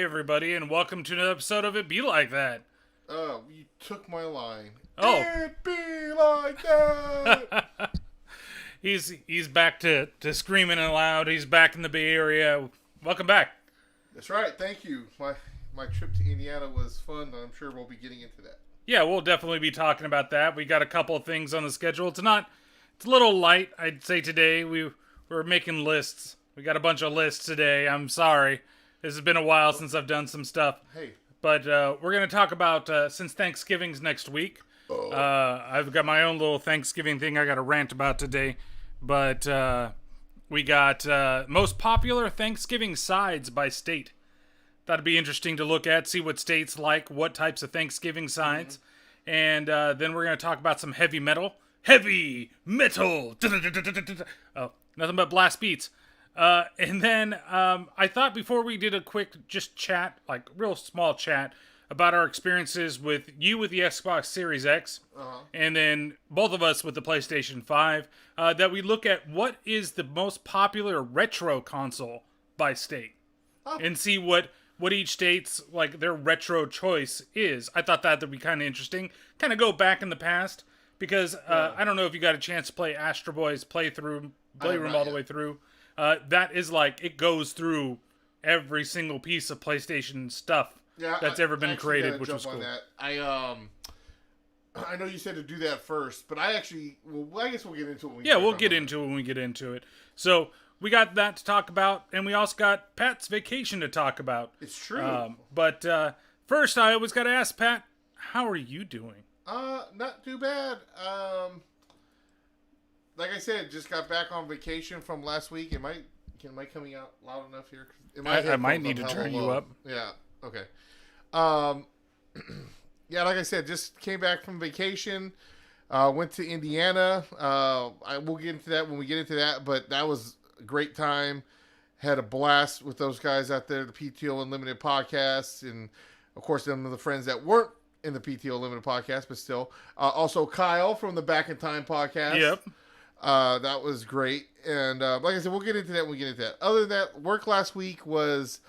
everybody, and welcome to another episode of It Be Like That. Oh, you took my line. Oh. It be like that. He's back to screaming and loud. He's back in the Bay Area. Welcome back. That's right. Thank you. My trip to Indiana was fun. I'm sure we'll be getting into that. Yeah, we'll definitely be talking about that. We got a couple of things on the schedule. It's a little light, I'd say, today. We're making lists. We got a bunch of lists today. I'm sorry. This has been a while since I've done some stuff. Hey. But we're going to talk about, since Thanksgiving's next week, I've got my own little Thanksgiving thing I got to rant about today. But we got most popular Thanksgiving sides by state. That'd be interesting to look at, see what states like, what types of Thanksgiving sides. Mm-hmm. And then we're going to talk about some heavy metal. Heavy metal! Oh, nothing but blast beats. And then I thought before we did a quick just chat, like real small chat, about our experiences with you with the Xbox Series X, and then both of us with the PlayStation 5, that we look at what is the most popular retro console by state, and see what each state's, like, their retro choice is. I thought that would be kind of interesting. Kind of go back in the past, because I don't know if you got a chance to play Astro Boy's playroom all the way through. That is like, it goes through every single piece of PlayStation stuff that's ever been created, which was cool. That. I know you said to do that first, but I guess we'll get into it. We'll get into it when we get into it. So we got that to talk about, and we also got Pat's vacation to talk about. It's true. But first, I always got to ask Pat, how are you doing? Not too bad. Like I said, just got back on vacation from last week. Am I coming out loud enough here? I might need to turn you up. Yeah. Okay. Yeah, like I said, just came back from vacation. Went to Indiana. We'll get into that when we get into that, but that was a great time. Had a blast with those guys out there, the PTO Unlimited podcast, and of course, them are the friends that weren't in the PTO Unlimited podcast, but still. Also, Kyle from the Back in Time podcast. Yep. That was great. And like I said, we'll get into that when we get into that. Other than that, work last week was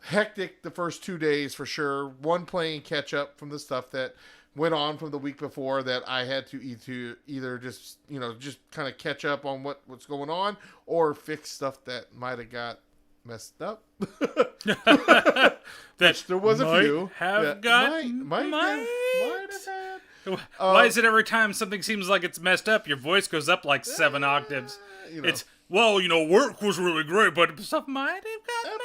hectic the first 2 days for sure. One, playing catch up from the stuff that went on from the week before that I had to either just kind of catch up on what's going on or fix stuff that might have got messed up. That there was a few. Might have had. Why is it every time something seems like it's messed up, your voice goes up like 7 octaves? It's, work was really great, but stuff might have got messed up.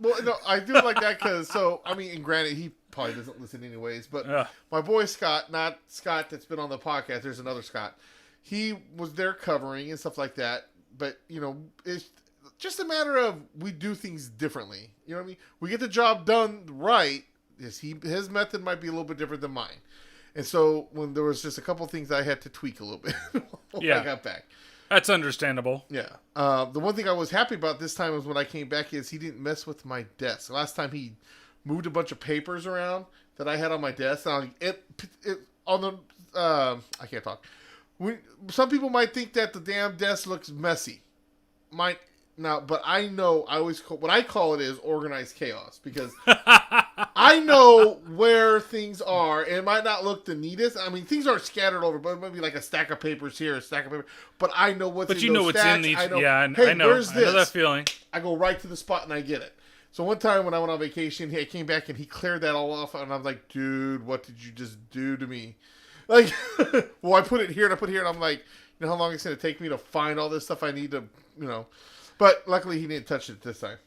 Well, no, I do like that because, and granted, he probably doesn't listen anyways, but my boy Scott, not Scott that's been on the podcast, there's another Scott. He was there covering and stuff like that, but, it's just a matter of we do things differently. You know what I mean? We get the job done right. His method might be a little bit different than mine. And so when there was just a couple things I had to tweak a little bit when I got back. That's understandable. Yeah. The one thing I was happy about this time was when I came back is he didn't mess with my desk. Last time he moved a bunch of papers around that I had on my desk. I can't talk. Some people might think that the damn desk looks messy. But I know what I call it is organized chaos because I know where things are and it might not look the neatest. I mean, things aren't scattered over, but it might be like a stack of papers here, a stack of paper. But I know what's in those stacks. What's in these. I know. Where's this? I know that feeling. I go right to the spot and I get it. So one time when I went on vacation, I came back and he cleared that all off and I'm like, dude, what did you just do to me? Like, well, I put it here and I put it here and I'm like, you know how long it's going to take me to find all this stuff I need to, But luckily he didn't touch it this time.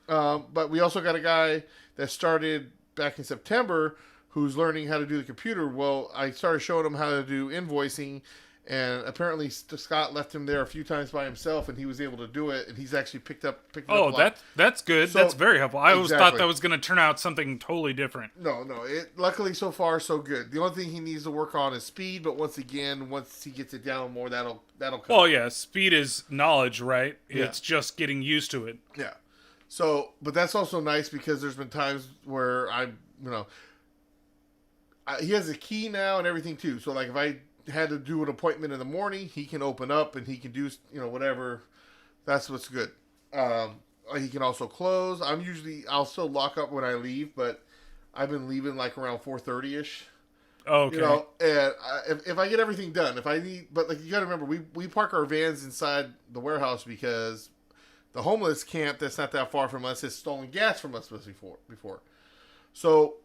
But we also got a guy that started back in September who's learning how to do the computer. Well, I started showing him how to do invoicing, and apparently Scott left him there a few times by himself, and he was able to do it, and he's actually picked it up. That's good. So, that's very helpful. I always thought that was going to turn out something totally different. No. Luckily, so far, so good. The only thing he needs to work on is speed, but once he gets it down more, that'll come. Oh, yeah. Speed is knowledge, right? Yeah. It's just getting used to it. Yeah. So, but that's also nice because there's been times where he has a key now and everything too. So, like, if I had to do an appointment in the morning, he can open up and he can do, whatever. That's what's good. he can also close. I'll still lock up when I leave, but I've been leaving like around 4:30 ish. Okay. You know, and if I get everything done, if I need, but like you got to remember, we park our vans inside the warehouse because the homeless camp that's not that far from us has stolen gas from us before. So,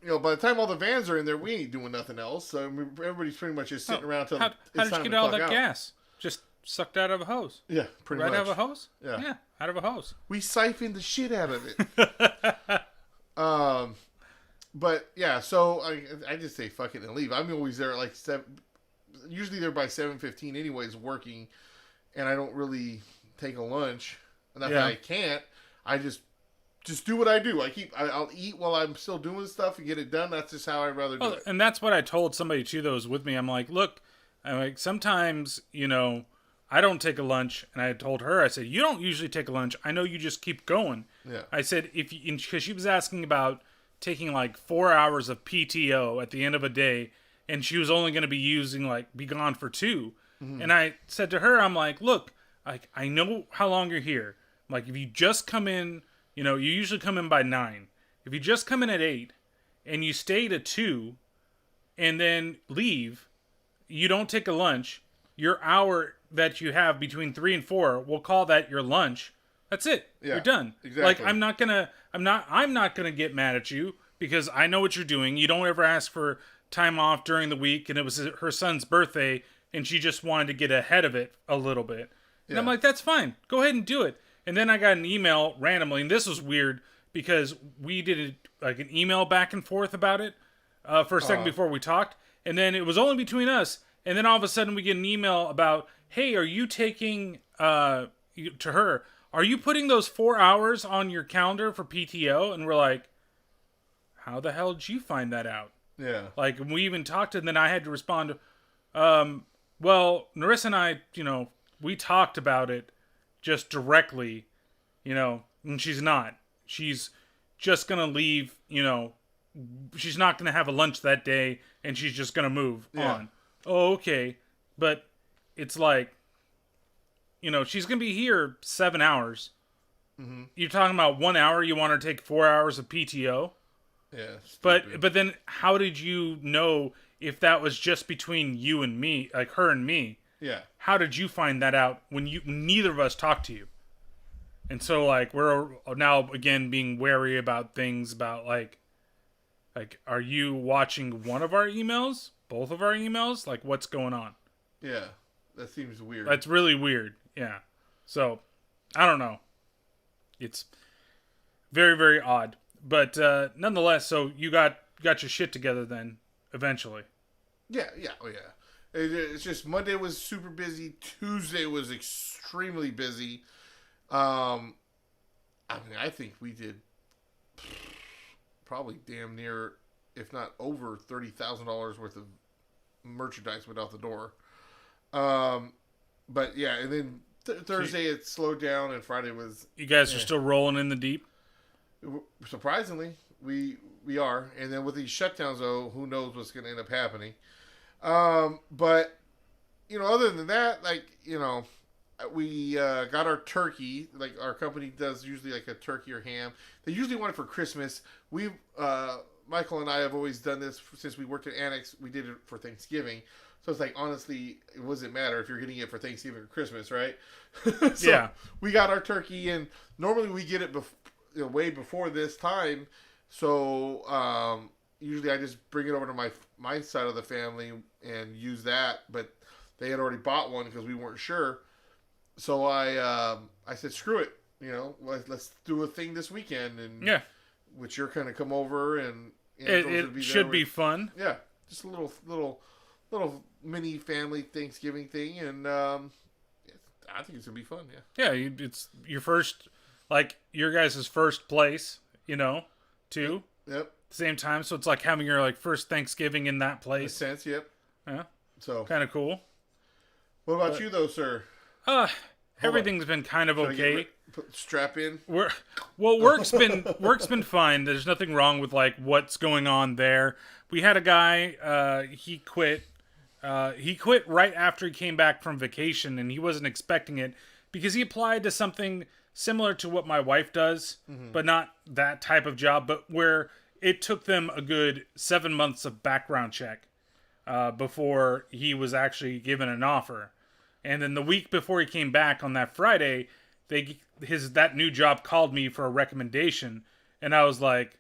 you know, by the time all the vans are in there, we ain't doing nothing else. So everybody's pretty much just sitting around till how it's did time you to get all clock that out. gas? Just sucked out of a hose. Yeah, pretty right much. out of a hose. Yeah, out of a hose. we siphoned the shit out of it. But yeah, so I just say fuck it and leave. I'm always there at like 7. Usually there by 7:15 anyways, working, and I don't really take a lunch. And if I can't, I just do what I do. I'll eat while I'm still doing stuff and get it done. That's just how I'd rather do it. And that's what I told somebody too that was with me. I'm like, look, sometimes, you know, I don't take a lunch, and I told her, I said, you don't usually take a lunch. I know you just keep going. Yeah. I said, because she was asking about taking like 4 hours of PTO at the end of a day, and she was only going to be gone for 2. Mm-hmm. And I said to her, I'm like, look, I know how long you're here. Like, if you just come in, you know, you usually come in by 9. If you just come in at 8 and you stay to 2 and then leave, you don't take a lunch, your hour that you have between 3 and 4, we'll call that your lunch. That's it. Yeah, you're done. Exactly. Like, I'm not gonna get mad at you because I know what you're doing. You don't ever ask for time off during the week, and it was her son's birthday, and she just wanted to get ahead of it a little bit. And I'm like, that's fine. Go ahead and do it. And then I got an email randomly, and this was weird because we did like an email back and forth about it for a second before we talked, and then it was only between us. And then all of a sudden we get an email about, hey, are you taking to her? Are you putting those 4 hours on your calendar for PTO? And we're like, how the hell did you find that out? Yeah. Like, we even talked, and then I had to respond, well, Narissa and I, you know, we talked about it just directly, you know, and she's not. She's just going to leave, you know, she's not going to have a lunch that day, and she's just going to move on. Oh, okay. But it's like, you know, she's going to be here 7 hours. Mm-hmm. You're talking about 1 hour, you want her to take 4 hours of PTO? Yeah. But then how did you know if that was just between you and me, like her and me? Yeah. How did you find that out when neither of us talked to you? And so, like, we're now again being wary about things about like, are you watching one of our emails, both of our emails? Like, what's going on? Yeah, that seems weird. That's really weird. Yeah. So, I don't know. It's very, very odd. But nonetheless, so you got your shit together then, eventually. Yeah. Oh, yeah. It's just Monday was super busy. Tuesday was extremely busy. I mean, I think we did probably damn near, if not over $30,000 worth of merchandise went out the door. But yeah, and then Thursday it slowed down, and Friday was. You guys are still rolling in the deep. Surprisingly, we are, and then with these shutdowns, though, who knows what's going to end up happening. But you know, other than that, like, you know, we got our turkey. Like, our company does usually like a turkey or ham. They usually want it for Christmas. We Michael and I have always done this since we worked at Annex. We did it for Thanksgiving. So it's like, honestly, it doesn't matter if you're getting it for Thanksgiving or Christmas, right? So yeah. We got our turkey, and normally we get it way before this time. So usually I just bring it over to my side of the family and use that. But they had already bought one because we weren't sure. So I said, screw it. You know, let's do a thing this weekend, and which you're going to come over, and it should be fun. Yeah, just a little mini family Thanksgiving thing, and I think it's gonna be fun. Yeah, it's your first, like, your guys' first place, you know, too. Yep. At the same time, so it's like having your like first Thanksgiving in that place. Makes sense. Yep. Yeah. So kind of cool. What about you, though, sir? Everything's been kind of okay. Strap in. Work's been fine. There's nothing wrong with like what's going on there. We had a guy. He quit. He quit right after he came back from vacation, and he wasn't expecting it because he applied to something similar to what my wife does, but not that type of job, but where it took them a good 7 months of background check before he was actually given an offer. And then the week before he came back on that Friday, that new job called me for a recommendation, and I was like,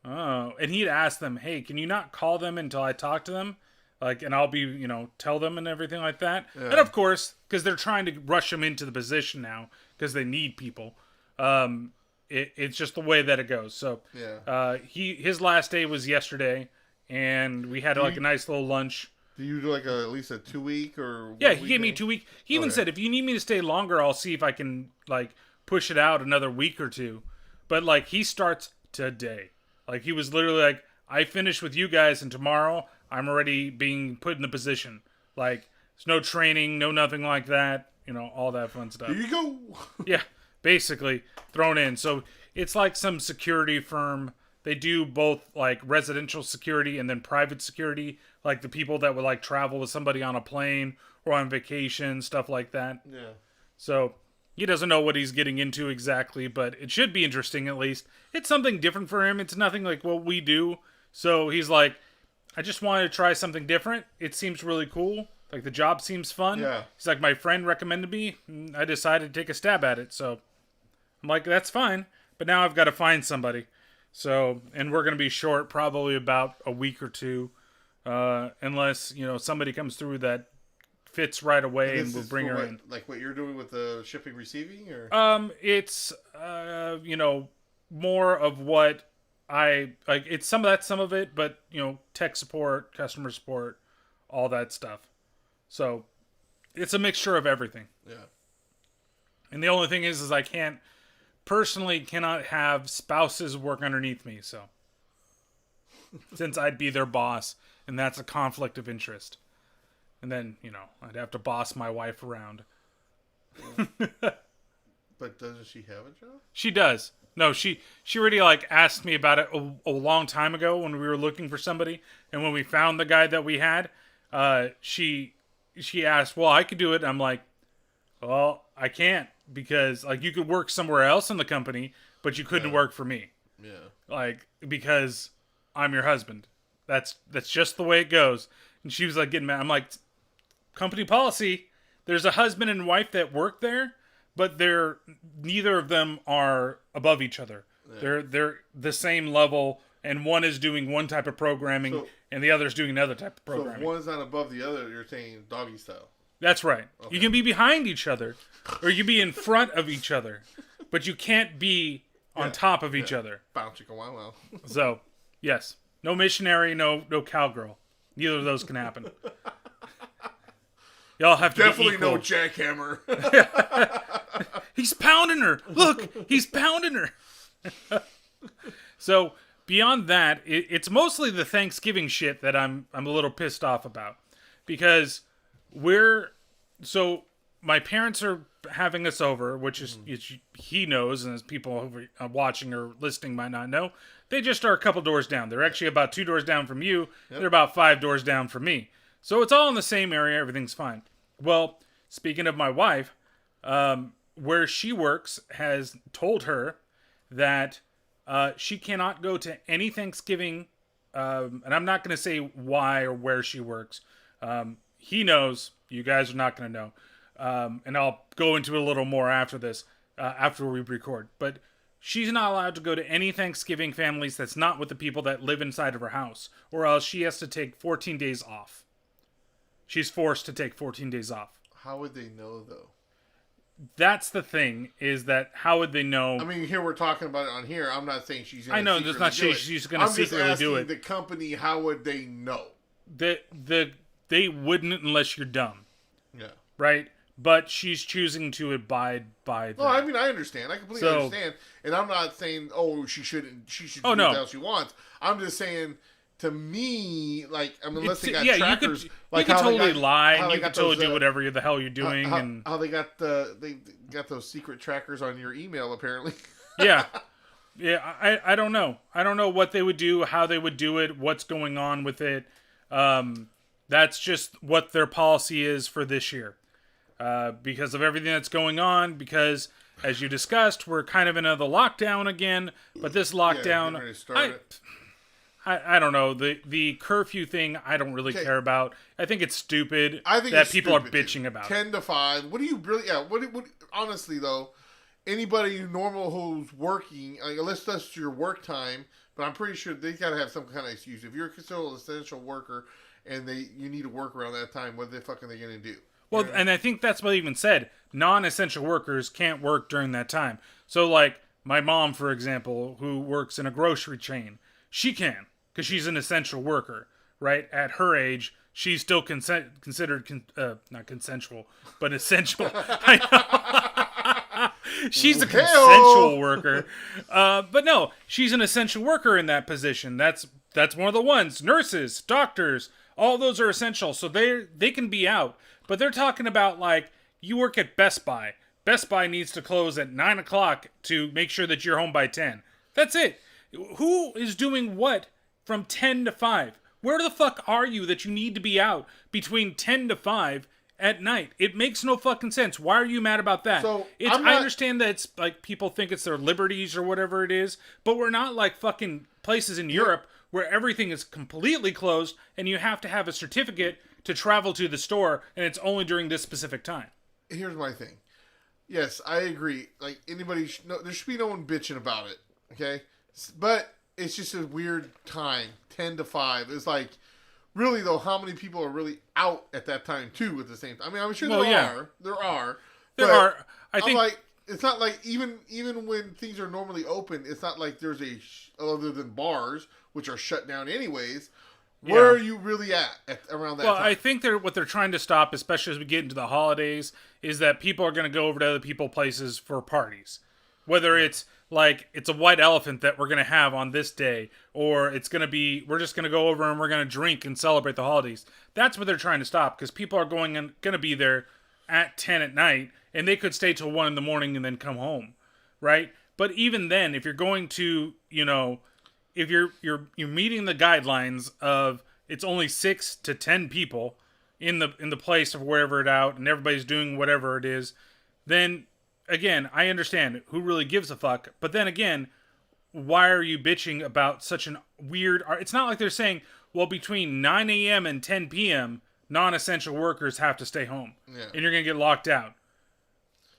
oh. And he'd asked them, hey, can you not call them until I talk to them? Like, and I'll be, tell them and everything like that. Yeah. And of course, because they're trying to rush him into the position now, because they need people. It's just the way that it goes. So, his last day was yesterday, and we had a nice little lunch. Do you do at least a 2 week or? Yeah, he gave me 2 week. He even said, if you need me to stay longer, I'll see if I can push it out another week or two. But he starts today. He was literally like, I finish with you guys, and tomorrow I'm already being put in the position. There's no training, no nothing like that. All that fun stuff. Here you go. Yeah, basically thrown in. So it's like some security firm. They do both residential security and then private security. The people that would travel with somebody on a plane or on vacation, stuff like that. Yeah. So he doesn't know what he's getting into exactly, but it should be interesting at least. It's something different for him. It's nothing like what we do. So he's like, I just wanted to try something different. It seems really cool. The job seems fun. Yeah. He's like, my friend recommended me. I decided to take a stab at it. So I'm like, that's fine. But now I've got to find somebody. So, and we're going to be short probably about a week or two. Unless, somebody comes through that fits right away and we'll bring her in. Like what you're doing with the shipping receiving? Or it's, more of what I like. It's some of it, but tech support, customer support, all that stuff. So it's a mixture of everything. Yeah. And the only thing is I cannot have spouses work underneath me. So since I'd be their boss, and that's a conflict of interest. And then, I'd have to boss my wife around. But doesn't she have a job? She does. No, she already asked me about it a long time ago when we were looking for somebody, and when we found the guy that we had, she asked, "Well, I could do it." I'm like, "Well, I can't because you could work somewhere else in the company, but you couldn't work for me." Yeah. Because I'm your husband. That's just the way it goes. And she was getting mad. I'm like, company policy. There's a husband and wife that work there, but neither of them are above each other. Yeah. They're the same level, and one is doing one type of programming, and the other is doing another type of programming. So if one's not above the other, you're saying doggy style. That's right. Okay. You can be behind each other, or you can be in front of each other, but you can't be on top of each other. Bow chicka wow wow. So, yes. No missionary, no cowgirl. Neither of those can happen. Y'all have to definitely be equal. No jackhammer. He's pounding her. Look, he's pounding her. So beyond that, it's mostly the Thanksgiving shit that I'm a little pissed off about, because my parents are having us over, which is he knows, and as people watching or listening might not know, they just are a couple doors down. They're actually about 2 doors down from you. Yep. They're about 5 doors down from me. So it's all in the same area. Everything's fine. Well, speaking of my wife, where she works has told her that she cannot go to any Thanksgiving, and I'm not going to say why or where she works. He knows. You guys are not going to know. And I'll go into it a little more after this, after we record. But she's not allowed to go to any Thanksgiving families that's not with the people that live inside of her house, or else she has to take 14 days off. She's forced to take 14 days off. How would they know, though? That's the thing, is that how would they know? I mean, here we're talking about it on here. I'm not saying she's going to secretly do it. I know, that's not she's going to secretly do it. I'm just asking the company, how would they know? They wouldn't unless you're dumb. Yeah. Right? But she's choosing to abide by that. No, I mean, I understand. I completely understand. And I'm not saying, she shouldn't. She should do what she wants. I'm just saying, to me, unless they got trackers. You could totally lie. You could totally do whatever the hell you're doing. How they got those secret trackers on your email, apparently. Yeah. Yeah, I don't know. I don't know what they would do, how they would do it, what's going on with it. That's just what their policy is for this year. Because of everything that's going on, because as you discussed, we're kind of in the lockdown again. But this lockdown, ready to start it. I don't know. The curfew thing, I don't really care about. I think it's stupid that people are bitching about 10 to 5. What do you really... Yeah, what honestly, though, anybody normal who's working, unless that's your work time, but I'm pretty sure they got to have some kind of excuse. If you're considered an essential worker and you need to work around that time, what the fuck are they going to do? Well, and I think that's what they even said. Non-essential workers can't work during that time. So, like, my mom, for example, who works in a grocery chain, she can, because she's an essential worker, right? At her age, she's still considered, not consensual, but essential. She's a consensual worker. But no, she's an essential worker in that position. That's one of the ones. Nurses, doctors, all those are essential. So they can be out. But they're talking about, like, you work at Best Buy. Best Buy needs to close at 9 o'clock to make sure that you're home by 10. That's it. Who is doing what from 10 to 5? Where the fuck are you that you need to be out between 10 to 5 at night? It makes no fucking sense. Why are you mad about that? So, I understand that it's like people think it's their liberties or whatever it is, but we're not like fucking places in Europe where everything is completely closed and you have to have a certificate to travel to the store, and it's only during this specific time. Here's my thing. Yes, I agree. Like, there should be no one bitching about it, okay? But it's just a weird time, 10 to 5. It's like, really, though, how many people are really out at that time, too, at the same time? I mean, I'm sure there are. There are. I think... like, it's not like, even when things are normally open, it's not like there's other than bars, which are shut down anyways. Where are you really at around that time? Well, I think what they're trying to stop, especially as we get into the holidays, is that people are going to go over to other people's places for parties. Whether it's like it's a white elephant that we're going to have on this day, or it's going to be we're just going to go over and we're going to drink and celebrate the holidays. That's what they're trying to stop, because people are going to be there at 10 at night, and they could stay till 1 in the morning and then come home, right? But even then, if you're going to, if you're meeting the guidelines of it's only 6 to 10 people in the place of wherever it out, and everybody's doing whatever it is, then again, I understand who really gives a fuck. But then again, why are you bitching about such an weird? It's not like they're saying, well, between 9 a.m. and 10 p.m., non-essential workers have to stay home, and you're gonna get locked out.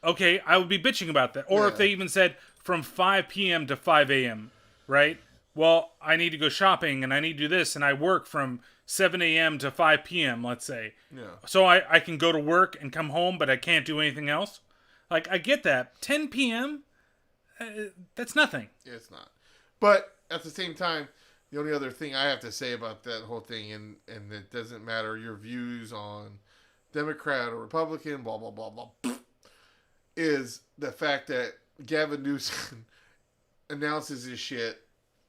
Okay, I would be bitching about that. Or if they even said from 5 p.m. to 5 a.m., right? Well, I need to go shopping, and I need to do this, and I work from 7 a.m. to 5 p.m., let's say. Yeah. So I can go to work and come home, but I can't do anything else? Like, I get that. 10 p.m., that's nothing. Yeah, it's not. But at the same time, the only other thing I have to say about that whole thing, and it doesn't matter your views on Democrat or Republican, blah, blah, blah, blah, is the fact that Gavin Newsom announces his shit.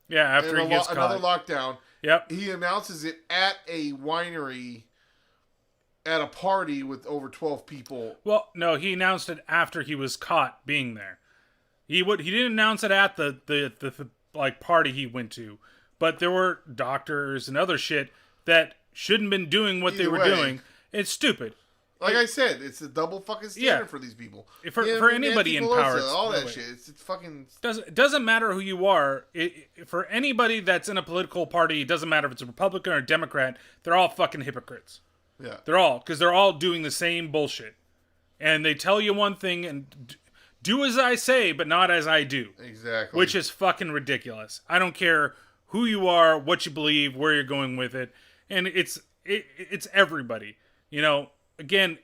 Yeah, after he gets another lockdown. Yep. He announces it at a winery at a party with over 12 people. Well, no, he announced it after he was caught being there. He didn't announce it at the like party he went to, but there were doctors and other shit that shouldn't been doing what they were doing. It's stupid. Like I said, it's a double fucking standard for these people. For anybody in power, all that shit. It's fucking. Doesn't matter who you are. For anybody that's in a political party, it doesn't matter if it's a Republican or a Democrat. They're all fucking hypocrites. Yeah, because they're all doing the same bullshit, and they tell you one thing and do as I say, but not as I do. Exactly. Which is fucking ridiculous. I don't care who you are, what you believe, where you're going with it, and it's everybody. Again,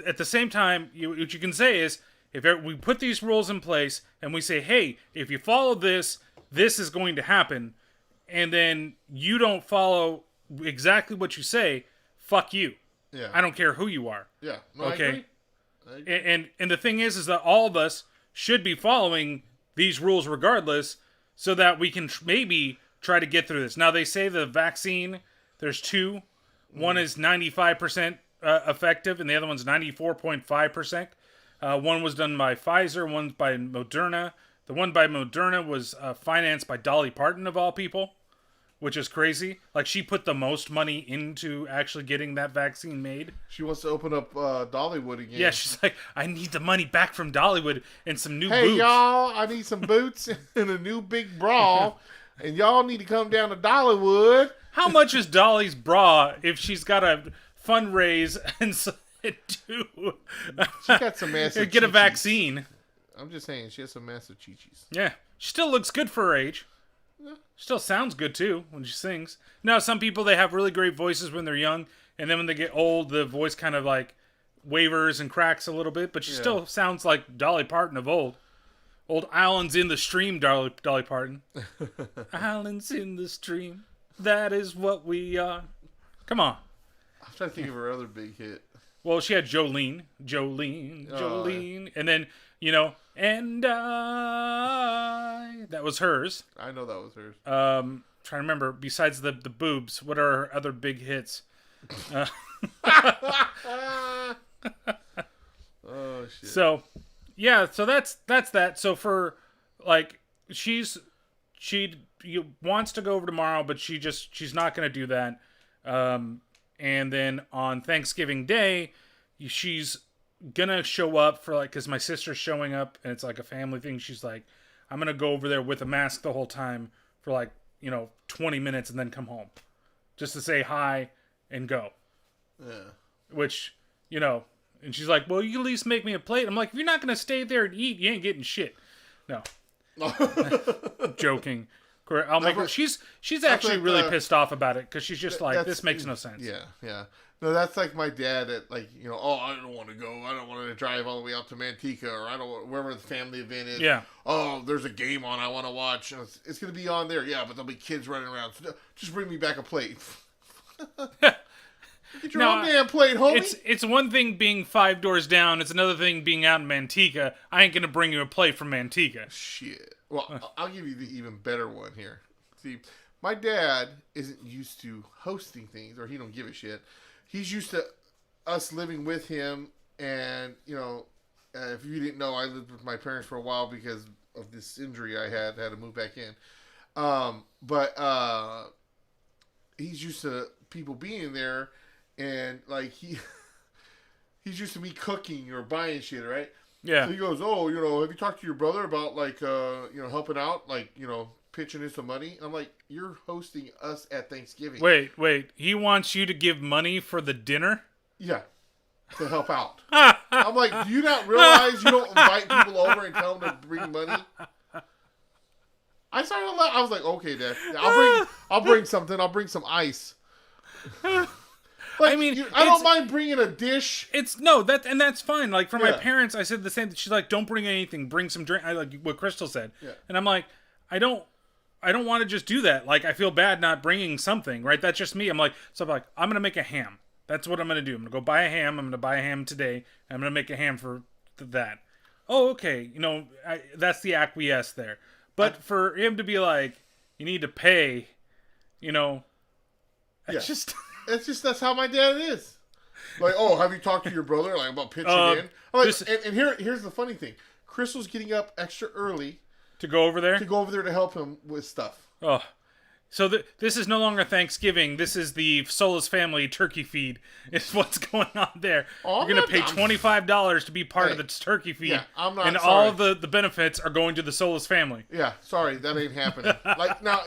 at the same time, what you can say is, if we put these rules in place and we say, hey, if you follow this, this is going to happen, and then you don't follow exactly what you say, fuck you. Yeah. I don't care who you are. Yeah. No, okay. I agree. And the thing is that all of us should be following these rules regardless, so that we can maybe try to get through this. Now, they say the vaccine, there's two. One is 95% effective, and the other one's 94.5%. One was done by Pfizer, one's by Moderna. The one by Moderna was financed by Dolly Parton, of all people, which is crazy. Like, she put the most money into actually getting that vaccine made. She wants to open up Dollywood again. Yeah, she's like, I need the money back from Dollywood and some new boots. Hey, y'all, I need some boots and a new big bra, and y'all need to come down to Dollywood. How much is Dolly's bra if she's got to fundraise and do? She got some massive get a chi-chis. vaccine. I'm just saying, she has some massive chi-chis. Yeah, she still looks good for her age. Still sounds good too when she sings. Now, some people, they have really great voices when they're young, and then when they get old, the voice kind of like wavers and cracks a little bit. But she still sounds like Dolly Parton of old. Old Islands in the Stream, Dolly Parton. Islands in the stream. That is what we are. Come on. I'm trying to think of her other big hit. Well, she had Jolene. And then, you know, and I. That was hers. I know that was hers. Trying to remember, besides the boobs, what are her other big hits? Oh, shit. So, yeah, so that's that. So for, like, she wants to go over tomorrow, but she's not going to do that. And then on Thanksgiving Day, she's gonna show up for, like, because my sister's showing up, and it's like a family thing. She's like, I'm gonna go over there with a mask the whole time for, like, 20 minutes and then come home, just to say hi and go. Yeah. Which, and she's like, well, you at least make me a plate. I'm like, if you're not gonna stay there and eat, you ain't getting shit. No. Joking. I'll make her. She's actually like, really pissed off about it, because she's just like, this makes no sense. Yeah. No, that's like my dad at, like, oh, I don't want to go. I don't want to drive all the way out to Manteca, or I don't want, wherever the family event is. Yeah. Oh, there's a game on I want to watch. It's going to be on there. Yeah, but there'll be kids running around. So just bring me back a plate. Get your own damn plate, homie. It's one thing being 5 doors down. It's another thing being out in Manteca. I ain't going to bring you a plate from Manteca. Shit. Well, I'll give you the even better one here. See, my dad isn't used to hosting things, or he don't give a shit. He's used to us living with him, and, if you didn't know, I lived with my parents for a while because of this injury I had to move back in. But he's used to people being there, and, like, he's used to me cooking or buying shit, right? Yeah. So he goes, oh, have you talked to your brother about, like, helping out, like, pitching in some money? And I'm like, you're hosting us at Thanksgiving. Wait. He wants you to give money for the dinner? Yeah. To help out. I'm like, do you not realize you don't invite people over and tell them to bring money? I started to laugh. I was like, okay, Dad. I'll bring something. I'll bring some ice. Like, I don't mind bringing a dish. That's fine. Like, for my parents, I said the same. She's like, don't bring anything. Bring some drink. Like what Crystal said. Yeah. And I'm like, I don't want to just do that. Like, I feel bad not bringing something, right? That's just me. I'm like, I'm going to make a ham. That's what I'm going to do. I'm going to go buy a ham. I'm going to buy a ham today. I'm going to make a ham for that. Oh, okay. That's the acquiesce there. But for him to be like, you need to pay, it's just... that's how my dad is. Like, oh, have you talked to your brother, like, about pitching in? I'm like, and here's the funny thing. Crystal's getting up extra early to go over there to help him with stuff. Oh, so this is no longer Thanksgiving. This is the Solis family turkey feed. Is what's going on there. Oh, you're gonna pay $25 to be part of the turkey feed. Yeah, I'm not. And all the benefits are going to the Solis family. Yeah, sorry, that ain't happening. Like now,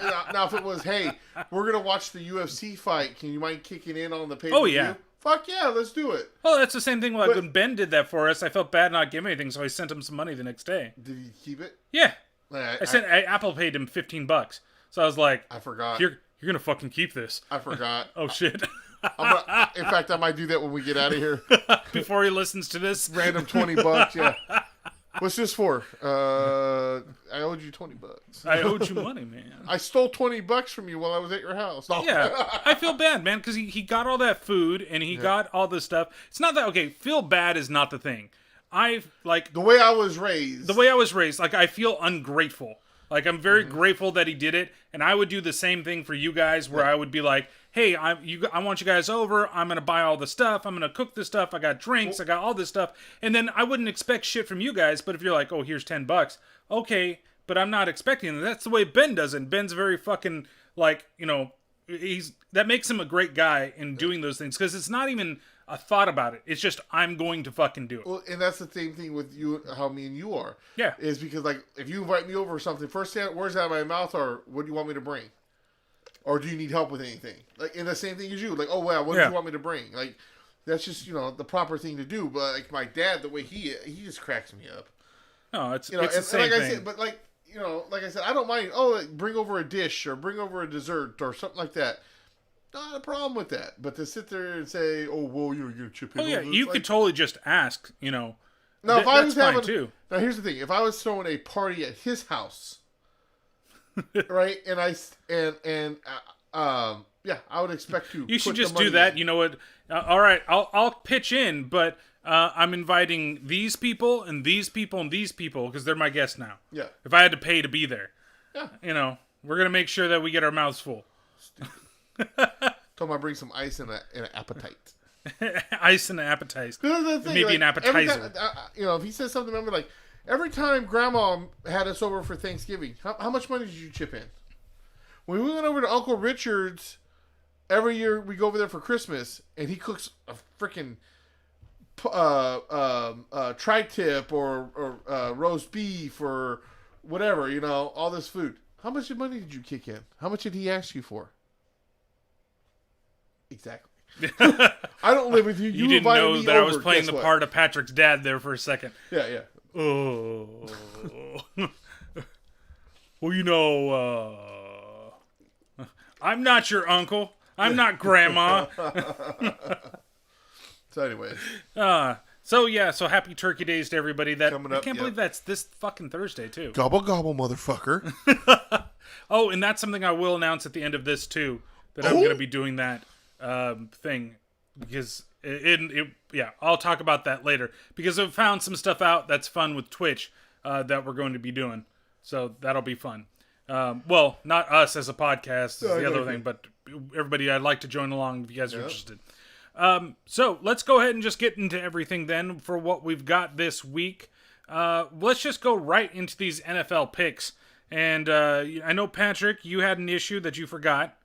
if it was, hey, we're gonna watch the UFC fight. Can you mind kicking in on the pay-per-view? Oh yeah. Fuck yeah, let's do it. Oh, that's the same thing. Like when Ben did that for us, I felt bad not giving anything, so I sent him some money the next day. Did he keep it? Yeah. I Apple paid him $15. So I was like, I forgot. You're gonna fucking keep this. I forgot. Oh shit. In fact, I might do that when we get out of here. Before he listens to this. Random $20, yeah. What's this for? I owed you $20. I owed you money, man. I stole $20 from you while I was at your house. No. Yeah, I feel bad, man, because he got all that food and he got all this stuff. It's not that, okay, feel bad is not the thing. The way I was raised, like, I feel ungrateful. Like, I'm very grateful that he did it, and I would do the same thing for you guys, where I would be like, hey, I want you guys over, I'm going to buy all the stuff, I'm going to cook the stuff, I got drinks, I got all this stuff, and then I wouldn't expect shit from you guys, but if you're like, oh, here's $10, okay, but I'm not expecting it. That's the way Ben does it. Ben's very fucking, like, that makes him a great guy in doing those things, because it's not even a thought about it. It's just, I'm going to fucking do it. Well, and that's the same thing with you, how me and you are. Yeah. Is because, like, if you invite me over or something, first words out of my mouth are, what do you want me to bring? Or do you need help with anything? Like, and the same thing as you. Like, oh, wow, what do you want me to bring? Like, that's just, the proper thing to do. But, like, my dad, the way he just cracks me up. No, it's the same like thing. I said, but, like, like I said, I don't mind, like, bring over a dish or bring over a dessert or something like that. Not a problem with that. But to sit there and say, oh, well, you're going to chip in. Oh, yeah, you could totally just ask, Now, if I was having, too. Now, here's the thing. If I was throwing a party at his house, right, and I would expect to. You should just do that. You know what? All right, I'll pitch in, but I'm inviting these people and these people and these people because they're my guests now. Yeah. If I had to pay to be there. Yeah. We're going to make sure that we get our mouths full. Told him I bring some ice and an appetite. Ice and an appetite. Maybe like, an appetizer. Time, if he says something, remember, like, every time Grandma had us over for Thanksgiving, how much money did you chip in? When we went over to Uncle Richard's, every year we go over there for Christmas, and he cooks a freaking tri-tip or roast beef or whatever, all this food. How much money did you kick in? How much did he ask you for? Exactly. I don't live with you. You didn't know that I was playing the part of Patrick's dad there for a second. Yeah. Oh. Well, I'm not your uncle. I'm not grandma. So anyways. So happy Turkey Days to everybody. I can't believe that's this fucking Thursday, too. Gobble, gobble, motherfucker. Oh, and that's something I will announce at the end of this, too. That I'm going to be doing that thing. Because, I'll talk about that later. Because I've found some stuff out that's fun with Twitch that we're going to be doing. So that'll be fun. Well, not us as a podcast, is the other thing, but everybody, I'd like to join along if you guys are interested. So let's go ahead and just get into everything then for what we've got this week. Let's just go right into these NFL picks. And I know, Patrick, you had an issue that you forgot.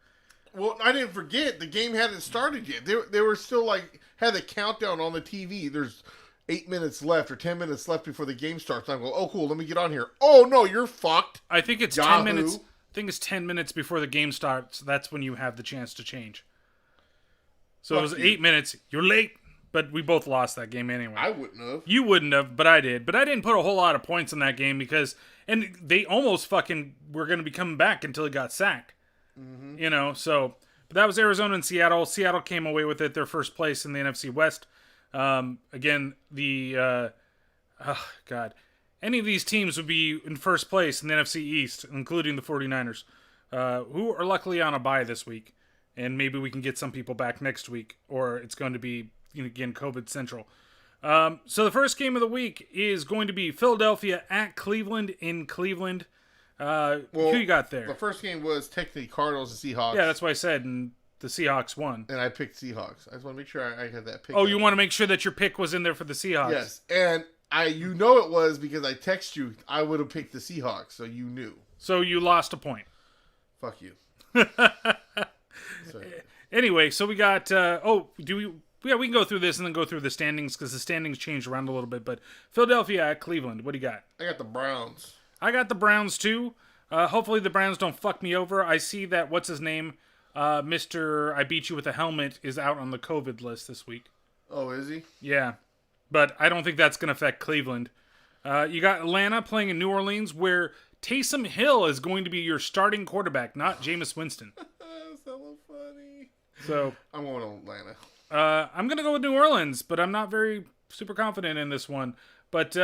Well, I didn't forget. The game hadn't started yet. They were still, had the countdown on the TV. There's 8 minutes left or 10 minutes left before the game starts. I go, oh, cool, let me get on here. Oh, no, you're fucked. I think it's 10 minutes. I think it's 10 minutes before the game starts. That's when you have the chance to change. So it was 8 minutes. You're late, but we both lost that game anyway. I wouldn't have. You wouldn't have, but I did. But I didn't put a whole lot of points in that game and they almost fucking were going to be coming back until it got sacked. Mm-hmm. But that was Arizona and Seattle. Seattle came away with it, their first place in the NFC West. Again, any of these teams would be in first place in the NFC East, including the 49ers, who are luckily on a bye this week. And maybe we can get some people back next week, or it's going to be, again, COVID Central. So the first game of the week is going to be Philadelphia at Cleveland in Cleveland. Who you got there? The first game was technically Cardinals and Seahawks. Yeah, that's what I said, and the Seahawks won. And I picked Seahawks. I just want to make sure I had that pick. Oh, you want to make sure that your pick was in there for the Seahawks? Yes, and it was because I text you. I would have picked the Seahawks, so you knew. So you lost a point. Fuck you. Anyway, so we got. We can go through this and then go through the standings because the standings changed around a little bit. But Philadelphia at Cleveland, what do you got? I got the Browns. I got the Browns too. Hopefully the Browns don't fuck me over. I see that what's his name, Mr. I Beat You with a Helmet, is out on the COVID list this week. Oh, is he? Yeah, but I don't think that's going to affect Cleveland. You got Atlanta playing in New Orleans, where Taysom Hill is going to be your starting quarterback, not Jameis Winston. That's so funny. So I'm going to Atlanta. I'm going to go with New Orleans, but I'm not very super confident in this one. But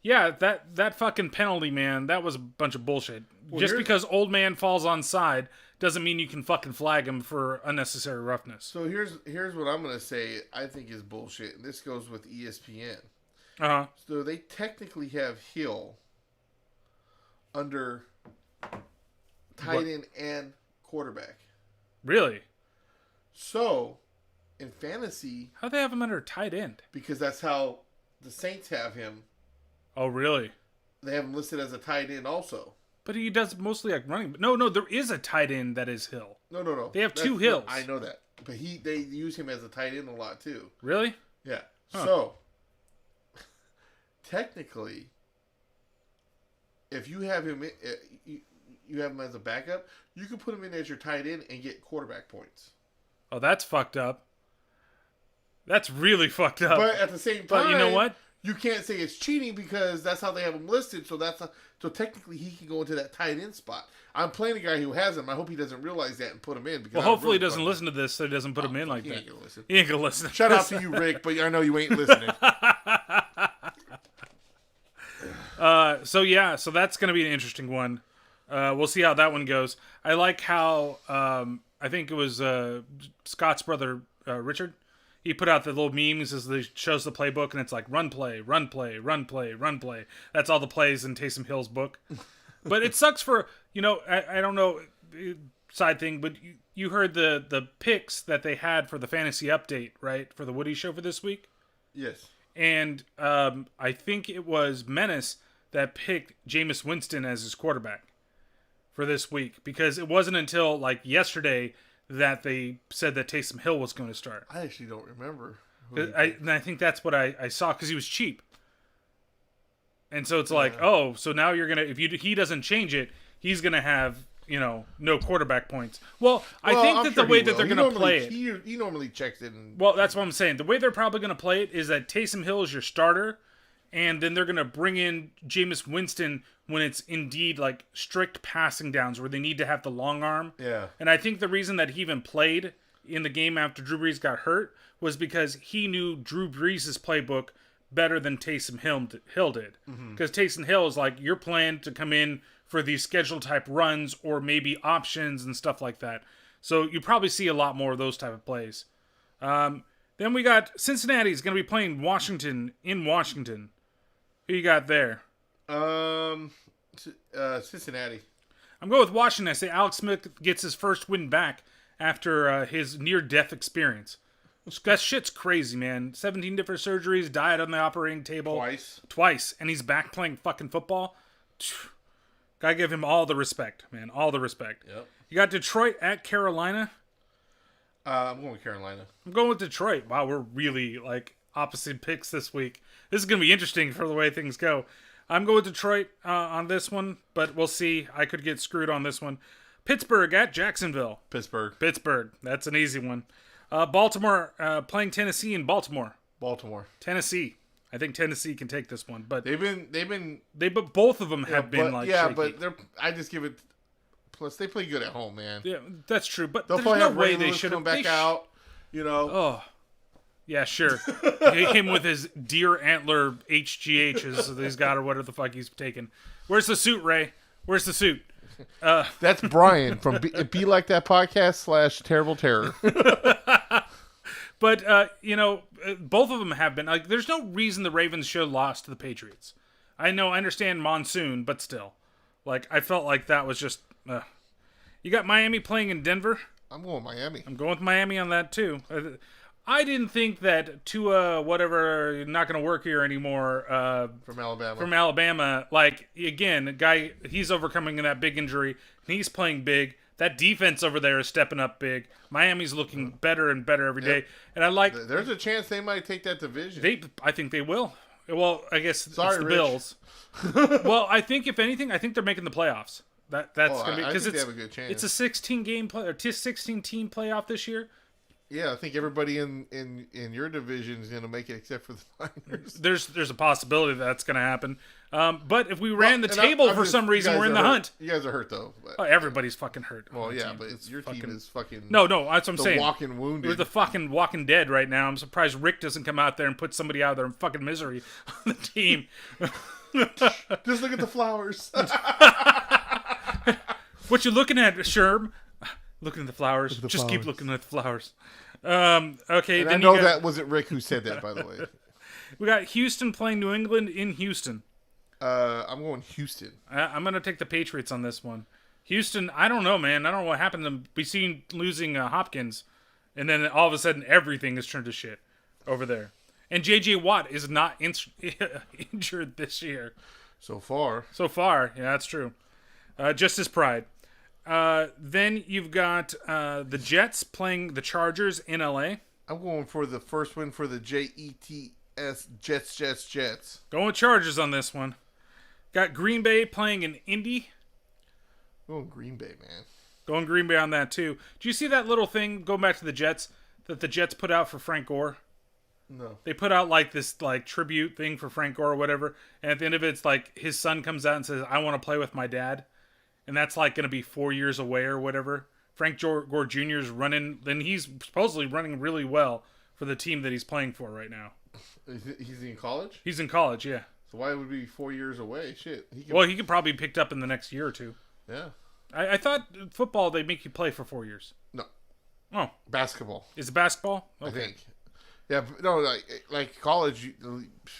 yeah, that fucking penalty, man, that was a bunch of bullshit. Well, just because old man falls on side doesn't mean you can fucking flag him for unnecessary roughness. So here's what I'm going to say I think is bullshit, and this goes with ESPN. Uh-huh. So they technically have Hill under tight end and quarterback. Really? So, in fantasy... How'd they have him under tight end? Because that's how the Saints have him. Oh, really? they have him listed as a tight end also. But he does mostly like running. No, there is a tight end that is Hill. No. They have two Hills. I know that. But they use him as a tight end a lot too. Really? Yeah. Huh. So, technically, if you have him, you have him as a backup, you can put him in as your tight end and get quarterback points. Oh, that's fucked up. That's really fucked up. But at the same time, but you know what? You can't say it's cheating because that's how they have him listed. So so technically he can go into that tight end spot. I'm playing a guy who has him. I hope he doesn't realize that and put him in. Because well, hopefully he doesn't listen to this, so he doesn't put him in like that. He ain't gonna listen. Shout out to you, Rick, but I know you ain't listening. So that's gonna be an interesting one. We'll see how that one goes. I like how I think it was Scott's brother Richard. He put out the little memes as they shows the playbook, and it's like run play, run play, run play, run play. That's all the plays in Taysom Hill's book. But it sucks for, I don't know, side thing, but you heard the picks that they had for the fantasy update, right? For the Woody Show for this week? Yes. And I think it was Menace that picked Jameis Winston as his quarterback for this week. Because it wasn't until, like, yesterday that they said that Taysom Hill was going to start. I actually don't remember. And I think that's what I saw because he was cheap. And so it's like, oh, so now you're going to, if he doesn't change it, he's going to have, no quarterback points. Well, I think I'm that sure the way he that they're will. going to play it. He normally checks it. Well, that's what I'm saying. The way they're probably going to play it is that Taysom Hill is your starter, and then they're going to bring in Jameis Winston when it's indeed like strict passing downs where they need to have the long arm. Yeah. And I think the reason that he even played in the game after Drew Brees got hurt was because he knew Drew Brees' playbook better than Taysom Hill did. Because Taysom Hill is like, you're planned to come in for these schedule type runs or maybe options and stuff like that. So you probably see a lot more of those type of plays. Then we got Cincinnati's going to be playing Washington in Washington. Who you got there? Cincinnati. I'm going with Washington. I say Alex Smith gets his first win back after his near-death experience. That shit's crazy, man. 17 different surgeries, died on the operating table. Twice. And he's back playing fucking football. Gotta give him all the respect, man. All the respect. Yep. You got Detroit at Carolina. I'm going with Carolina. I'm going with Detroit. Wow, we're really, like, opposite picks this week. This is going to be interesting for the way things go. I'm going with Detroit on this one, but we'll see. I could get screwed on this one. Pittsburgh at Jacksonville. Pittsburgh. That's an easy one. Baltimore playing Tennessee in Baltimore. Tennessee. I think Tennessee can take this one, but but both of them have been shaky. But I just give it. Plus, they play good at home, man. Yeah, that's true. But they'll there's no way Ray they Lewis should come back out. Oh, yeah, sure. Him with his deer antler HGHs that he's got or whatever the fuck he's taking. Where's the suit, Ray? Where's the suit? That's Brian from Be Like That Podcast / Terrible Terror. But, both of them have been. Like, there's no reason the Ravens should have lost to the Patriots. I understand monsoon, but still. Like, I felt like that was just... You got Miami playing in Denver? I'm going Miami. I'm going with Miami on that, too. I didn't think that Tua, whatever, not going to work here anymore. From Alabama. Like, again, a guy, he's overcoming that big injury. And he's playing big. That defense over there is stepping up big. Miami's looking better and better every day. And I like... There's a chance they might take that division. I think they will. Well, I guess it's the Rich. Bills. Well, I think, if anything, I think they're making the playoffs. That's going to be... Because they have a good chance. It's a 16-game play, or 16-team playoff this year. Yeah, I think everybody in your division is going to make it except for the Niners. There's a possibility that's going to happen. But if we ran the table for some reason, we're in the hunt. You guys are hurt, though. Oh, everybody's fucking hurt. Well, yeah, but your team is fucking... No, that's what I'm saying. Walking wounded. We're the fucking walking dead right now. I'm surprised Rick doesn't come out there and put somebody out there in fucking misery on the team. Just look at the flowers. What you looking at, Sherm? Looking at the flowers. Keep looking at the flowers. Okay. And then that wasn't Rick who said that, by the way. We got Houston playing New England in Houston. I'm going Houston. I'm going to take the Patriots on this one. Houston, I don't know, man. I don't know what happened to them. We seen losing Hopkins, and then all of a sudden everything has turned to shit over there. And J.J. Watt is not injured this year. So far. So far, yeah, that's true. Just his pride. Then you've got the Jets playing the Chargers in LA. I'm going for the first win for the Jets. Jets. Going with Chargers on this one. Got Green Bay playing in Indy. Going Green Bay, man. Going Green Bay on that too. Do you see that little thing, going back to the Jets, that the Jets put out for Frank Gore? No. They put out like this like tribute thing for Frank Gore or whatever, and at the end of it, it's like his son comes out and says, "I want to play with my dad," and that's like going to be 4 years away or whatever. Frank Gore Jr. is running, then he's supposedly running really well for the team that he's playing for right now. He's in college? He's in college, yeah. So why would it be 4 years away? Shit. He could probably be picked up in the next year or two. Yeah. I thought football, they make you play for 4 years. No. Oh. Basketball. Is it basketball? Okay. I think. Yeah, no, like college,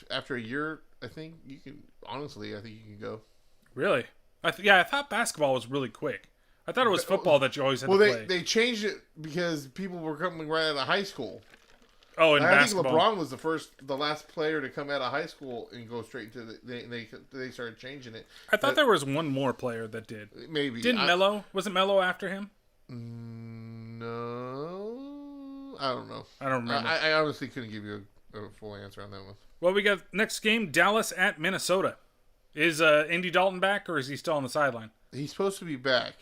after a year, I think you can, honestly, I think you can go. Really? I thought basketball was really quick. I thought it was football that you always had to play. They changed it because people were coming right out of high school. Oh, in basketball. I think LeBron was the last player to come out of high school and go straight to they started changing it. I thought there was one more player that did. Maybe. Didn't Melo? Wasn't Melo after him? No. I don't know. I don't remember. I honestly couldn't give you a full answer on that one. Well, we got next game, Dallas at Minnesota. Is Andy Dalton back, or is he still on the sideline? He's supposed to be back,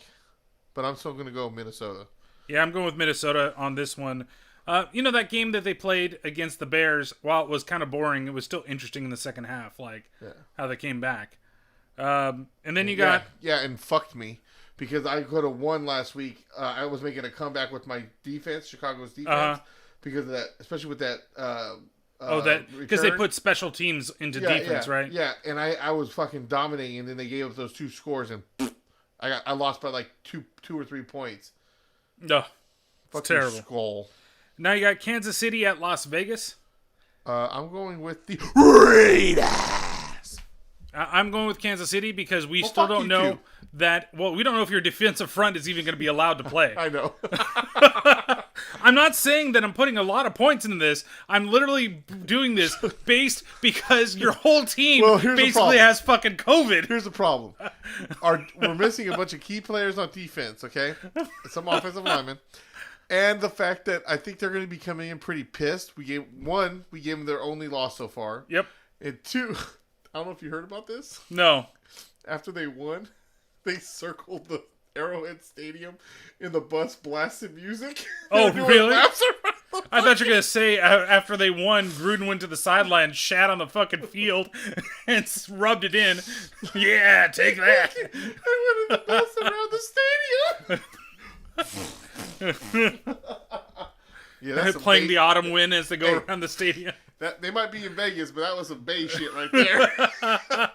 but I'm still going to go Minnesota. Yeah, I'm going with Minnesota on this one. That game that they played against the Bears, while it was kind of boring, it was still interesting in the second half, how they came back. And then you got... Yeah, and fucked me, because I could have won last week. I was making a comeback with my defense, Chicago's defense, because of that, especially with that... because they put special teams into defense, right? Yeah, and I was fucking dominating, and then they gave up those 2 scores, and I lost by like two or 3 points. No, it's terrible. Skull. Now you got Kansas City at Las Vegas. I'm going with the Raiders. I'm going with Kansas City because we still don't know that... Well, we don't know if your defensive front is even going to be allowed to play. I know. I'm not saying that I'm putting a lot of points into this. I'm literally doing this based because your whole team basically has fucking COVID. Here's the problem. We're missing a bunch of key players on defense, okay? Some offensive linemen. And the fact that I think they're going to be coming in pretty pissed. We gave them their only loss so far. Yep. And 2, I don't know if you heard about this. No. After they won, they circled the Arrowhead Stadium in the bus blasting music. Oh, really? I thought you were going to say after they won, Gruden went to the sideline, shat on the fucking field, and rubbed it in. Yeah, take that. I went in the bus around the stadium. They're playing the autumn wind as they go around the stadium. They might be in Vegas, but that was some Bay shit right there.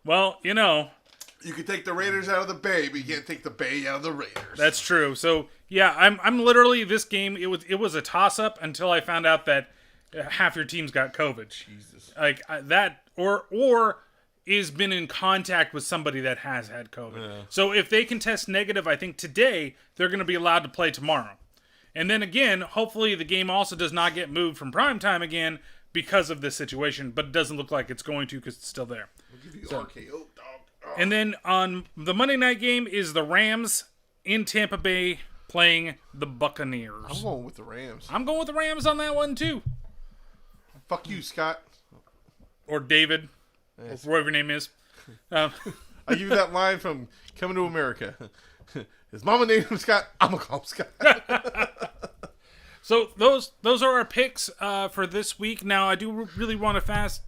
Well, you can take the Raiders out of the Bay, but you can't take the Bay out of the Raiders. That's true. So yeah, I'm literally, this game. It was a toss up until I found out that half your team's got COVID. Jesus, like that, or is been in contact with somebody that has had COVID. Yeah. So if they can test negative, I think today, they're going to be allowed to play tomorrow. And then again, hopefully the game also does not get moved from primetime again because of this situation, but it doesn't look like it's going to because it's still there. We'll give you RKO, dog. Oh. And then on the Monday night game is the Rams in Tampa Bay playing the Buccaneers. I'm going with the Rams. I'm going with the Rams on that one too. Fuck you, Scott. Or David. Yes. Or whatever your name is. I give you that line from Coming to America. His mama named him Scott. I'm gonna call him Scott. So those are our picks for this week. Now I do really want to fast.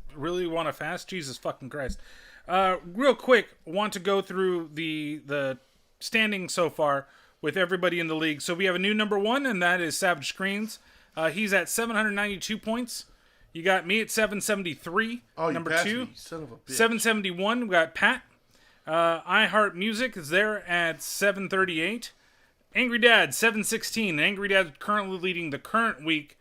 Jesus fucking Christ. Real quick, want to go through the standing so far with everybody in the league. So we have a new number 1, and that is Savage Screens. He's at 792 points. You got me at 773. Oh, number you 2. Me, son of a bitch. 771. We got Pat. iHeart Music is there at 738. Angry Dad 716. Angry Dad currently leading the current week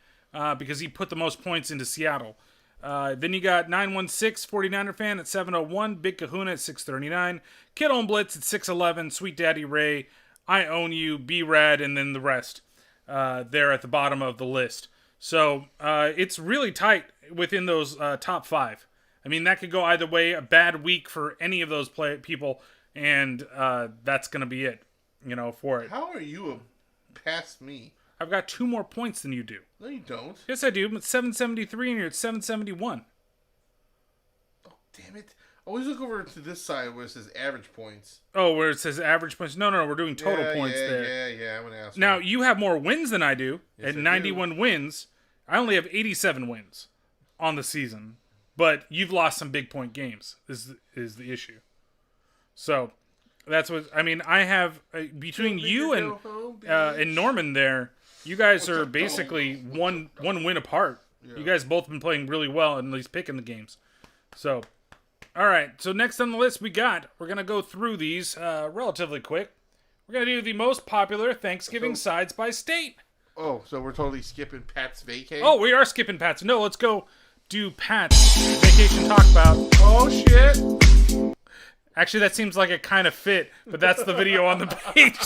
because he put the most points into Seattle. Then you got 916 49er fan at 701. Big Kahuna at 639. Kid on Blitz at 611. Sweet Daddy Ray. I Own You. B-Rad, and then the rest there at the bottom of the list. So it's really tight within those top 5. I mean, that could go either way. A bad week for any of those people, and that's going to be it, for it. How are you past me? I've got 2 more points than you do. No, you don't. Yes, I do. I'm at 773, and you're at 771. Oh, damn it. Always look over to this side where it says average points. Oh, where it says average points? No, we're doing total points there. Yeah, I'm going to ask Now, you have more wins than I do. Yes, at I 91 wins. I only have 87 wins on the season. But you've lost some big point games, is the issue. So, that's what... I mean, I have... between you and Norman there, you guys are basically one win apart. Yeah. You guys both been playing really well, and at least picking the games. So, all right. So, next on the list we're going to go through these relatively quick. We're going to do the most popular Thanksgiving sides by state. Oh, so we're totally skipping Pat's Vacay? Oh, we are skipping Pat's. No, let's go do Pat's vacation talk about. Oh, shit. Actually, that seems like it kind of fit, but that's the video on the page.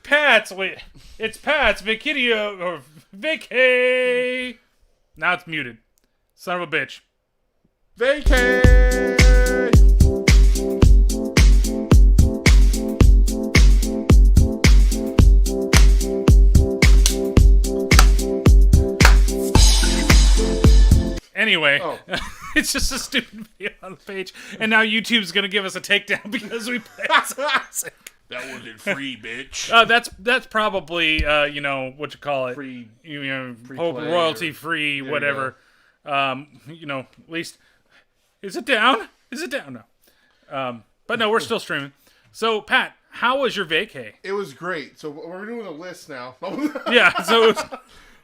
Pat's, wait. It's Pat's Vacation or Vacay. Now it's muted. Son of a bitch. Vacay. Anyway, it's just a stupid video on the page, and now YouTube's gonna give us a takedown because we played something. That wasn't free, bitch. That's probably what you call it, free, royalty free, whatever. At least is it down? Is it down? No. But no, we're still streaming. So Pat, how was your vacay? It was great. So we're doing a list now. Yeah. So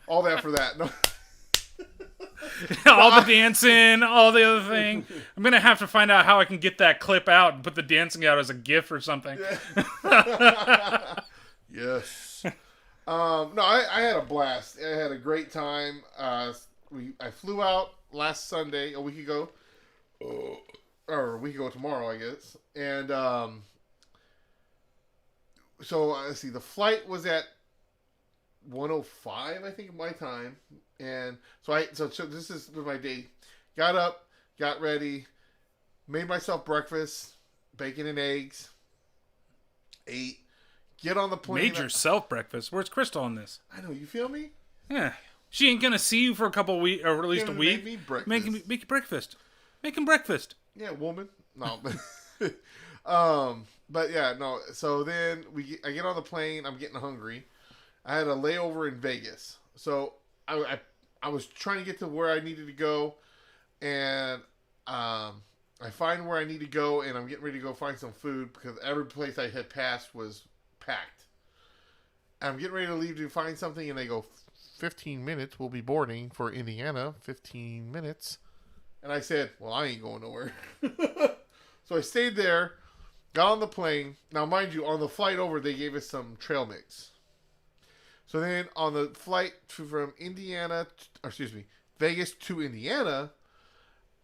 all that for that. No. All the dancing, all the other thing. I'm gonna have to find out how I can get that clip out and put the dancing out as a GIF or something. Yeah. Yes. No, I had a blast. I had a great time. I flew out last Sunday, a week ago, or a week ago tomorrow, I guess. And so let's see. The flight was at 1:05, I think, my time. And so this is my day. Got up, got ready, made myself breakfast, bacon and eggs, ate, get on the plane. Made yourself breakfast? Where's Crystal on this? I know, you feel me? Yeah. She ain't gonna see you for a couple weeks, or at least a week. Make me breakfast. Make you breakfast. Make him breakfast. Yeah, woman. No. But yeah, no. So then I get on the plane. I'm getting hungry. I had a layover in Vegas. So I was trying to get to where I needed to go, and I find where I need to go, and I'm getting ready to go find some food because every place I had passed was packed. I'm getting ready to leave to find something, and they go, 15 minutes, we'll be boarding for Indiana, 15 minutes. And I said, well, I ain't going nowhere. So I stayed there, got on the plane. Now, mind you, on the flight over, they gave us some trail mix. So then on the flight from Vegas to Indiana,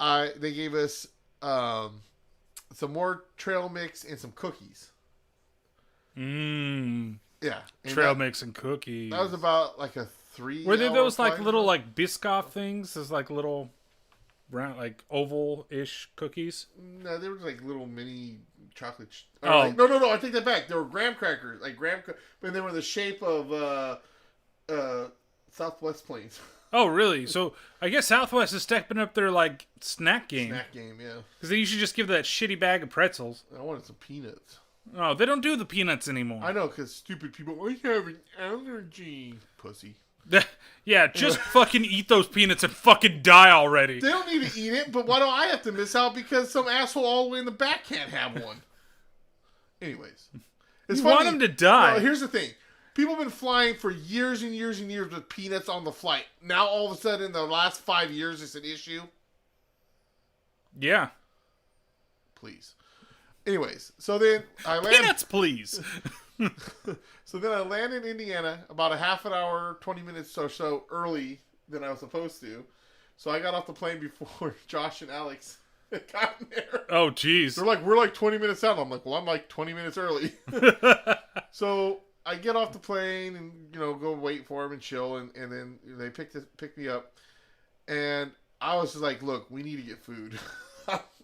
they gave us some more trail mix and some cookies. Yeah. Trail mix and cookies. That was about like a 3 Were there those flight? like little like Biscoff things? Those like little round, like oval-ish cookies? No, they were like little mini chocolate. No, I take that back. They were graham crackers, but they were the shape of Southwest planes. Oh, really? So I guess Southwest is stepping up their like snack game. Snack game, yeah. Because they usually just give that shitty bag of pretzels. I wanted some peanuts. Oh, they don't do the peanuts anymore. I know, because stupid people. I have an allergy, pussy. Yeah, just fucking eat those peanuts and fucking die already. They don't need to eat it, but why don't I have to miss out because some asshole all the way in the back can't have one? Anyways. You want them to die. No, here's the thing. People have been flying for years and years and years with peanuts on the flight. Now, all of a sudden, in the last 5 years, it's an issue? Yeah. Please. Anyways, so then I land... Peanuts, please! So then I land in Indiana about a half an hour, 20 minutes or so early than I was supposed to. So I got off the plane before Josh and Alex had gotten there. Oh, jeez. They're like, we're like 20 minutes out. I'm like, well, I'm like 20 minutes early. So I get off the plane and, go wait for them and chill. And then they pick me up. And I was just like, look, we need to get food.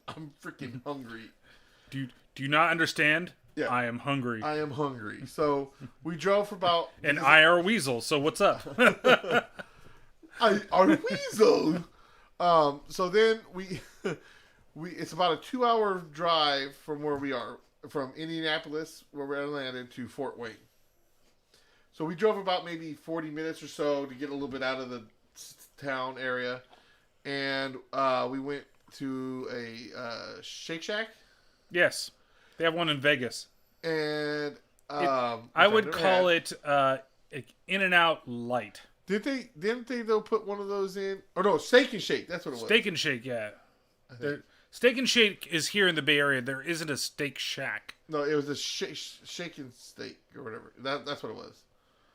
I'm freaking hungry. Do you not understand? Yeah. I am hungry. I am hungry. So we drove for about... And I are weasel, so what's up? I are weasel. So then we it's about a 2-hour drive from where we are, from Indianapolis, where we landed, to Fort Wayne. So we drove about maybe 40 minutes or so to get a little bit out of the town area. And we went to a Shake Shack. Yes. They have one in Vegas. And I would call it In-N-Out Light. Didn't they though put one of those in? Or no, Steak and Shake. That's what it was. Steak and Shake, yeah. Steak and Shake is here in the Bay Area. There isn't a Steak Shack. No, it was a Shake and Steak or whatever. That's what it was.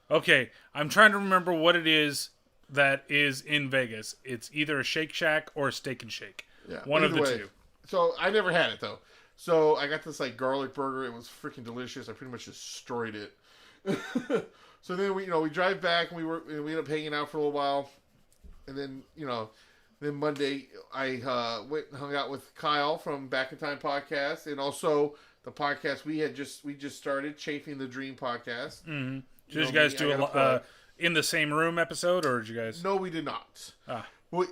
Okay, I'm trying to remember what it is that is in Vegas. It's either a Shake Shack or a Steak and Shake. Yeah, one of the two. So I never had it though. So I got this like garlic burger. It was freaking delicious. I pretty much destroyed it. So then we drive back and we ended up hanging out for a little while, and then then Monday I went and hung out with Kyle from Back in Time podcast, and also the podcast we just started, Chafing the Dream podcast. Mm-hmm. Did you guys do a in the same room episode, or did you guys? No, we did not.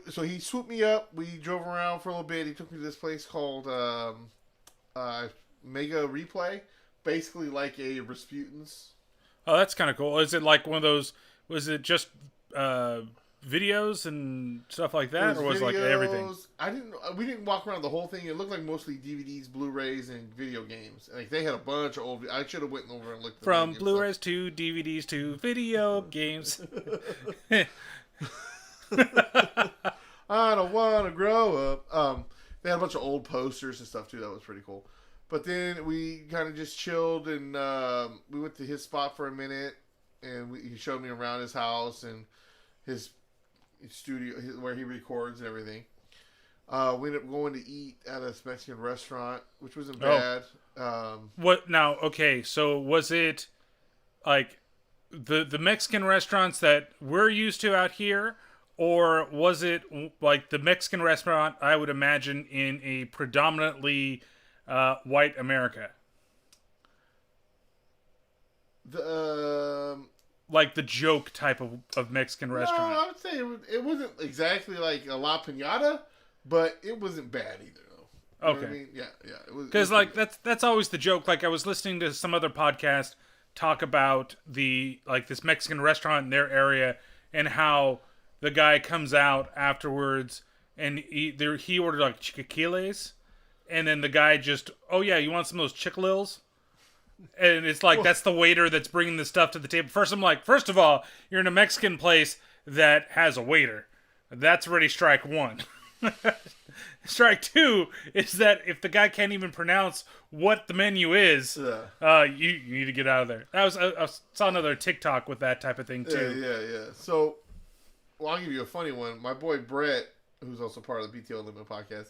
So he swooped me up. We drove around for a little bit. He took me to this place called Mega Replay, basically like a Rasputin's. Oh, that's kind of cool. Is it like one of those? Was it just videos and stuff like that, or was it like everything? We didn't walk around the whole thing. It looked like mostly DVDs, Blu-rays, and video games. Like they had a bunch of old. I should have went over and looked at from Blu-rays to DVDs to video games. I don't want to grow up. They had a bunch of old posters and stuff too. That was pretty cool. But then we kind of just chilled, and we went to his spot for a minute, and he showed me around his house and his studio, where he records and everything. We ended up going to eat at a Mexican restaurant, which wasn't bad. What now? Okay, so was it like the Mexican restaurants that we're used to out here, or was it like the Mexican restaurant I would imagine in a predominantly white America? Like the joke type of Mexican restaurant. No, I would say it wasn't exactly like a La Piñata, but it wasn't bad either, though. Okay. You know what I mean? Yeah. It was, because like that's always the joke. Like I was listening to some other podcast talk about this Mexican restaurant in their area, and how the guy comes out afterwards and he ordered like chilaquiles. And then the guy just, oh yeah, you want some of those chickalils? And it's like, that's the waiter that's bringing the stuff to the table. First, I'm like, first of all, you're in a Mexican place that has a waiter. That's already strike one. Strike two is that if the guy can't even pronounce what the menu is, you need to get out of there. I saw another TikTok with that type of thing too. Yeah. So, I'll give you a funny one. My boy Brett, who's also part of the BTO Limit podcast,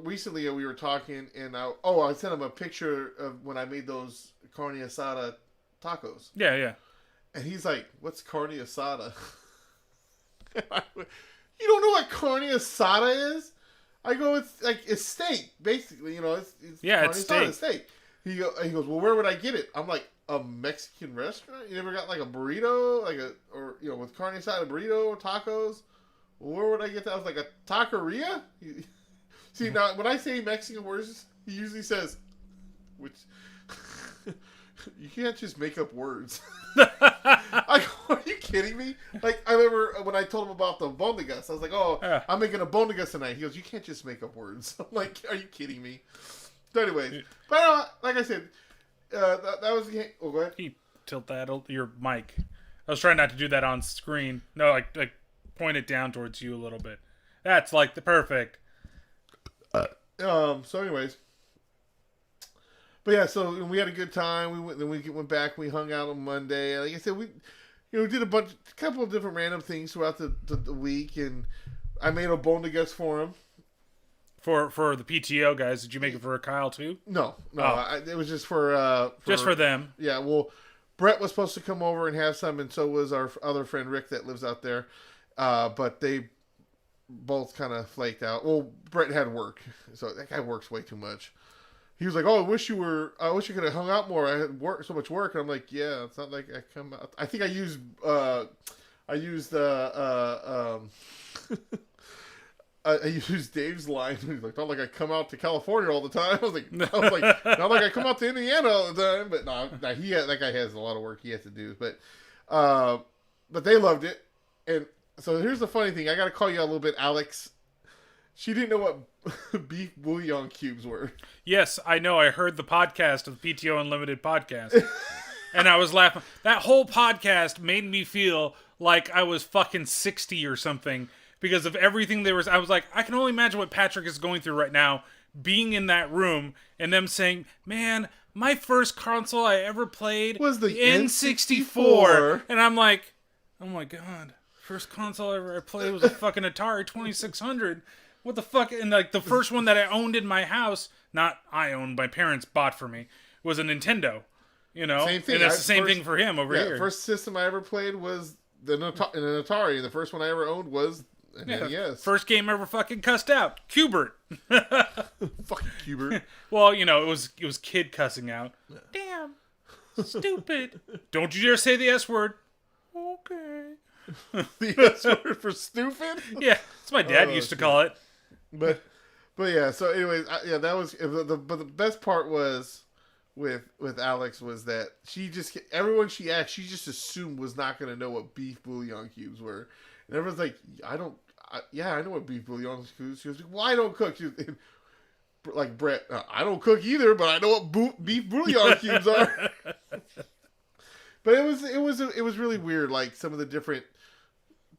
recently we were talking, and I sent him a picture of when I made those carne asada tacos. Yeah. And he's like, "What's carne asada?" You don't know what carne asada is? I go, it's steak, basically. It's steak. He goes, "Well, where would I get it?" I'm like, "A Mexican restaurant? You never got like a burrito, with carne asada burrito tacos? Well, where would I get that?" I was like, "A taqueria?" See, now, when I say Mexican words, he usually says, which, you can't just make up words. Are you kidding me? Like, I remember when I told him about the bondigas, I was like, I'm making a bondigas tonight. He goes, you can't just make up words. I'm like, are you kidding me? So anyways, but like I said, that was, go ahead. Tilt your mic. I was trying not to do that on screen. No, like point it down towards you a little bit. That's like the perfect. So anyways, but yeah, so we had a good time. We went back. We hung out on Monday. Like I said, we did a couple of different random things throughout the week, and I made a bondigas for him. For the PTO guys, did you make it for Kyle too? No, it was just for them. Yeah, well, Brett was supposed to come over and have some, and so was our other friend Rick that lives out there, but they both kind of flaked out. Well, Brett had work, so that guy works way too much. He was like, "Oh, I wish you could have hung out more. I had so much work." And I'm like, "Yeah, it's not like I come out. I think I used I used Dave's line. He's like, "Not like I come out to California all the time." I was like, "Not like I come out to Indiana all the time." But no, that guy has a lot of work he has to do. But they loved it. And so here's the funny thing. I got to call you out a little bit, Alex. She didn't know what beef bouillon cubes were. Yes, I know. I heard the podcast of the PTO Unlimited podcast. And I was laughing. That whole podcast made me feel like I was fucking 60 or something because of everything there was. I was like, I can only imagine what Patrick is going through right now, being in that room and them saying, "Man, my first console I ever played was the N64. And I'm like, oh my God, first console I played was a fucking Atari 2600. What the fuck? And like the first one that I owned in my house, not I owned, my parents bought for me, was a Nintendo. You know, same thing. And it's the same thing for him over here. The first system I ever played was an Atari. The first one I ever owned was an NES. First game I ever fucking cussed out, Qbert. Fucking Qbert. Well, you know, it was kid cussing out. Damn, stupid. Don't you dare say the S word. Okay. The S word for stupid? Yeah, that's what my dad used to call it. But yeah. So, anyways, that was. But the best part was with Alex was that everyone she asked, she just assumed was not going to know what beef bouillon cubes were, and everyone's like, I know what beef bouillon cubes. She was like, well, I don't cook. She was, like Brett, I don't cook either, but I know what beef bouillon cubes are. But it was really weird, like some of the different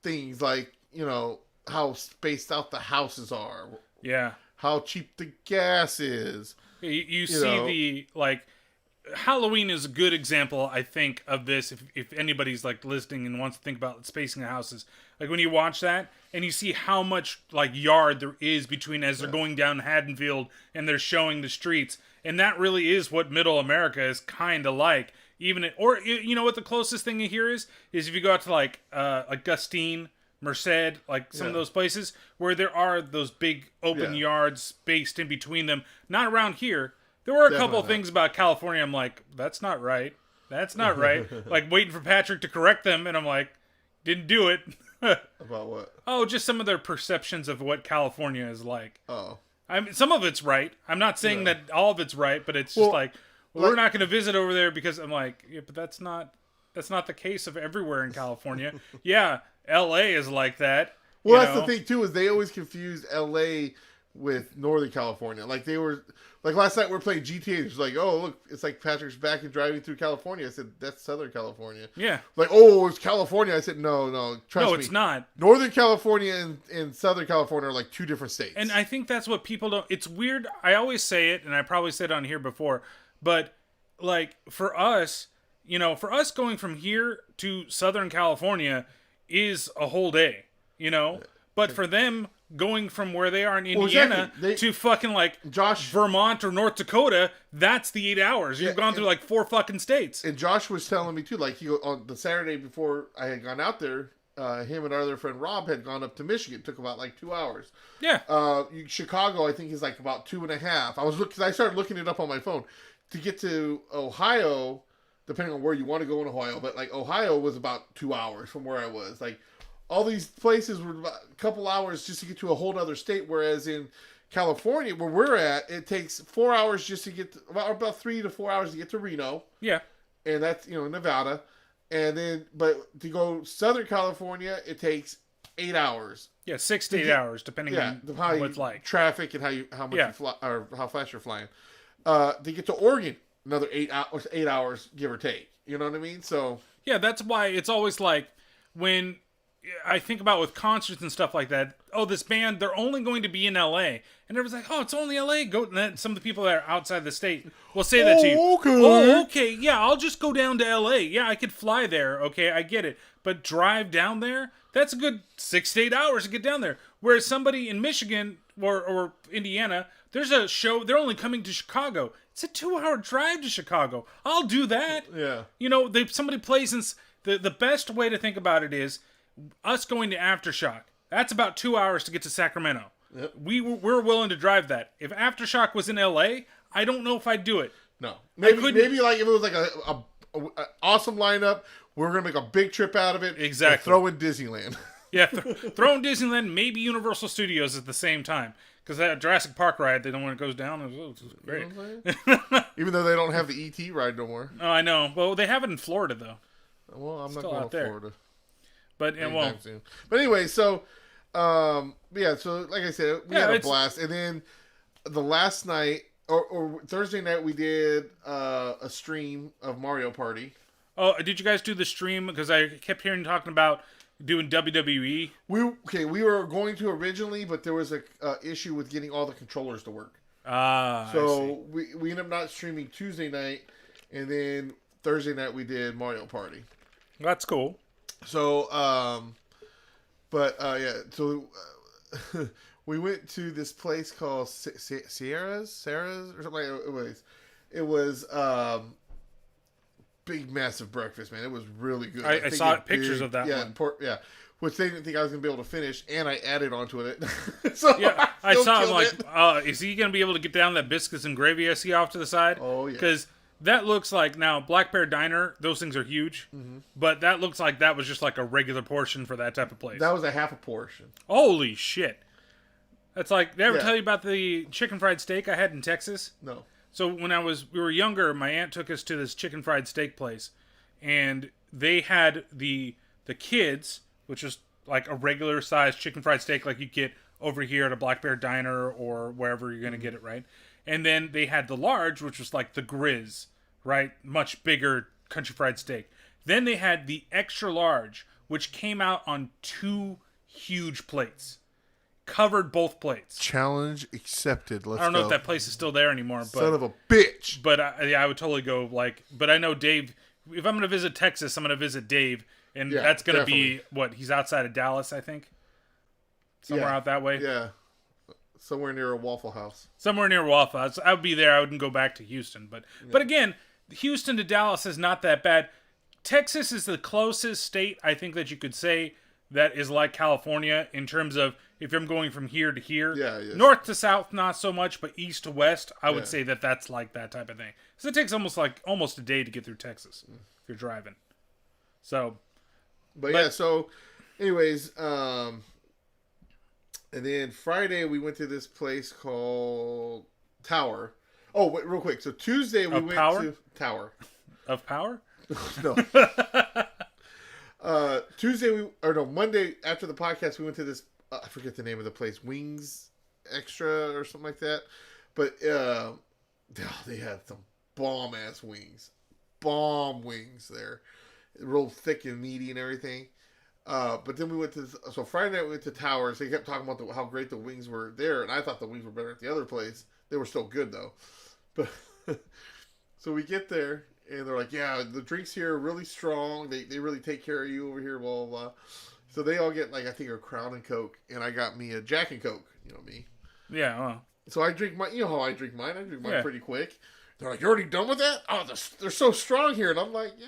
things, like, you know, how spaced out the houses are. Yeah. How cheap the gas is. You see the, Halloween is a good example, I think, of this. If anybody's like listening and wants to think about spacing the houses, like when you watch that and you see how much like yard there is between as they're going down Haddonfield and they're showing the streets, and that really is what Middle America is kind of like. Or you know what the closest thing here is if you go out to like Gustine, Merced, like some of those places where there are those big open yards spaced in between them. Not around here. There were a couple of things about California I'm like, that's not right. That's not right. Like waiting for Patrick to correct them, and I'm like, didn't do it. About what? Oh, just some of their perceptions of what California is like. Oh. I mean, some of it's right. I'm not saying that all of it's right, but it's just like, we're not going to visit over there because I'm like, yeah, but that's not the case of everywhere in California. Yeah, LA is like that. Well, that's the thing too, is they always confused LA with Northern California. Like they were, like last night we were playing GTA. It was like, oh look, it's like Patrick's back and driving through California. I said, that's Southern California. Yeah. Like, oh, it's California. I said, no, trust me. No, it's not. Northern California and Southern California are like two different states. And I think that's what people don't. It's weird. I always say it, and I probably said it on here before, but like for us, you know, for us going from here to Southern California is a whole day, you know. But for them going from where they are in Indiana to fucking like Vermont or North Dakota, that's the 8 hours. You've gone through like 4 fucking states. And Josh was telling me too, like on the Saturday before I had gone out there, him and our other friend Rob had gone up to Michigan. It took about like 2 hours. Yeah. Chicago, I think, is like about 2.5. I started looking it up on my phone to get to Ohio, depending on where you want to go in Ohio. But like Ohio was about 2 hours from where I was. Like all these places were about a couple hours just to get to a whole other state. Whereas in California, where we're at, it takes 4 hours just to get about 3 to 4 hours to get to Reno. Yeah. And that's, Nevada. And then, but to go Southern California, it takes 8 hours. Yeah, 6 to 8 hours, depending on what it's like. Traffic and how much you fly, or how fast you're flying. To get to Oregon, another 8 hours, give or take. You know what I mean? So yeah, that's why it's always like when I think about with concerts and stuff like that. Oh, this band, they're only going to be in LA, and everyone's like, "Oh, it's only LA." Go. And then some of the people that are outside the state will say that to you. Okay. Oh, okay. Yeah, I'll just go down to LA. Yeah, I could fly there. Okay, I get it. But drive down there, that's a good 6 to 8 hours to get down there. Whereas somebody in Michigan or Indiana, there's a show, they're only coming to Chicago. It's a 2-hour drive to Chicago. I'll do that. Yeah. You know, somebody plays in... The best way to think about it is us going to Aftershock. That's about 2 hours to get to Sacramento. Yep. We're willing to drive that. If Aftershock was in LA, I don't know if I'd do it. No. Maybe like if it was like a awesome lineup, we're going to make a big trip out of it. Exactly. Throw in Disneyland. Yeah, throw in Disneyland, maybe Universal Studios at the same time. Because that Jurassic Park ride, they don't when it goes down. It's great. Even though they don't have the ET ride no more. Oh, I know. Well, they have it in Florida, though. Well, I'm Still not going out to there. Florida. But, Soon. But anyway, so, yeah, so like I said, we had a blast. And then the last night, or Thursday night, we did a stream of Mario Party. Oh, did you guys do the stream? Because I kept hearing talking about doing WWE. We were going to originally, but there was a issue with getting all the controllers to work. So we ended up not streaming Tuesday night, and then Thursday night we did Mario Party. That's cool. So, yeah, so we went to this place called Sarah's or something like that. It was big, massive breakfast, man. It was really good. I saw pictures of that one. Which they didn't think I was going to be able to finish, and I added onto it. So yeah, I saw him like, is he going to be able to get down that biscuits and gravy I see off to the side? Oh, yeah. Because that looks like, now, Black Bear Diner, those things are huge, but that looks like that was just like a regular portion for that type of place. That was a half a portion. Holy shit. That's like, did I ever tell you about the chicken fried steak I had in Texas? No. So when we were younger, my aunt took us to this chicken fried steak place, and they had the kids, which is like a regular sized chicken fried steak like you get over here at a Black Bear Diner or wherever you're going to get it, right? And then they had the large, which was like the Grizz, right? Much bigger country fried steak. Then they had the extra large, which came out on 2 huge plates. Covered both plates. Challenge accepted. I don't know if that place is still there anymore. But, son of a bitch. But I would totally go but I know Dave, if I'm going to visit Texas, I'm going to visit Dave. And that's going to be, he's outside of Dallas, I think? Somewhere out that way? Yeah. Somewhere near a Waffle House. Somewhere near Waffle House. I would be there. I wouldn't go back to Houston. But again, Houston to Dallas is not that bad. Texas is the closest state, I think, that you could say that is like California in terms of if I'm going from here to here. Yeah, yes. North to south, not so much, but east to west, I would say that's like that type of thing. So it takes almost a day to get through Texas if you're driving. So... But yeah, so anyways, and then Friday we went to this place called Tower. Oh, wait, real quick. So Tuesday we went to Tower. Of Power? No. Monday after the podcast we went to this, I forget the name of the place, Wings Extra or something like that. But they had some bomb-ass wings. Bomb wings there. Real thick and meaty and everything. But then we went to... So Friday night we went to Towers. They kept talking about how great the wings were there. And I thought the wings were better at the other place. They were still good, though. But so we get there. And they're like, yeah, the drinks here are really strong. They really take care of you over here, blah, blah, blah. So they all get, I think, a Crown and Coke. And I got me a Jack and Coke. You know me. Yeah. So I drink my... You know how I drink mine. I drink mine pretty quick. They're like, you're already done with that? Oh, they're so strong here. And I'm like, yeah,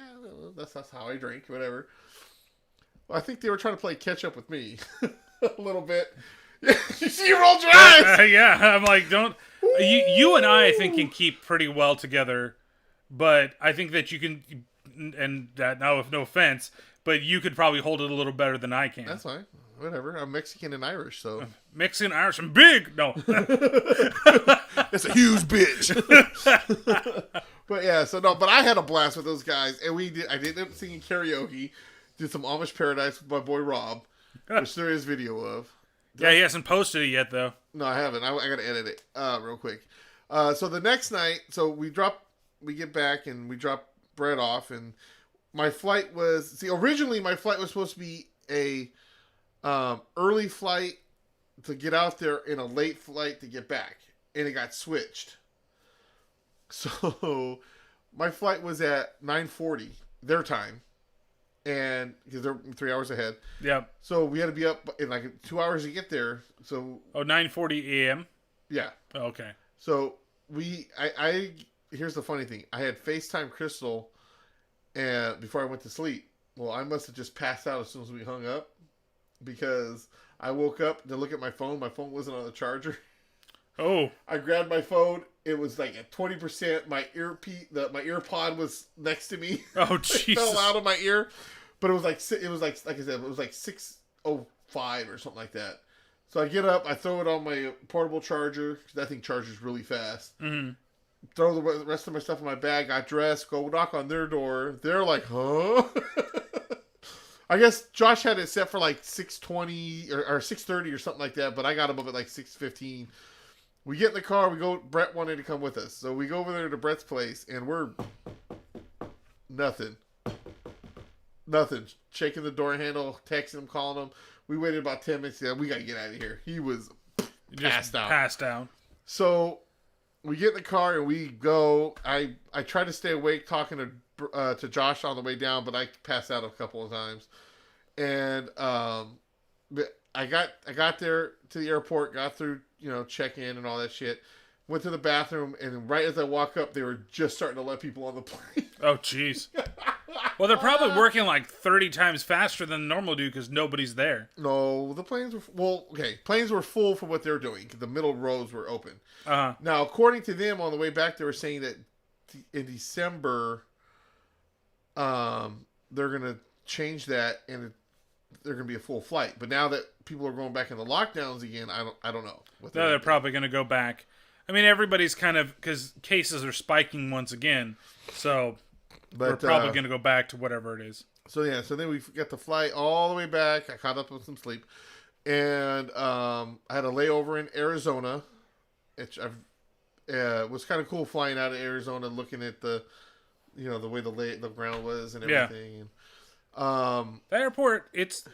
that's how I drink, whatever. Well, I think they were trying to play catch up with me a little bit. You see, you rolled your eyes. Yeah, I'm like, don't. You and I think, can keep pretty well together, but I think that you can, and that now, no offense, but you could probably hold it a little better than I can. That's fine. Whatever. I'm Mexican and Irish, so. Mexican, Irish, and big. No. It's a huge bitch. But yeah, but I had a blast with those guys, and I did end up singing karaoke, did some Amish Paradise with my boy Rob, which there is video of. Yeah, he hasn't posted it yet, though. No, I haven't. I got to edit it real quick. So the next night, we get back and we drop Brett off, and my flight was, originally my flight was supposed to be a early flight to get out there and a late flight to get back, and it got switched. So my flight was at 9:40 their time, and because they're 3 hours ahead. Yeah. So we had to be up in 2 hours to get there. So 9:40 a.m. Yeah. Oh, okay. So I here's the funny thing. I had FaceTime Crystal, and before I went to sleep. Well, I must have just passed out as soon as we hung up, because I woke up to look at my phone. My phone wasn't on the charger. Oh. I grabbed my phone. It was like at 20%. My my ear pod was next to me. Oh, It Jesus. fell out of my ear. But it was like I said, it was like 6:05 or something like that. So I get up, I throw it on my portable charger, because that thing charges really fast. Mm-hmm. Throw the rest of my stuff in my bag, got dressed, go knock on their door. They're like, huh? I guess Josh had it set for like 6:20 or 6:30 or something like that, but I got him up at like 6:15. We get in the car, Brett wanted to come with us. So we go over there to Brett's place, and we're nothing. Shaking the door handle, texting him, calling him. We waited about 10 minutes. Yeah, we got to get out of here. He was passed out. So we get in the car and we go. I tried to stay awake talking to Josh on the way down, but I passed out a couple of times. And I got there to the airport, got through, check in and all that shit. Went to the bathroom, and right as I walk up, they were just starting to let people on the plane. Oh, jeez. Well, they're probably working like 30 times faster than normal do because nobody's there. No, the planes were planes were full for what they're doing. The middle rows were open. Uh-huh. Now, according to them, on the way back, they were saying that in December, they're gonna change that and they're gonna be a full flight. But now that people are going back into lockdowns again, I don't know. They're probably gonna go back. I mean, everybody's kind of, because cases are spiking once again, so we're probably going to go back to whatever it is. So then we got the flight all the way back. I caught up with some sleep, and I had a layover in Arizona. It was kind of cool flying out of Arizona, looking at the way the ground was and everything. Yeah. The airport, it's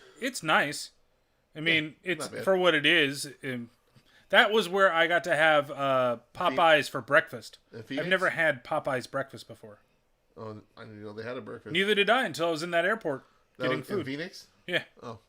nice. I mean, it's for what it is. That was where I got to have Popeyes for breakfast. I've never had Popeyes breakfast before. Oh, I didn't know they had a breakfast. Neither did I until I was in that airport getting food. In Phoenix? Yeah. Oh,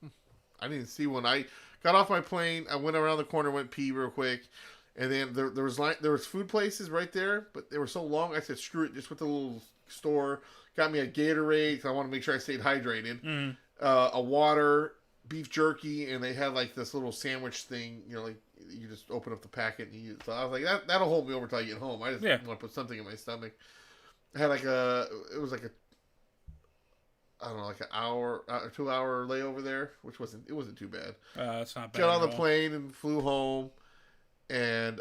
I didn't see one. I got off my plane. I went around the corner, went pee real quick, and then there was food places right there, but they were so long. I said, screw it. Just went to the little store, got me a Gatorade because I wanted to make sure I stayed hydrated. Mm-hmm. A water, beef jerky, and they had like this little sandwich thing. Like you just open up the packet and eat it. So I was like, that'll hold me over till I get home. I just want to put something in my stomach. I had like an hour or 2 hour layover there, which wasn't too bad. That's not bad. Got on the plane and flew home, and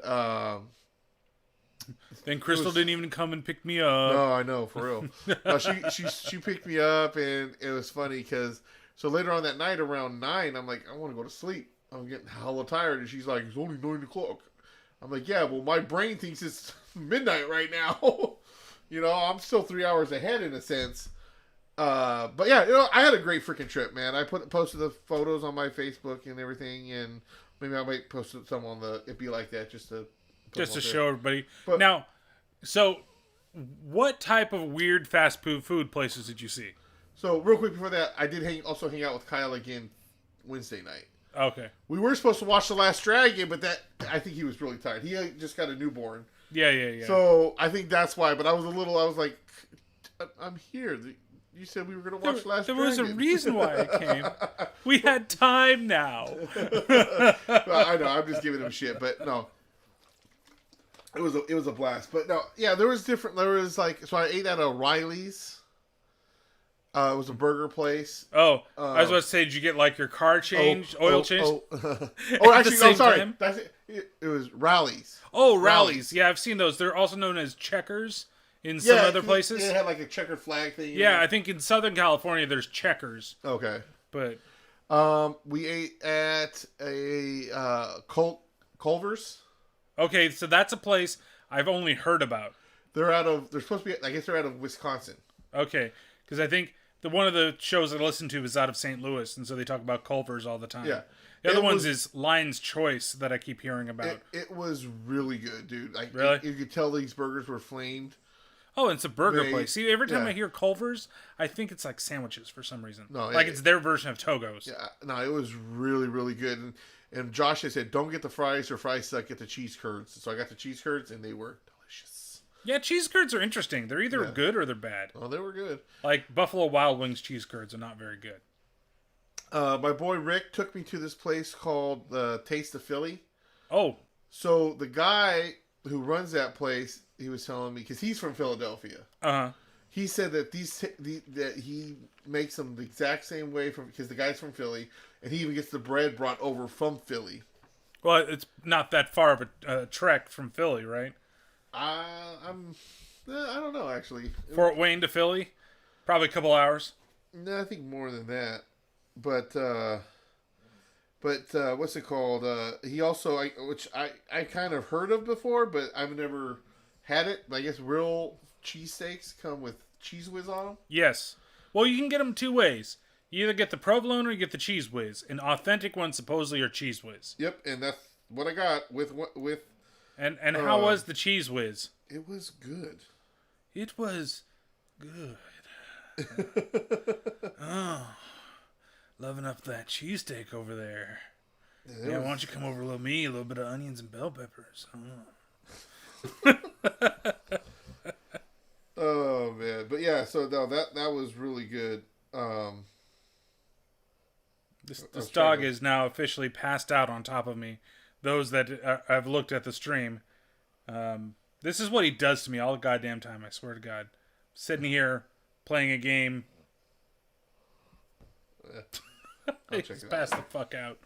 then Crystal didn't even come and pick me up. No, I know, for real. No, she picked me up, and it was funny because later on that night around 9, I'm like, I want to go to sleep. I'm getting hella tired, and she's like, it's only 9 o'clock. I'm like, yeah, well, my brain thinks it's midnight right now. I'm still 3 hours ahead in a sense. But yeah, I had a great freaking trip, man. I posted the photos on my Facebook and everything, and maybe I might post some on the It Be Like That just to show everybody. But now, so what type of weird fast food places did you see? So real quick before that, I did also hang out with Kyle again Wednesday night. Okay. We were supposed to watch The Last Dragon, but I think he was really tired. He just got a newborn. Yeah. So I think that's why. But I was like, I'm here. You said we were going to watch Last Dragon. There was a reason why I came. We had time now. Well, I know. I'm just giving him shit, but no. It was a blast. But no, yeah, there was so I ate at O'Reilly's. It was a burger place. Oh, I was about to say, did you get like your car changed, oil changed? Actually, no, sorry. That's it. It was Rallies. Oh, Rallies. Yeah, I've seen those. They're also known as Checkers in some other places. It had like a checkered flag thing. Yeah, I think in Southern California there's Checkers. Okay. But we ate at a Culver's. Okay, so that's a place I've only heard about. They're supposed to be, I guess they're out of Wisconsin. Okay, because I think one of the shows I listen to is out of St. Louis, and so they talk about Culver's all the time. Yeah. The other ones is Lion's Choice that I keep hearing about. It was really good, dude. Like, really? You could tell these burgers were flamed. Oh, it's a burger place. See, every time I hear Culver's, I think it's like sandwiches for some reason. No, it's their version of Togo's. Yeah, no, it was really, really good. And Josh had said, don't get the fries or fries suck, get the cheese curds. So I got the cheese curds, and they were delicious. Yeah, cheese curds are interesting. They're either good or they're bad. Oh, they were good. Like Buffalo Wild Wings cheese curds are not very good. My boy Rick took me to this place called the Taste of Philly. Oh. So the guy who runs that place, he was telling me, because he's from Philadelphia. Uh-huh. He said that that he makes them the exact same way because the guy's from Philly, and he even gets the bread brought over from Philly. Well, it's not that far of a trek from Philly, right? I don't know actually. Fort Wayne to Philly, probably a couple hours. No, I think more than that. But what's it called? He also, which I kind of heard of before, but I've never had it. But I guess real cheesesteaks come with cheese whiz on them. Yes. Well, you can get them two ways. You either get the provolone or you get the cheese whiz. An authentic one supposedly are cheese whiz. Yep, and that's what I got with. And how was the cheese whiz? It was good. It was good. Oh, loving up that cheesesteak over there. Yeah, why don't you come over with me? A little bit of onions and bell peppers. Oh. Oh man, but yeah, so no, that was really good. This dog is now officially passed out on top of me. Those that I've looked at the stream, this is what he does to me all the goddamn time. I swear to God, sitting here playing a game. I'll check it pass the fuck out.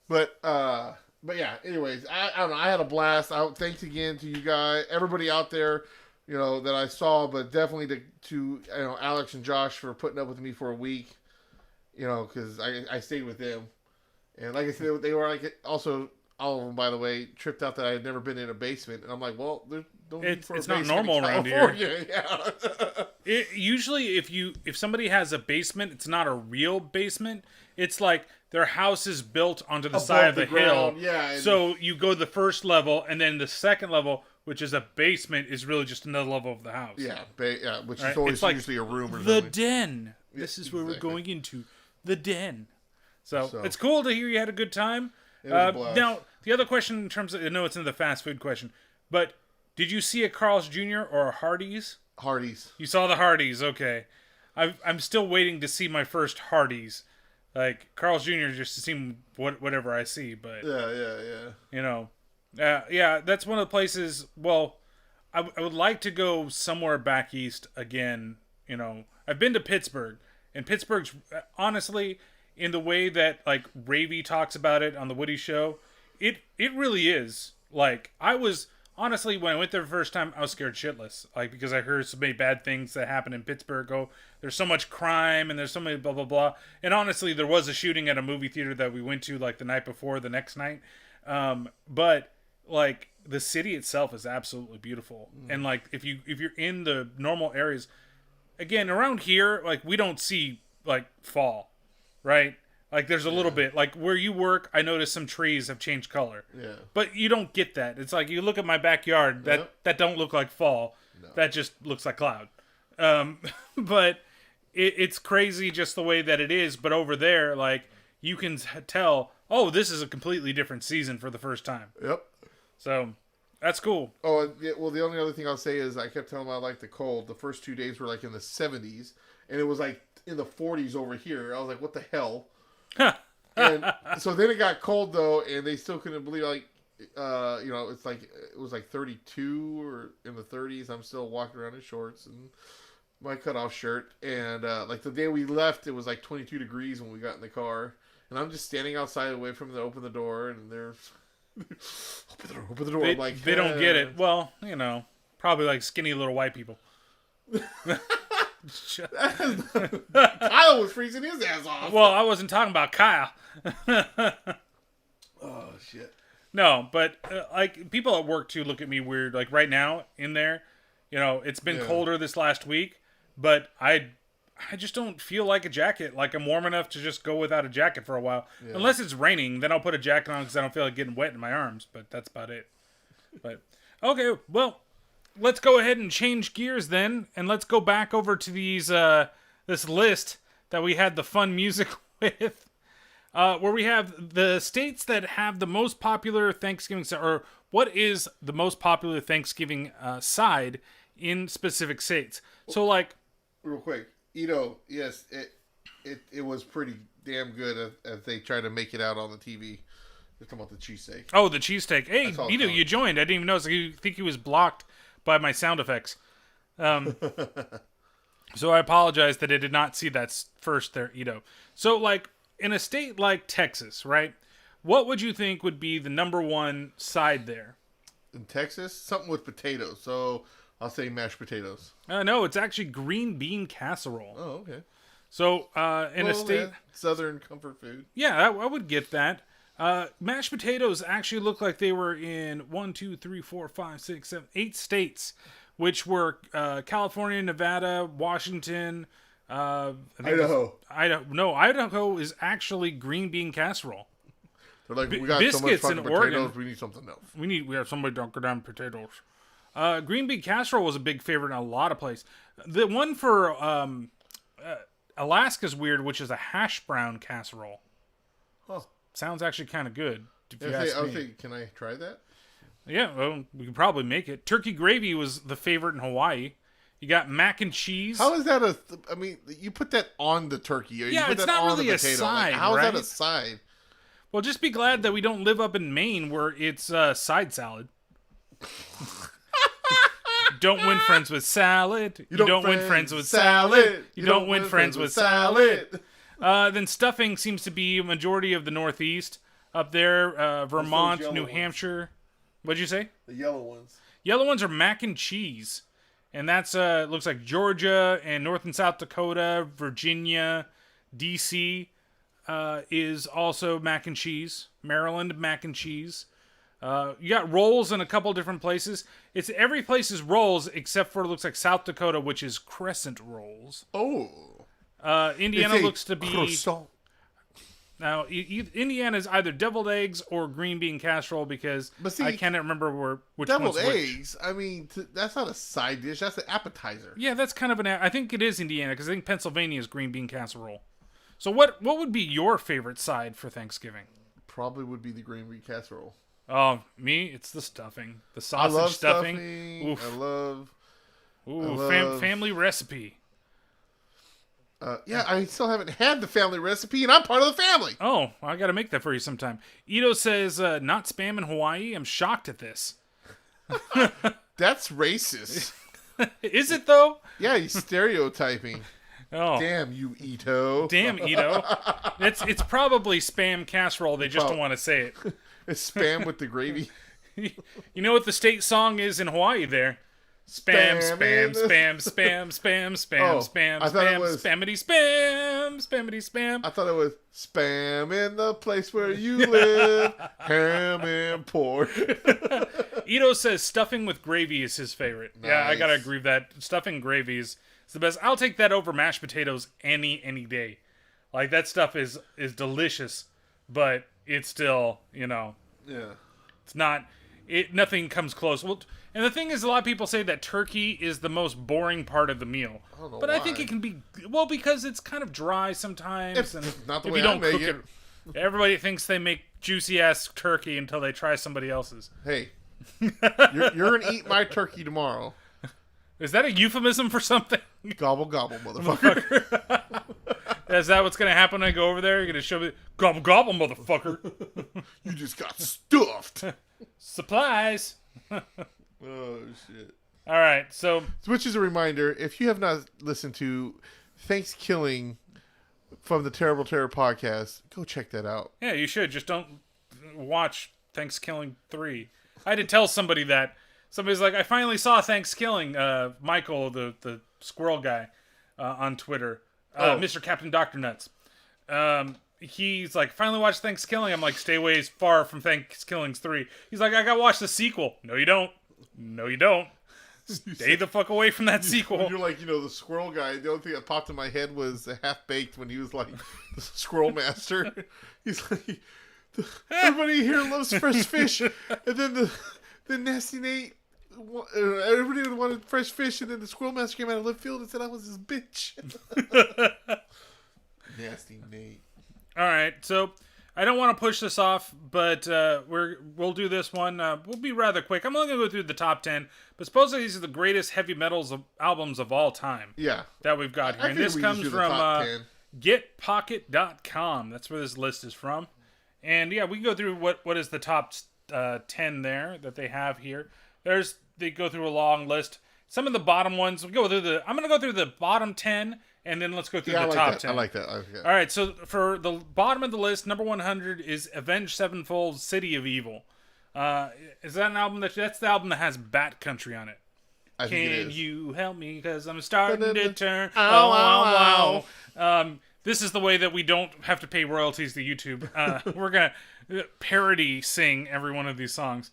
But yeah. Anyways, I don't know. I had a blast. Thanks again to you guys, everybody out there, that I saw, but definitely to Alex and Josh for putting up with me for a week. Because I stayed with them, and like I said, they were like also all of them, by the way, tripped out that I had never been in a basement, and I'm like, well, it's not normal around here. Yeah. Usually, if somebody has a basement, it's not a real basement. It's like their house is built onto the side of the hill. Yeah. So you go to the first level, and then the second level, which is a basement, is really just another level of the house. Yeah, which is always usually a room or the something. Den. This is where we're going into the Den. So it's cool to hear you had a good time. It was a blast. Now, the other question in terms of, I know it's in the fast food question, but did you see a Carl's Jr. or a Hardee's? Hardee's. You saw the Hardee's, okay. I'm still waiting to see my first Hardee's. Like, Carl's Jr. just to see whatever I see, but... Yeah. Yeah, that's one of the places, well, I would like to go somewhere back east again, I've been to Pittsburgh, and Pittsburgh's, honestly, in the way that, like, Ravy talks about it on the Woody Show, it really is. Like, I was... Honestly, when I went there the first time, I was scared shitless. Like, because I heard so many bad things that happen in Pittsburgh. Oh, there's so much crime and there's so many blah, blah, blah. And honestly, there was a shooting at a movie theater that we went to, like, the night before, the next night. But, like, the city itself is absolutely beautiful. And, like, if you're in the normal areas, again, around here, like, we don't see, like, fall, right? Like, there's a little bit. Like, where you work, I noticed some trees have changed color. Yeah. But you don't get that. It's like, you look at my backyard, that don't look like fall. No. That just looks like cloud. But it's crazy just the way that it is. But over there, like, you can tell, oh, this is a completely different season for the first time. Yep. So, that's cool. Oh, well, the only other thing I'll say is I kept telling them I like the cold. The first 2 days were, like, in the 70s. And it was, like, in the 40s over here. I was like, what the hell? And so then it got cold though, and they still couldn't believe, like, it's like it was like 32 or in the 30s. I'm still walking around in shorts and my cutoff shirt, and like the day we left, it was like 22 degrees when we got in the car, and I'm just standing outside, away from them, open the door, and they're open the door. I'm like, they don't get it. Well, probably like skinny little white people. Kyle was freezing his ass off. Well, I wasn't talking about Kyle. Oh shit. No, but like people at work too look at me weird. Like right now in there, it's been colder this last week, but I just don't feel like a jacket. Like I'm warm enough to just go without a jacket for a while. Yeah. Unless it's raining, then I'll put a jacket on because I don't feel like getting wet in my arms. But that's about it. But okay, well. Let's go ahead and change gears then, and let's go back over to these this list that we had the fun music with, where we have the states that have the most popular Thanksgiving, or what is the most popular Thanksgiving side in specific states. So, like, real quick, yes, it was pretty damn good as they tried to make it out on the TV. They're talking about the cheesesteak. Oh, the cheesesteak. Hey, you joined. I didn't even notice. I think he was blocked by my sound effects. So I apologize that I did not see that first there, Ito. So, like, in a state like Texas, right, what would you think would be the number one side there? In Texas? Something with potatoes. So, I'll say mashed potatoes. No, it's actually green bean casserole. Oh, okay. So, in a state... Yeah, Southern comfort food. Yeah, I would get that. Mashed potatoes actually look like they were in 8 states, which were California, Nevada, Washington, Idaho. Idaho is actually green bean casserole. They're like, we got so much fucking potatoes, Oregon, we need something else. We have somebody dunker down potatoes. Green bean casserole was a big favorite in a lot of places. The one for Alaska's weird, which is a hash brown casserole. Huh. Sounds actually kind of good. I was thinking, can I try that? Yeah, well, we could probably make it. Turkey gravy was the favorite in Hawaii. You got mac and cheese. How is that I mean, you put that on the turkey. Or yeah, you put it's that not on really the a potato. side, How right? is that a side? Well, just be glad that we don't live up in Maine where it's side salad. Don't win friends with salad. You don't win friends with salad. You don't win friends with salad. Then stuffing seems to be a majority of the Northeast. Up there, Vermont, New Hampshire. What'd you say? The yellow ones. Yellow ones are mac and cheese. And that's, looks like Georgia and North and South Dakota, Virginia, D.C. Is also mac and cheese. Maryland, mac and cheese. You got rolls in a couple different places. Every place is rolls except for, it looks like South Dakota, which is crescent rolls. Oh. Indiana looks to be... Croissant. Now, Indiana is either deviled eggs or green bean casserole because I can't remember which one's which. Deviled eggs? I mean, that's not a side dish. That's an appetizer. Yeah, that's kind of I think it is Indiana because I think Pennsylvania is green bean casserole. So what would be your favorite side for Thanksgiving? Probably would be the green bean casserole. Oh, me? It's the stuffing. The sausage stuffing. Oof. I love family recipe. Yeah, I still haven't had the family recipe, and I'm part of the family. Oh, I got to make that for you sometime. Ito says, not spam in Hawaii. I'm shocked at this. That's racist. Is it, though? Yeah, he's stereotyping. Oh. Damn you, Ito. Damn, Ito. It's probably spam casserole. They just don't want to say it. It's spam with the gravy. You know what the state song is in Hawaii there? Spam, spam, spam, spam, spam, spam, spam, spam, spammity, spam, spammity, spam. I thought it was spam in the place where you live, ham and pork. Ito says stuffing with gravy is his favorite. Nice. Yeah, I gotta agree with that. Stuffing gravy is the best. I'll take that over mashed potatoes any day. Like, that stuff is delicious, but it's still, Yeah. It's not... nothing comes close. Well, and the thing is, a lot of people say that turkey is the most boring part of the meal. I don't know but why. I think it can be... Well, because it's kind of dry sommes. It's and not the if way you don't I make cook it. Everybody thinks they make juicy-ass turkey until they try somebody else's. Hey, you're going to eat my turkey tomorrow. Is that a euphemism for something? Gobble, gobble, motherfucker. Is that what's going to happen when I go over there? You're going to show me, gobble, gobble, motherfucker. You just got stuffed. Supplies. Oh, shit. All right, so... Which is a reminder, if you have not listened to Thanksgiving from the Terrible Terror podcast, go check that out. Yeah, you should. Just don't watch Thanksgiving 3. I had to tell somebody that. Somebody's like, I finally saw Thanksgiving. Michael, the squirrel guy, on Twitter. Mr. Captain Dr. Nuts. He's like, finally watched Thanksgiving. I'm like, stay away as far from Thanksgiving 3. He's like, I gotta watch the sequel. No, you don't. No, you don't. Stay the fuck away from that sequel. You're like, the squirrel guy. The only thing that popped in my head was Half-Baked when he was like the squirrel master. He's like, everybody here loves fresh fish. And then the Nasty Nate, everybody wanted fresh fish. And then the squirrel master came out of left field and said I was his bitch. Nasty Nate. All right, so I don't want to push this off, but we'll do this one. We'll be rather quick. I'm only going to go through the top 10, but supposedly these are the greatest heavy metals albums of all time. Yeah. That we've got here. And this comes from getpocket.com. That's where this list is from. And yeah, we can go through what is the top 10 there that they have here. They go through a long list. Some of the bottom ones, I'm going to go through the bottom 10, and then let's go through the top 10. I like that. All right, so for the bottom of the list, number 100 is Avenged Sevenfold's City of Evil. Is that an album that's the album that has Bat Country on it? Can you help me? Because I'm starting to turn. Oh, wow. This is the way that we don't have to pay royalties to YouTube. We're going to parody sing every one of these songs.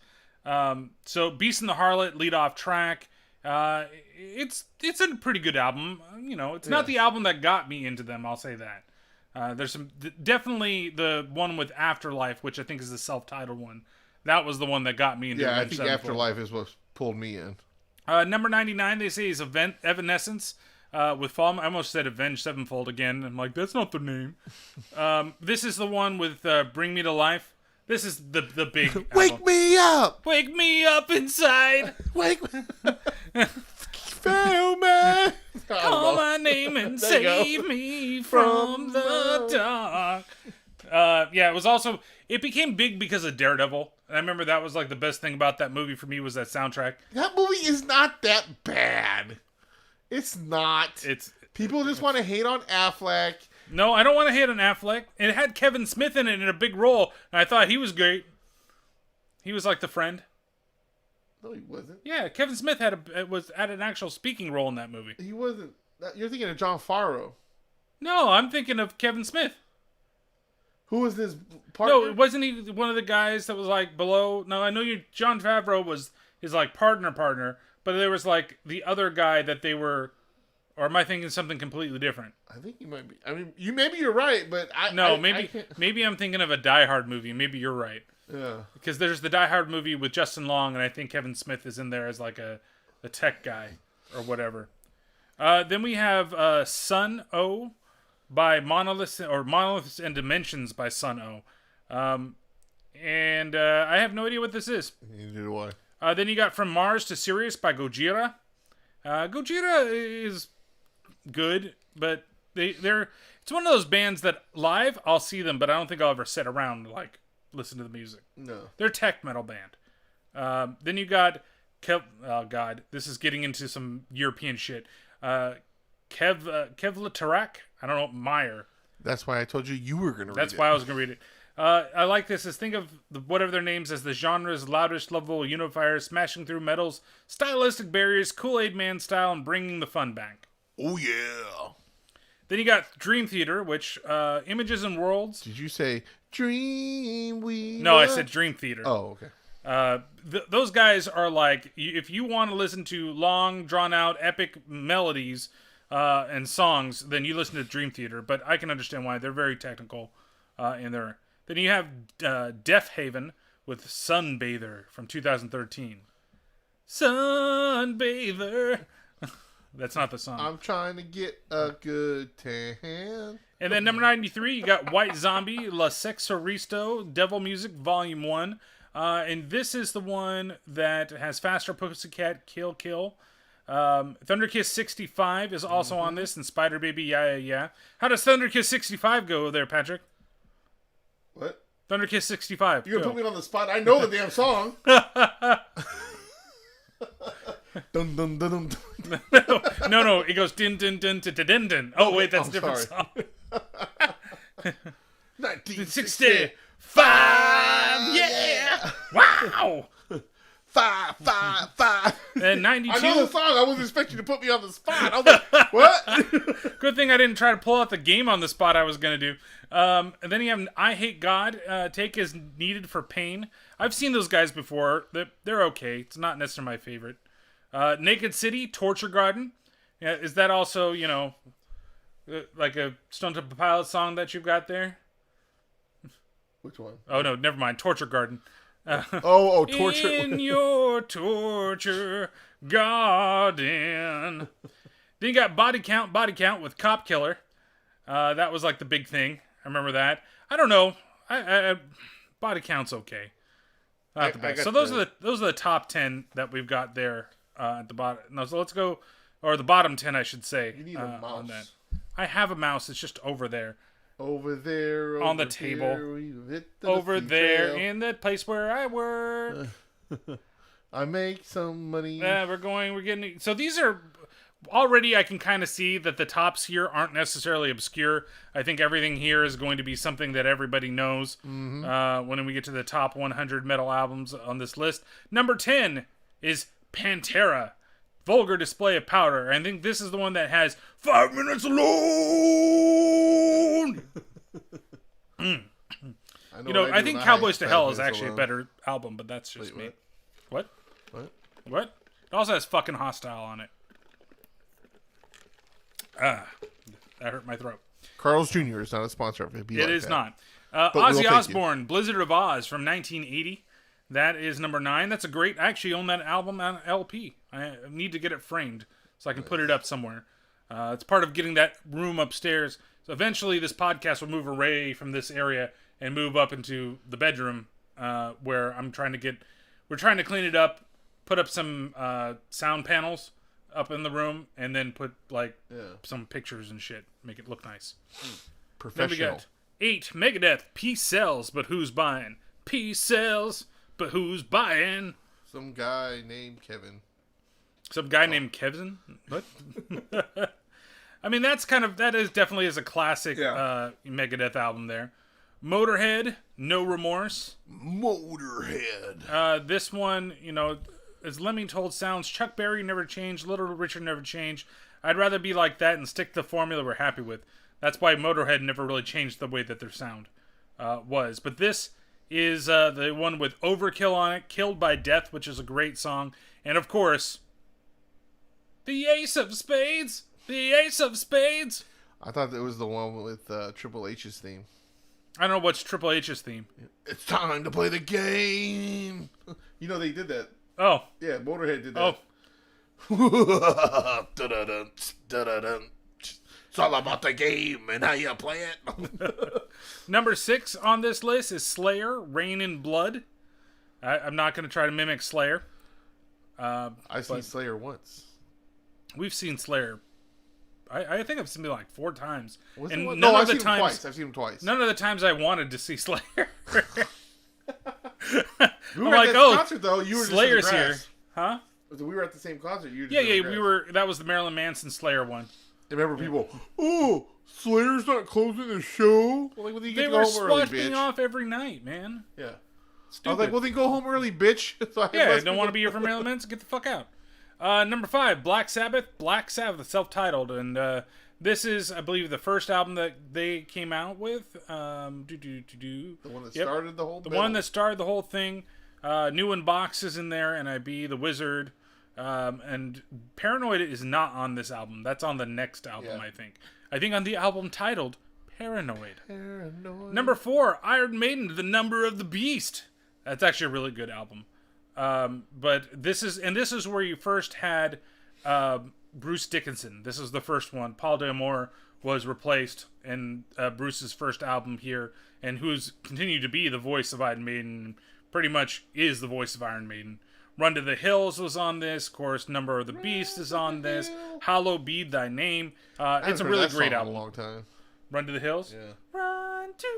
So Beast and the Harlot, lead off track. It's a pretty good album. It's not the album that got me into them, I'll say that. There's definitely the one with Afterlife, which I think is the self-titled one. That was the one that got me into Yeah, I think Afterlife is what pulled me in. Number 99, they say, is Evanescence with Fall. I almost said Avenged Sevenfold again. I'm like, that's not the name. This is the one with Bring Me to Life. This is the big album. Wake me up! Wake me up inside! Wake me Fail me! Call my name and save me from the dark. Yeah, it became big because of Daredevil. And I remember that was like the best thing about that movie for me was that soundtrack. That movie is not that bad. It's not. People just want to hate on Affleck. No, I don't want to hate on Affleck. It had Kevin Smith in it in a big role, and I thought he was great. He was like the friend. No, he wasn't. Yeah, Kevin Smith had an actual speaking role in that movie. He wasn't. You're thinking of John Farrow. No, I'm thinking of Kevin Smith. Who was his partner? No, wasn't he one of the guys that was like below? No, I know John Favreau was his like partner, but there was like the other guy that they were. Or am I thinking something completely different? I think you might be. I mean, maybe you're right, but maybe I'm thinking of a Die Hard movie. Maybe you're right. Yeah. Because there's the Die Hard movie with Justin Long, and I think Kevin Smith is in there as like a tech guy or whatever. Then we have Sun O by Monoliths and Dimensions by Sun O. And I have no idea what this is. Neither do I. Then you got From Mars to Sirius by Gojira. Gojira is good, but it's one of those bands that live I'll see them, but I don't think I'll ever sit around and like listen to the music. No, they're a tech metal band. Then you got oh god, this is getting into some European shit. Kevlatarak, I don't know, Meyer. That's why I told you were gonna read it. That's why I was gonna read it. I like this. Think of whatever their names as the genre's loudest level unifier, smashing through metals, stylistic barriers, Kool-Aid Man style, and bringing the fun back. Oh yeah. Then you got Dream Theater, which Images and Worlds. Did you say Dream Weaver? No, I said Dream Theater. Oh, okay. Those guys are like, if you want to listen to long, drawn-out, epic melodies and songs, then you listen to Dream Theater. But I can understand why. They're very technical in there. Then you have Death Haven with Sunbather from 2013. Sunbather. That's not the song. I'm trying to get a good tan. And then number 93, you got White Zombie, La Sexoristo, Devil Music, Volume 1. And this is the one that has Faster Pussycat, Kill Kill. Thunderkiss 65 is also on this, and Spider Baby, Yeah. How does Thunderkiss 65 go there, Patrick? What? Thunderkiss 65. You're going to put me on the spot. I know the damn song. Dun, dun, dun, dun. No. It goes din din din din din din. Oh wait, that's a different song. 1965. Yeah. Wow. 5. And 92. I know the song. I wasn't expecting you to put me on the spot. I was like, what? Good thing I didn't try to pull out the game on the spot I was gonna do. And then you have I Hate God. Take Is Needed for Pain. I've seen those guys before. They're okay. It's not necessarily my favorite. Naked City, Torture Garden. Yeah, is that also, like a Stone Temple Pilots song that you've got there? Which one? Oh, no, never mind. Torture Garden. Torture. In your torture garden. Then you got Body Count with Cop Killer. That was like the big thing. I remember that. I don't know. I Body Count's okay. Not the best. So those are the top 10 that we've got there at the bottom. No, so let's go, or the bottom 10, I should say. You need a mouse. On that. I have a mouse. It's just over there. Over there. On the table. Over there in the place where I work. I make some money. We're getting... So these are... Already I can kind of see that the tops here aren't necessarily obscure. I think everything here is going to be something that everybody knows when we get to the top 100 metal albums on this list. Number 10 is Pantera, Vulgar Display of Power. I think this is the one that has 5 Minutes Alone. I think Cowboys to Hell is actually a better album, but that's just me. What? It also has fucking Hostile on it. That hurt my throat. Carl's Jr. is not a sponsor of it. It is not. Ozzy Osbourne, Blizzard of Oz from 1980. That is number 9. That's a great... I actually own that album on LP. I need to get it framed so I can put it up somewhere. It's part of getting that room upstairs. So eventually this podcast will move away from this area and move up into the bedroom where we're trying to clean it up, put up some sound panels up in the room, and then put some pictures and shit, make it look nice. Professional. Then we got 8 Megadeth, Peace Sells, but who's buying? Peace sells, but who's buying? Some guy named Kevin. What? I mean, that is definitely a classic Megadeth album there. Motorhead, No Remorse. Motorhead. This one, as Lemmy Told sounds, Chuck Berry never changed, Little Richard never changed. I'd rather be like that and stick to the formula we're happy with. That's why Motorhead never really changed the way that their sound was. But this is the one with Overkill on it, Killed by Death, which is a great song. And of course, the Ace of Spades. The Ace of Spades. I thought it was the one with Triple H's theme. I don't know what's Triple H's theme. It's time to play the game. They did that. Oh. Yeah, Motorhead did that. Oh. It's all about the game and how you play it. Number 6 on this list is Slayer, Rain in Blood. I'm not going to try to mimic Slayer. I've seen Slayer once. We've seen Slayer. I think I've seen him 4 times. I've seen him twice. None of the times I wanted to see Slayer. We were at that concert, though. You were Slayer's just in the here. grass. Huh? We were at the same concert. You were just we were. That was the Marilyn Manson Slayer one. I remember people, Slayer's not closing the show? Well, they were swashing off every night, man. Yeah. Stupid. I was like, well, then go home early, bitch. I don't want to be here for Marilyn Manson. Get the fuck out. Number 5, Black Sabbath, self-titled, and this is, I believe, the first album that they came out with. The one that started the whole thing. The one that started the whole thing. New in Box is in there, NIB, The Wizard, and Paranoid is not on this album. That's on the next album, I think. I think on the album titled Paranoid. Number 4, Iron Maiden, The Number of the Beast. That's actually a really good album. But this is where you first had Bruce Dickinson. This is the first one. Paul D'Amour was replaced in Bruce's first album here, and who's continued to be the voice of Iron Maiden, pretty much is the voice of Iron Maiden. Run to the Hills was on this. Of course, Number of the Beast is on this. Hallowed Be Thy Name. It's a really great album. In a long time. Run to the Hills? Yeah. Run to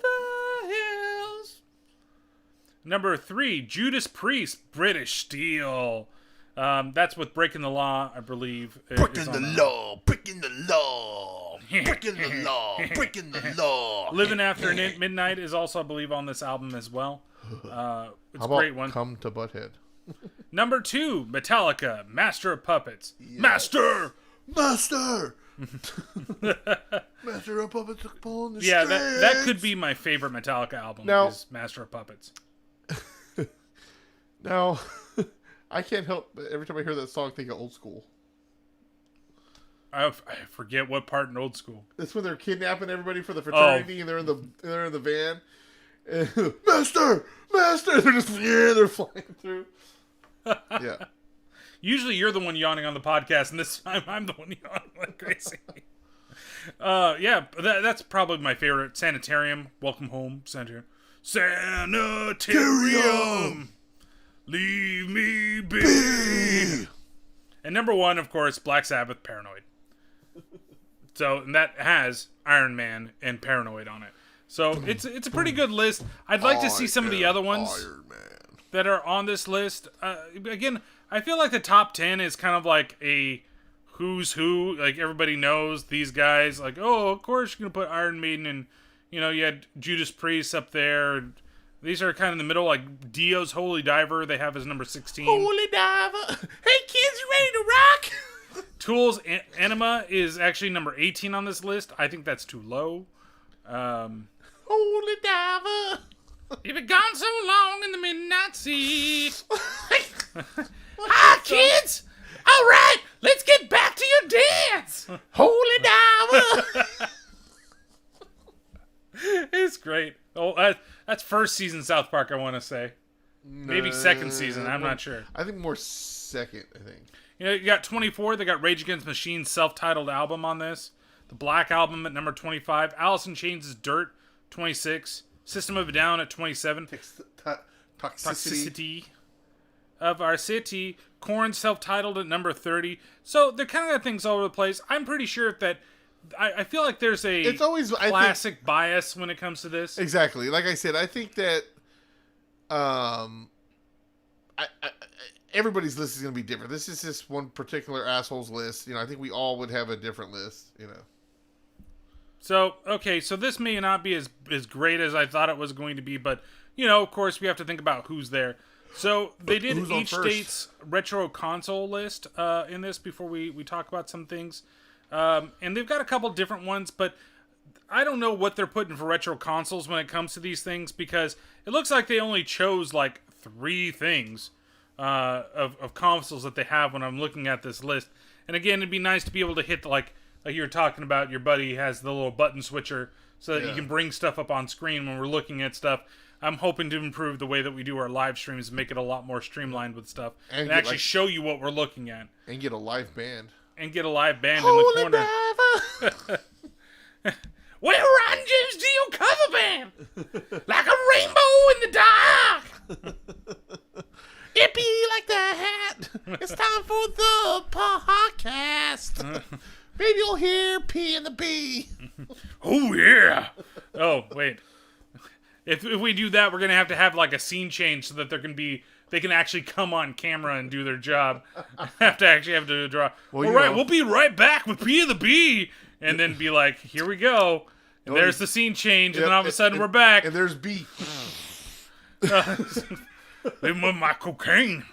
the Hills. Number 3, Judas Priest, British Steel. That's with Breaking the Law, I believe. Breaking the law. Breaking the law. Breaking the law. Living After Midnight is also, I believe, on this album as well. It's How a about great one. Come to Butthead? Number 2, Metallica, Master of Puppets. Yes. Master of Puppets pulling the strings. Yeah, that could be my favorite Metallica album, is Master of Puppets. Now, I can't help but every time I hear that song think of Old School. I forget what part in Old School. It's when they're kidnapping everybody for the fraternity and they're in the van. And, Master! They're flying through. Yeah. Usually you're the one yawning on the podcast, and this time I'm the one yawning like crazy. That's probably my favorite. Sanitarium, Welcome Home, Sanitarium. Sanitarium! Leave me be! And number 1, of course, Black Sabbath, Paranoid. So, and that has Iron Man and Paranoid on it. So it's a pretty good list. I'd like to see some of the other ones that are on this list. Again, I feel like the top 10 is kind of like a who's who. Like, everybody knows these guys. Like, oh, of course you're going to put Iron Maiden and, you know, you had Judas Priest up there. These are kind of in the middle, like Dio's Holy Diver. They have as number 16. Holy Diver. Hey, kids, you ready to rock? Tool's Anima is actually number 18 on this list. I think that's too low. Holy Diver. You've been gone so long in the midnight sea. Hi, kids. All right, let's get back to your dance. Holy Diver. It's great. Oh, that's first season South Park, I want to say. Maybe second season. I'm not sure. I think more second, I think. You know, you got 24. They got Rage Against the Machine's self-titled album on this. The Black Album at number 25. Alice in Chains' Dirt, 26. System of a Down at 27. Toxicity of Our City. Korn's self-titled at number 30. So they're kind of got things all over the place. I'm pretty sure that I feel like there's a classic bias when it comes to this. Exactly. Like I said, I think that everybody's list is going to be different. This is just one particular asshole's list. You know, I think we all would have a different list, you know. So, okay, so this may not be as great as I thought it was going to be, but, you know, of course, we have to think about who's there. So, they did each state's retro console list in this before we talk about some things. And they've got a couple different ones, but I don't know what they're putting for retro consoles when it comes to these things, because it looks like they only chose, like, 3 things of consoles that they have when I'm looking at this list. And again, it'd be nice to be able to hit, like you were talking about, your buddy has the little button switcher so that you can bring stuff up on screen when we're looking at stuff. I'm hoping to improve the way that we do our live streams and make it a lot more streamlined with stuff. And actually show you what we're looking at. And get a live band. And get a live band in the corner. We're Ron James Dio cover band! Like a rainbow in the dark! It be like the hat! It's time for the podcast! Maybe you'll hear P and the B. Oh, yeah! Oh, wait. If we do that, we're going to have like a scene change so that they can actually come on camera and do their job. have to draw. Well, all right, we'll be right back with P and the B. And then be like, here we go. And there's the scene change, and then all of a sudden we're back. And there's B. They want my cocaine.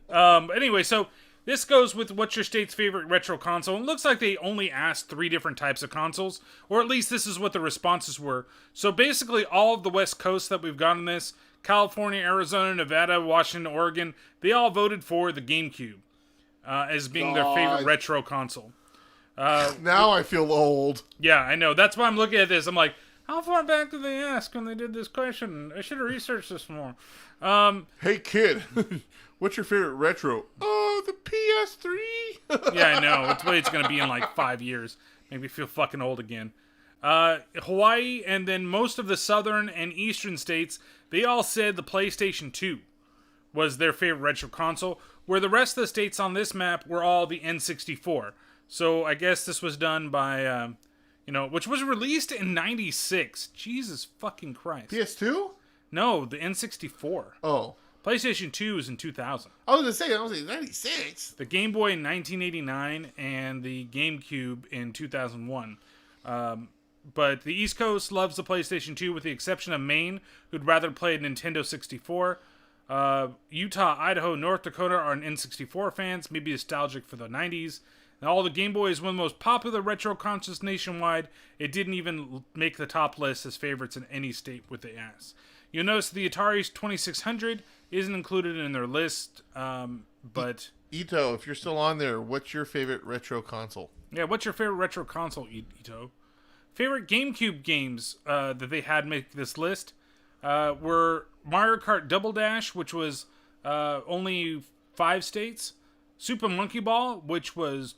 Anyway, so this goes with what's your state's favorite retro console. It looks like they only asked 3 different types of consoles, or at least this is what the responses were. So basically all of the West Coast that we've got in this, California, Arizona, Nevada, Washington, Oregon, they all voted for the GameCube as being their favorite retro console. Now I feel old. Yeah, I know. That's why I'm looking at this. I'm like, how far back did they ask when they did this question? I should have researched this more. Hey, kid. What's your favorite retro? Oh, the PS3. Yeah, I know. It's what it's going to be in like 5 years. Make me feel fucking old again. Hawaii and then most of the southern and eastern states, they all said the PlayStation 2 was their favorite retro console, where the rest of the states on this map were all the N64. So I guess this was done by, which was released in 96. Jesus fucking Christ. PS2? No, the N64. Oh. PlayStation 2 is in 2000. I was going to say 96. The Game Boy in 1989 and the GameCube in 2001. But the East Coast loves the PlayStation 2 with the exception of Maine, who'd rather play a Nintendo 64. Utah, Idaho, North Dakota are N64 fans, maybe nostalgic for the 90s. Now, all the Game Boy is one of the most popular retro consoles nationwide. It didn't even make the top list as favorites in any state with the ass. You'll notice the Atari's 2600 isn't included in their list, but... Ito, if you're still on there, what's your favorite retro console? Yeah, what's your favorite retro console, Ito? Favorite GameCube games that they had make this list were Mario Kart Double Dash, which was only 5 states. Super Monkey Ball, which was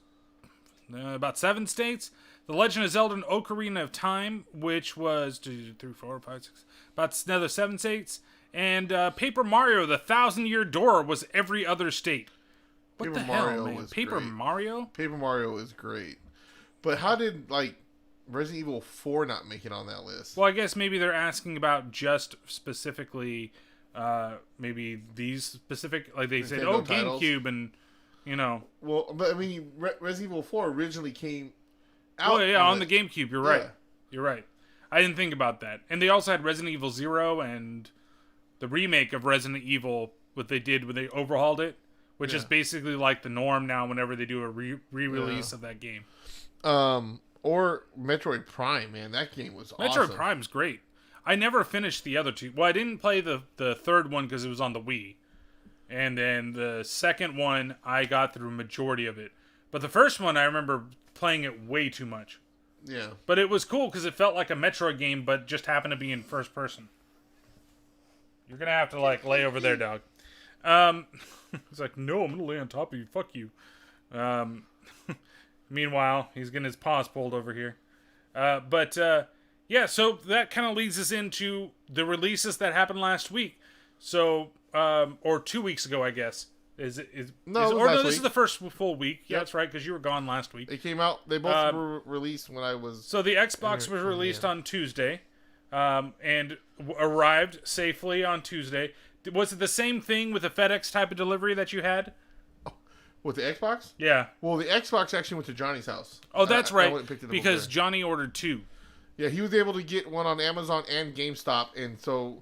about 7 states. The Legend of Zelda and Ocarina of Time, which was 2, 3, 4, 5, 6, about another 7 states. And Paper Mario, the 1,000-Year Door, was every other state. What the hell, man? Paper Mario? Paper Mario is great. But how did Resident Evil 4 not make it on that list? Well, I guess maybe they're asking about just specifically, maybe these specific, like they said, Nintendo titles. GameCube, and Well, but I mean, Resident Evil 4 originally came out. Oh yeah, on the GameCube. You're right. Yeah. You're right. I didn't think about that. And they also had Resident Evil 0 and the remake of Resident Evil, what they did when they overhauled it, which is basically like the norm now whenever they do a re-release of that game. Or Metroid Prime, man. That game was awesome. Metroid Prime's great. I never finished the other two. Well, I didn't play the third one because it was on the Wii. And then the second one, I got through a majority of it. But the first one, I remember playing it way too much. Yeah. But it was cool because it felt like a Metroid game, but just happened to be in first person. You're going to have to, lay over there, dog. He's like, no, I'm going to lay on top of you. Fuck you. Meanwhile, he's getting his paws pulled over here. Yeah, so that kind of leads us into the releases that happened last week. So, or 2 weeks ago, I guess. This is the first full week. Yeah, that's right, because you were gone last week. They came out. They both were released when I was. So the Xbox was released on Tuesday, and arrived safely on Tuesday. Was it the same thing with the FedEx type of delivery that you had? With the Xbox? Yeah. Well, the Xbox actually went to Johnny's house. Oh, that's right. I went and picked it up because Johnny ordered 2. Yeah, he was able to get one on Amazon and GameStop, and so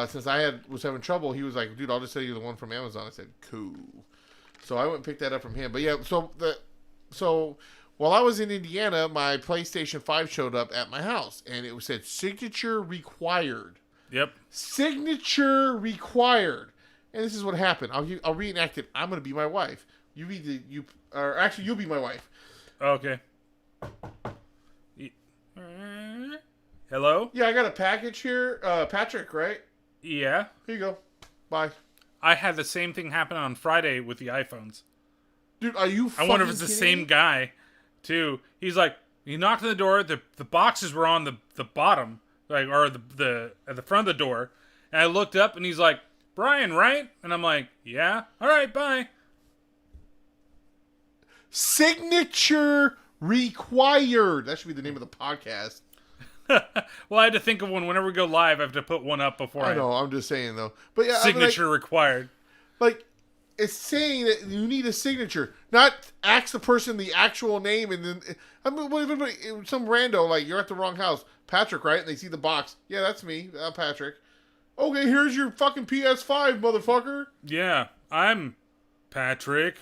since I was having trouble, he was like, "Dude, I'll just sell you the one from Amazon." I said, "Cool." So I went and picked that up from him. But yeah, so while I was in Indiana, my PlayStation 5 showed up at my house, and it said signature required. Yep. Signature required. And this is what happened. I'll reenact it. I'm gonna be my wife. You'll be my wife. Okay. Hello? Yeah, I got a package here. Patrick, right? Yeah. Here you go. Bye. I had the same thing happen on Friday with the iPhones. Dude, are you fucking I wonder if it's the same guy, too. He's like, he knocked on the door, the boxes were on the bottom, or at the front of the door, and I looked up, and he's like, Brian, right? And I'm like, yeah. All right, bye. Signature required. That should be the name of the podcast. Well, I had to think of one. Whenever we go live, I have to put one up before I know. I'm just saying, though. But yeah, signature required. It's saying that you need a signature. Not ask the person the actual name and then... some rando, like, you're at the wrong house. Patrick, right? And they see the box. Yeah, that's me. Patrick. Okay, here's your fucking PS5, motherfucker. Yeah, I'm Patrick.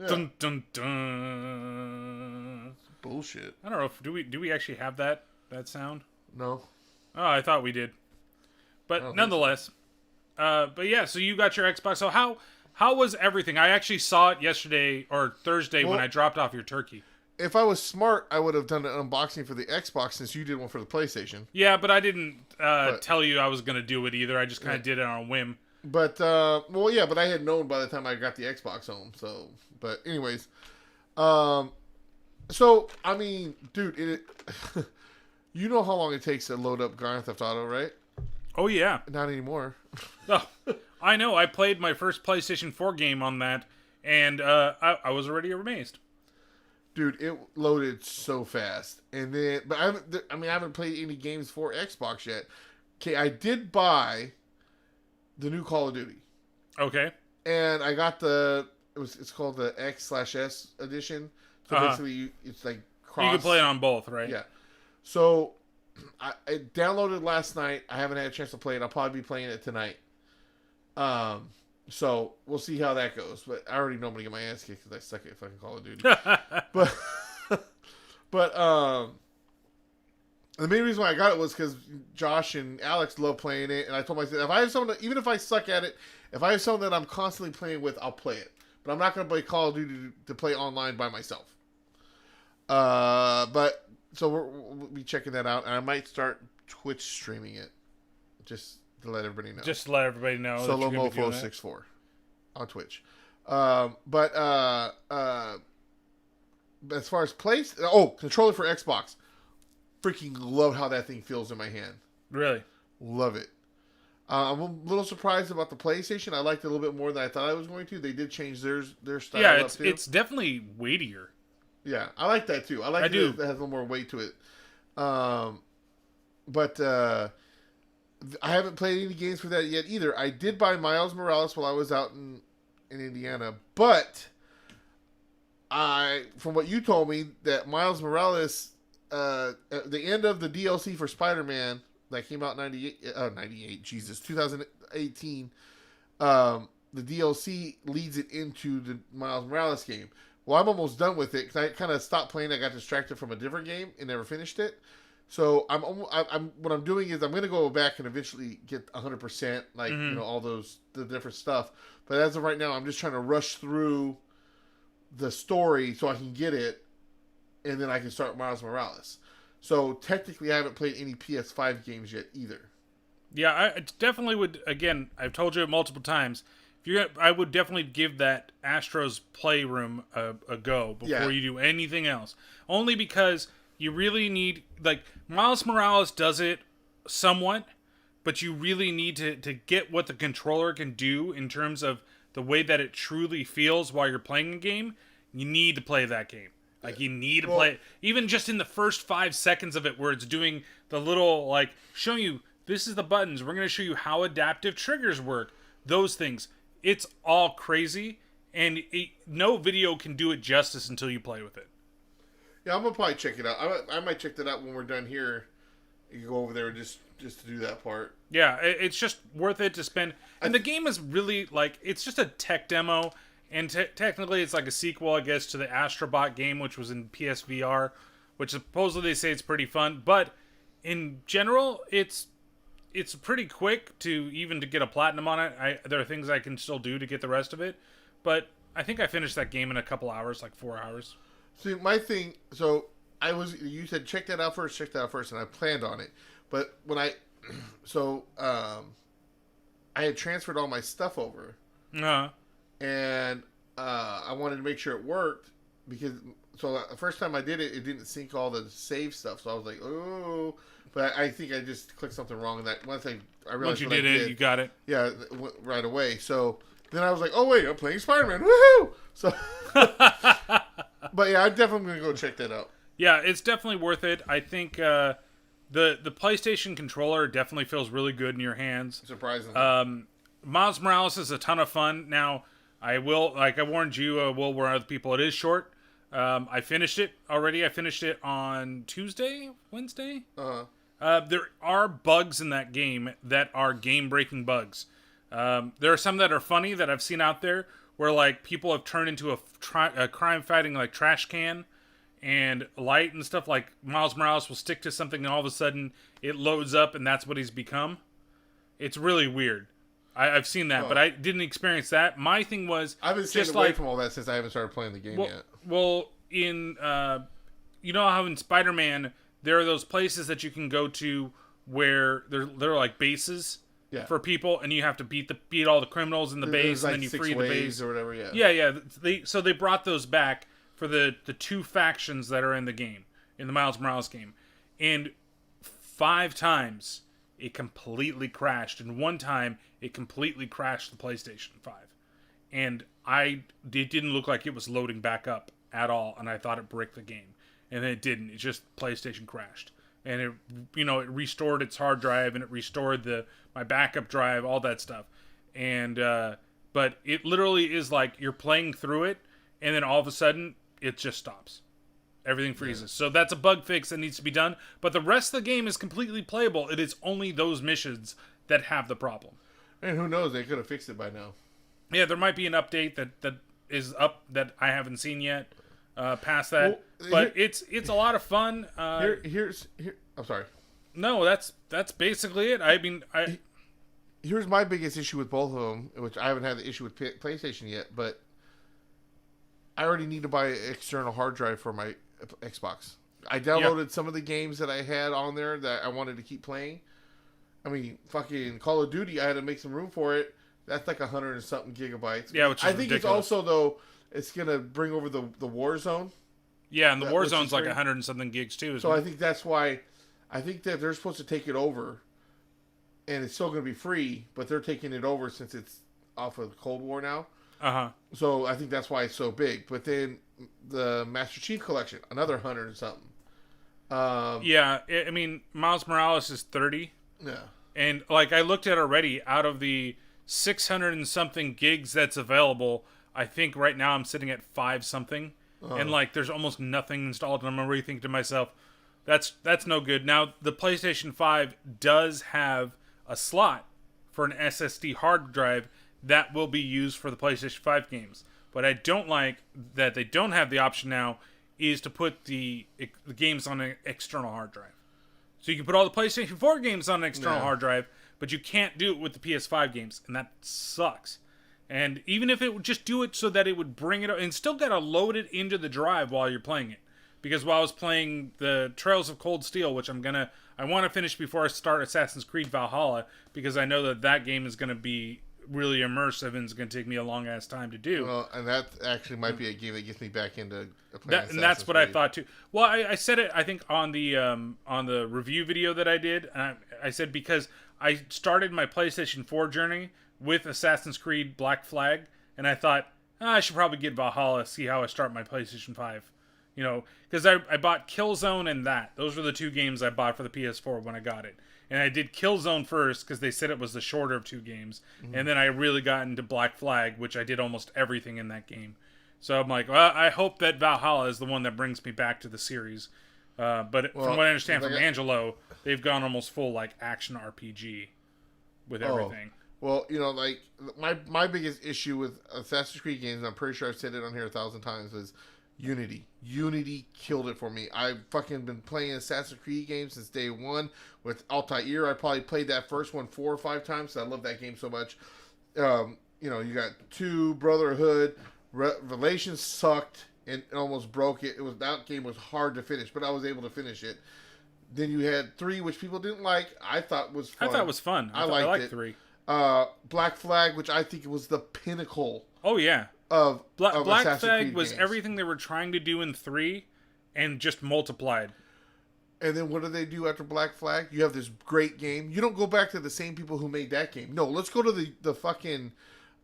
Yeah. Dun dun dun. Bullshit. I don't know if do we actually have that sound? No. Oh, I thought we did. But nonetheless. But yeah, so you got your Xbox. So how was everything? I actually saw it yesterday or Thursday when I dropped off your turkey. If I was smart, I would have done an unboxing for the Xbox since you did one for the PlayStation. Yeah, but I didn't tell you I was going to do it either. I just kind of did it on a whim. But, but I had known by the time I got the Xbox home. So, but anyways. So, I mean, dude, you know how long it takes to load up Grand Theft Auto, right? Oh, yeah. Not anymore. Oh, I know. I played my first PlayStation 4 game on that, and I was already amazed. Dude, it loaded so fast. And then, but I haven't played any games for Xbox yet. Okay, I did buy the new Call of Duty. Okay. And I got it's called the X/S edition. So basically, it's like cross. You can play it on both, right? Yeah. So, I downloaded last night. I haven't had a chance to play it. I'll probably be playing it tonight. So, we'll see how that goes. But I already know I'm going to get my ass kicked because I suck at fucking Call of Duty. but the main reason why I got it was because Josh and Alex love playing it. And I told myself, if I have someone, even if I suck at it, if I have someone that I'm constantly playing with, I'll play it. But I'm not going to play Call of Duty to play online by myself. But, so we'll be checking that out. And I might start Twitch streaming it. Just to let everybody know. Just to let everybody know. Solo Mofo 64 on Twitch. But as far as controller for Xbox. Freaking love how that thing feels in my hand. Really? Love it. I'm a little surprised about the PlayStation. I liked it a little bit more than I thought I was going to. They did change their style. Yeah, it's definitely weightier. Yeah, I like that too. I like it that has a little more weight to it. But I haven't played any games for that yet either. I did buy Miles Morales while I was out in Indiana, but from what you told me, that Miles Morales, at the end of the DLC for Spider-Man that came out 2018, the DLC leads it into the Miles Morales game. Well, I'm almost done with it because I kind of stopped playing. I got distracted from a different game and never finished it. So what I'm doing is I'm going to go back and eventually get 100%, like all the different stuff. But as of right now, I'm just trying to rush through the story so I can get it, and then I can start Miles Morales. So technically, I haven't played any PS5 games yet either. Yeah, I definitely would. Again, I've told you it multiple times. I would definitely give that Astro's Playroom a go before you do anything else. Only because you really need, like, Miles Morales does it somewhat, but you really need to get what the controller can do in terms of the way that it truly feels while you're playing a game. You need to play that game. Like, you need to play it. Even just in the first 5 seconds of it where it's doing the little, like, showing you, this is the buttons. We're going to show you how adaptive triggers work. Those things. It's all crazy, and no video can do it justice until you play with it. Yeah, I'm going to probably check it out. I might check that out when we're done here. You go over there just to do that part. Yeah, it's just worth it to spend. And the game is really, like, it's just a tech demo, and technically it's like a sequel, I guess, to the Astrobot game, which was in PSVR, which supposedly they say it's pretty fun. But in general, it's pretty quick to get a platinum on it. There are things I can still do to get the rest of it, but I think I finished that game in a couple hours, like 4 hours. See, my thing, so you said check that out first, and I planned on it. But when I had transferred all my stuff over, and I wanted to make sure it worked, because the first time I did it, it didn't sync all the save stuff, so I was like, oh. But I think I just clicked something wrong. And that once I realized once you did it, you got it. Yeah, it went right away. So then I was like, oh wait, I'm playing Spider-Man. Woohoo! So, but yeah, I'm definitely gonna go check that out. Yeah, it's definitely worth it. I think the PlayStation controller definitely feels really good in your hands. Surprisingly. Miles Morales is a ton of fun. Now, I will, like I warned you, will warn other people. It is short. I finished it already. I finished it on Wednesday. There are bugs in that game that are game-breaking bugs. There are some that are funny that I've seen out there where, like, people have turned into a crime-fighting, like, trash can and light and stuff. Like, Miles Morales will stick to something and all of a sudden it loads up and that's what he's become. It's really weird. I've seen that, but I didn't experience that. My thing was, I've been staying away from all that since I haven't started playing the game yet. Well, you know how in Spider-Man there are those places that you can go to where they're like bases for people, and you have to beat all the criminals in the base, and then you free the base or whatever. Yeah. They brought those back for the 2 factions that are in the game, in the Miles Morales game, and 5 times it completely crashed, and 1 time it completely crashed the PlayStation 5, and it didn't look like it was loading back up at all, and I thought it bricked the game, and it didn't. It just PlayStation crashed, and it restored its hard drive, and it restored my backup drive, all that stuff, and but it literally is like you're playing through it, and then all of a sudden it just stops. Everything freezes. Yeah. So that's a bug fix that needs to be done, but the rest of the game is completely playable. It is only those missions that have the problem. And who knows? They could have fixed it by now. Yeah, there might be an update that is up that I haven't seen yet. Past that, but it's a lot of fun. I'm sorry. No, that's basically it. I mean, here's my biggest issue with both of them, which I haven't had the issue with PlayStation yet, but I already need to buy an external hard drive for my Xbox. I downloaded some of the games that I had on there that I wanted to keep playing. I mean, fucking Call of Duty, I had to make some room for it. That's like 100 and something gigabytes. Yeah, which is ridiculous. It's also, though, it's going to bring over the Warzone. Yeah, and the Warzone's like 100 and something gigs too. So I think that's why, I think that they're supposed to take it over, and it's still going to be free, but they're taking it over since it's off of the Cold War now. So I think that's why it's so big. But then the Master Chief Collection, another 100 and something. Yeah, I mean, Miles Morales is 30. Yeah. And, like, I looked at already, out of the 600 and something gigs that's available, I think right now I'm sitting at 5 something. And, like, there's almost nothing installed. And I'm already thinking to myself, that's no good. Now, the PlayStation 5 does have a slot for an SSD hard drive that will be used for the PlayStation 5 games. But I don't like that they don't have the option now is to put the games on an external hard drive. So you can put all the PlayStation 4 games on an external hard drive, but you can't do it with the PS5 games, and that sucks. And even if it would just do it so that it would bring it up, and still gotta load it into the drive while you're playing it. Because while I was playing the Trails of Cold Steel, which I want to finish before I start Assassin's Creed Valhalla, because I know that game is gonna be really immersive and it's gonna take me a long ass time to do. Well, and that actually might be a game that gets me back into playing. And that's what Creed. I thought too. Well, I said it, I think, on the review video that I did. I said because I started my PlayStation 4 journey with Assassin's Creed Black Flag, and I thought, I should probably get Valhalla, see how I start my PlayStation 5. You know, because I bought Killzone and that. Those were the 2 games I bought for the PS4 when I got it. And I did Killzone first because they said it was the shorter of 2 games. Mm-hmm. And then I really got into Black Flag, which I did almost everything in that game. So I'm like, well, I hope that Valhalla is the one that brings me back to the series. But from what I understand from Angelo, they've gone almost full, like, action RPG with everything. Well, you know, like, my biggest issue with Assassin's Creed games, and I'm pretty sure I've said it on here 1,000 times, is Unity. Unity killed it for me. I've fucking been playing Assassin's Creed games since day one. With Altair, I probably played that first one 4 or 5 times. I love that game so much. You know, you got 2, Brotherhood. Revelations sucked and almost broke it. That game was hard to finish, but I was able to finish it. Then you had 3, which people didn't like. I thought was fun. I thought it was fun. I liked it. 3. Black Flag, which I think was the pinnacle. Oh yeah. Of Black Flag was everything they were trying to do in 3 and just multiplied. And then what do they do after Black Flag? You have this great game. You don't go back to the same people who made that game. No, let's go to the fucking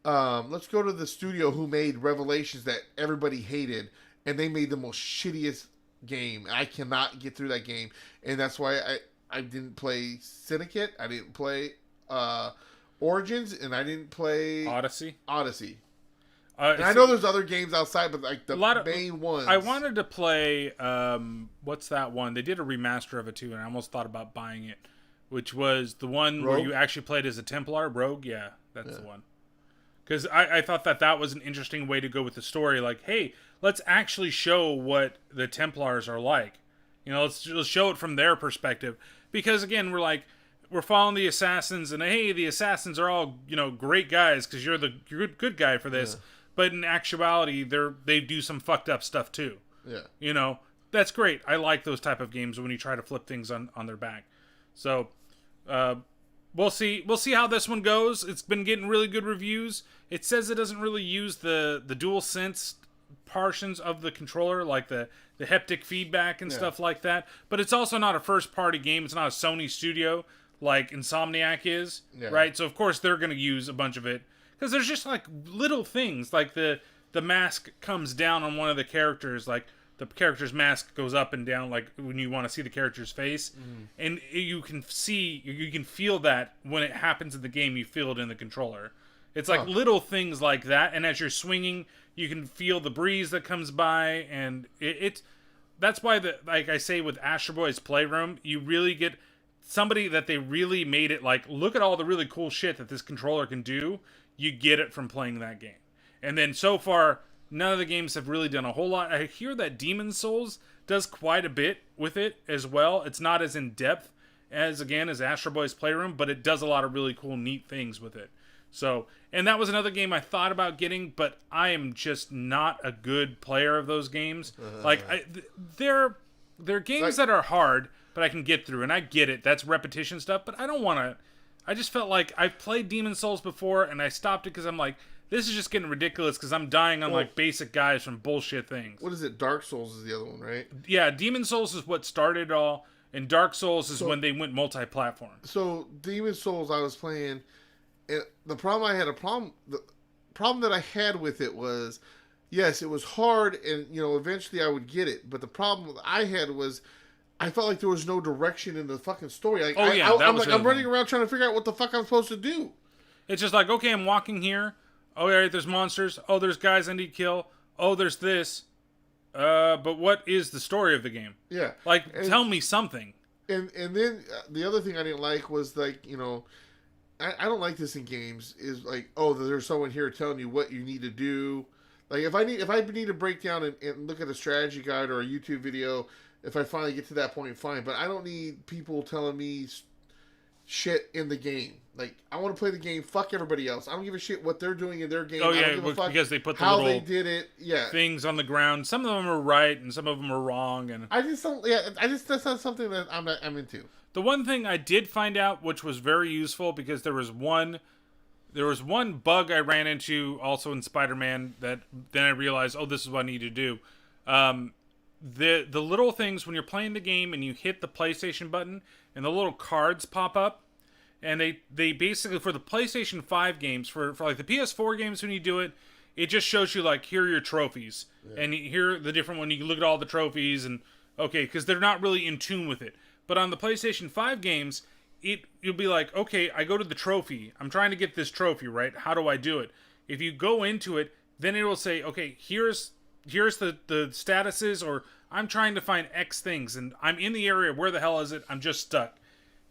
let's go to the studio who made Revelations that everybody hated, and they made the most shittiest game. I cannot get through that game, and that's why I didn't play Syndicate. I didn't play Origins, and I didn't play Odyssey. And I know there's other games outside, but like the main ones. I wanted to play, what's that one? They did a remaster of it too, and I almost thought about buying it, which was the one where you actually played as a Templar. Rogue? Yeah, that's the one. Because I thought that was an interesting way to go with the story. Like, hey, let's actually show what the Templars are like. You know, let's show it from their perspective. Because, again, we're following the assassins, and hey, the assassins are all, you know, great guys because you're the good guy for this. Yeah. But in actuality, they do some fucked up stuff too. Yeah. You know, that's great. I like those type of games when you try to flip things on their back. So, we'll see. We'll see how this one goes. It's been getting really good reviews. It says it doesn't really use the dual sense portions of the controller, like the haptic feedback and stuff like that. But it's also not a first party game. It's not a Sony studio like Insomniac is, right? So of course they're going to use a bunch of it. Because there's just, like, little things. Like, the mask comes down on one of the characters. Like, the character's mask goes up and down, like, when you want to see the character's face. Mm. And you can feel that when it happens in the game. You feel it in the controller. It's, like, little things like that. And as you're swinging, you can feel the breeze that comes by. And that's why, like I say, with Astro Boy's Playroom, you really get somebody that they really made it, like, look at all the really cool shit that this controller can do. You get it from playing that game. And then so far, none of the games have really done a whole lot. I hear that Demon's Souls does quite a bit with it as well. It's not as in-depth as Astro Boy's Playroom, but it does a lot of really cool, neat things with it. So, and that was another game I thought about getting, but I am just not a good player of those games. They're games that are hard, but I can get through, and I get it. That's repetition stuff, but I don't want to... I just felt like I've played Demon's Souls before, and I stopped it because I'm like, this is just getting ridiculous because I'm dying on, like, basic guys from bullshit things. What is it? Dark Souls is the other one, right? Yeah, Demon's Souls is what started it all, and Dark Souls is when they went multi-platform. So, Demon's Souls I was playing, and the problem I had problem that I had with it was, yes, it was hard, and eventually I would get it. But the problem I had was, I felt like there was no direction in the fucking story. Like, I'm running around trying to figure out what the fuck I'm supposed to do. It's just like, okay, I'm walking here. Oh, yeah, there's monsters. Oh, there's guys I need to kill. Oh, there's this. But what is the story of the game? Yeah. Tell me something. And then the other thing I didn't like was, like, I don't like this in games, is like, oh, there's someone here telling you what you need to do. Like, if I need to break down and look at a strategy guide or a YouTube video, if I finally get to that point, fine. But I don't need people telling me shit in the game. Like, I want to play the game. Fuck everybody else. I don't give a shit what they're doing in their game. Oh, I yeah, don't give a fuck because they put the how little they did it. Yeah, things on the ground. Some of them are right, and some of them are wrong. And I just don't. Yeah, that's not something that I'm into. The one thing I did find out, which was very useful, because there was one bug I ran into also in Spider-Man that then I realized, oh, this is what I need to do. The little things when you're playing the game and you hit the PlayStation button and the little cards pop up, and they basically, for the PlayStation 5 games, for like the PS4 games, when you do it, it just shows you, like, here are your trophies. Yeah. And here are the different one. You can look at all the trophies and, okay, because they're not really in tune with it. But on the PlayStation 5 games, you'll be like, okay, I go to the trophy. I'm trying to get this trophy, right? How do I do it? If you go into it, then it will say, okay, here's the statuses, or I'm trying to find X things, and I'm in the area. Where the hell is it? I'm just stuck.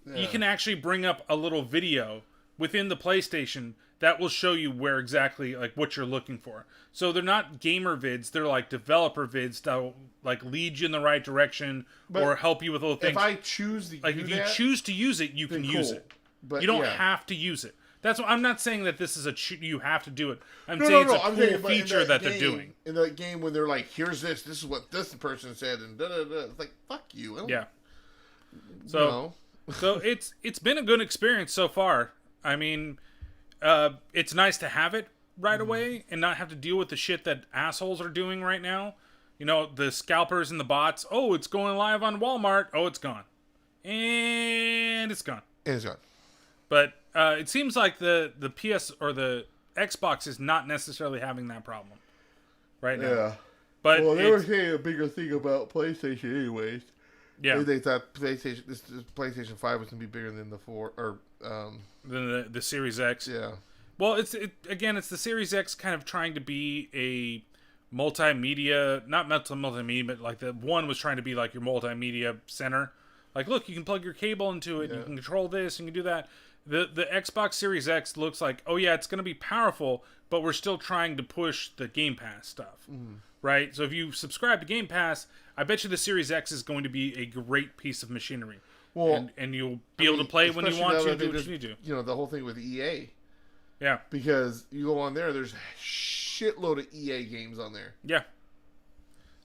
Yeah. You can actually bring up a little video within the PlayStation that will show you where exactly, like, what you're looking for. So they're not gamer vids; they're like developer vids that will, like, lead you in the right direction, but or help you with little things. If I choose to if you choose to use it, you can use it. But you don't have to use it. That's what I'm not saying that this is you have to do it. I'm saying it's a cool feature that they're doing. In the game when they're like, here's this is what this person said, and da da da. It's like, fuck you. Yeah. So it's been a good experience so far. I mean, it's nice to have it right away and not have to deal with the shit that assholes are doing right now. The scalpers and the bots. Oh, it's going live on Walmart. Oh, it's gone. And it's gone. But it seems like the PS or the Xbox is not necessarily having that problem right now. Yeah. But they were saying a bigger thing about PlayStation anyways. Yeah. They thought PlayStation 5 was going to be bigger than the 4 or than the Series X. Yeah. Well, it's the Series X kind of trying to be a multimedia, not multimedia, but like the one was trying to be like your multimedia center. Like, look, you can plug your cable into it, and you can control this, and you can do that. The Xbox Series X looks like, oh yeah, it's going to be powerful, but we're still trying to push the Game Pass stuff, right? So if you subscribe to Game Pass, I bet you the Series X is going to be a great piece of machinery. Well, and you'll be able to play when you want to, do what you need to. The whole thing with EA. Yeah. Because you go on there, there's a shitload of EA games on there. Yeah.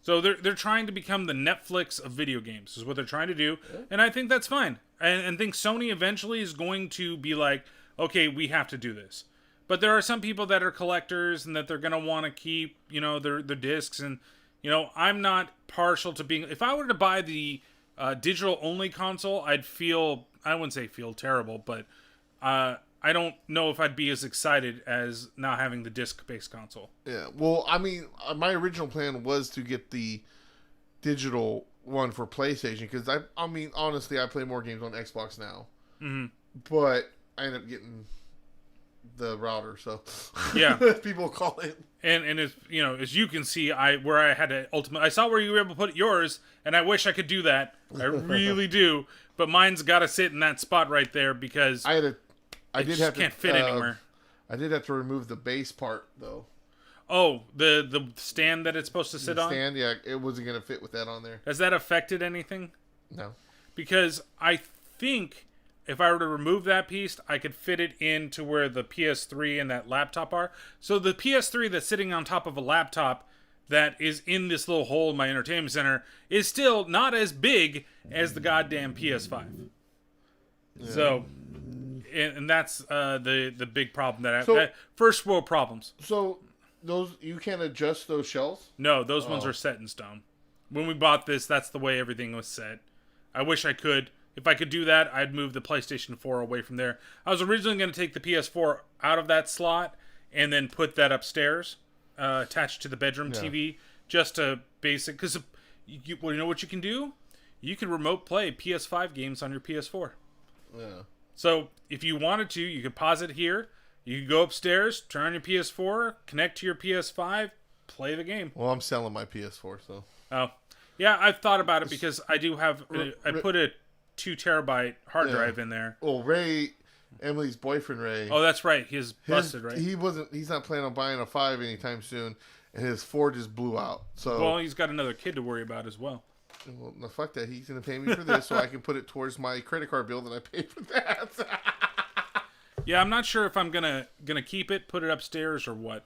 So they're trying to become the Netflix of video games, is what they're trying to do. Yeah. And I think that's fine. And think Sony eventually is going to be like, okay, we have to do this. But there are some people that are collectors and that they're going to want to keep, their discs. And, I'm not partial to being... If I were to buy the digital-only console, I wouldn't say feel terrible, but I don't know if I'd be as excited as not having the disc-based console. Yeah, well, I mean, my original plan was to get the digital one for PlayStation, because I mean, honestly, I play more games on Xbox now. Mm-hmm. But I ended up getting the router, so yeah, people call it. And as as you can see, I saw where you were able to put yours, and I wish I could do that. I really do, but mine's got to sit in that spot right there because I can't fit anywhere. I did have to remove the base part though. Oh, the stand that it's supposed to sit on? Stand, yeah, it wasn't going to fit with that on there. Has that affected anything? No. Because I think if I were to remove that piece, I could fit it into where the PS3 and that laptop are. So the PS3 that's sitting on top of a laptop that is in this little hole in my entertainment center is still not as big as the goddamn PS5. Yeah. So... And that's the big problem that first world problems. So those you can't adjust those shelves? No, those ones are set in stone. When we bought this, that's the way everything was set. I wish I could. If I could do that, I'd move the PlayStation 4 away from there. I was originally going to take the PS4 out of that slot and then put that upstairs, attached to the bedroom TV, just to basic. Because you know what you can do? You can remote play PS5 games on your PS4. Yeah. So if you wanted to, you could pause it here. You could go upstairs, turn on your PS4, connect to your PS5, play the game. Well, I'm selling my PS4, so. Oh, yeah, I've thought about it because I do have. I put a 2 terabyte hard drive in there. Well, Ray, Emily's boyfriend, Ray. Oh, that's right. He's busted, right? He's not planning on buying a 5 anytime soon, and his 4 just blew out. So. Well, he's got another kid to worry about as well. Well, no, fuck that. He's going to pay me for this so I can put it towards my credit card bill that I paid for that. Yeah, I'm not sure if I'm gonna keep it, put it upstairs, or what.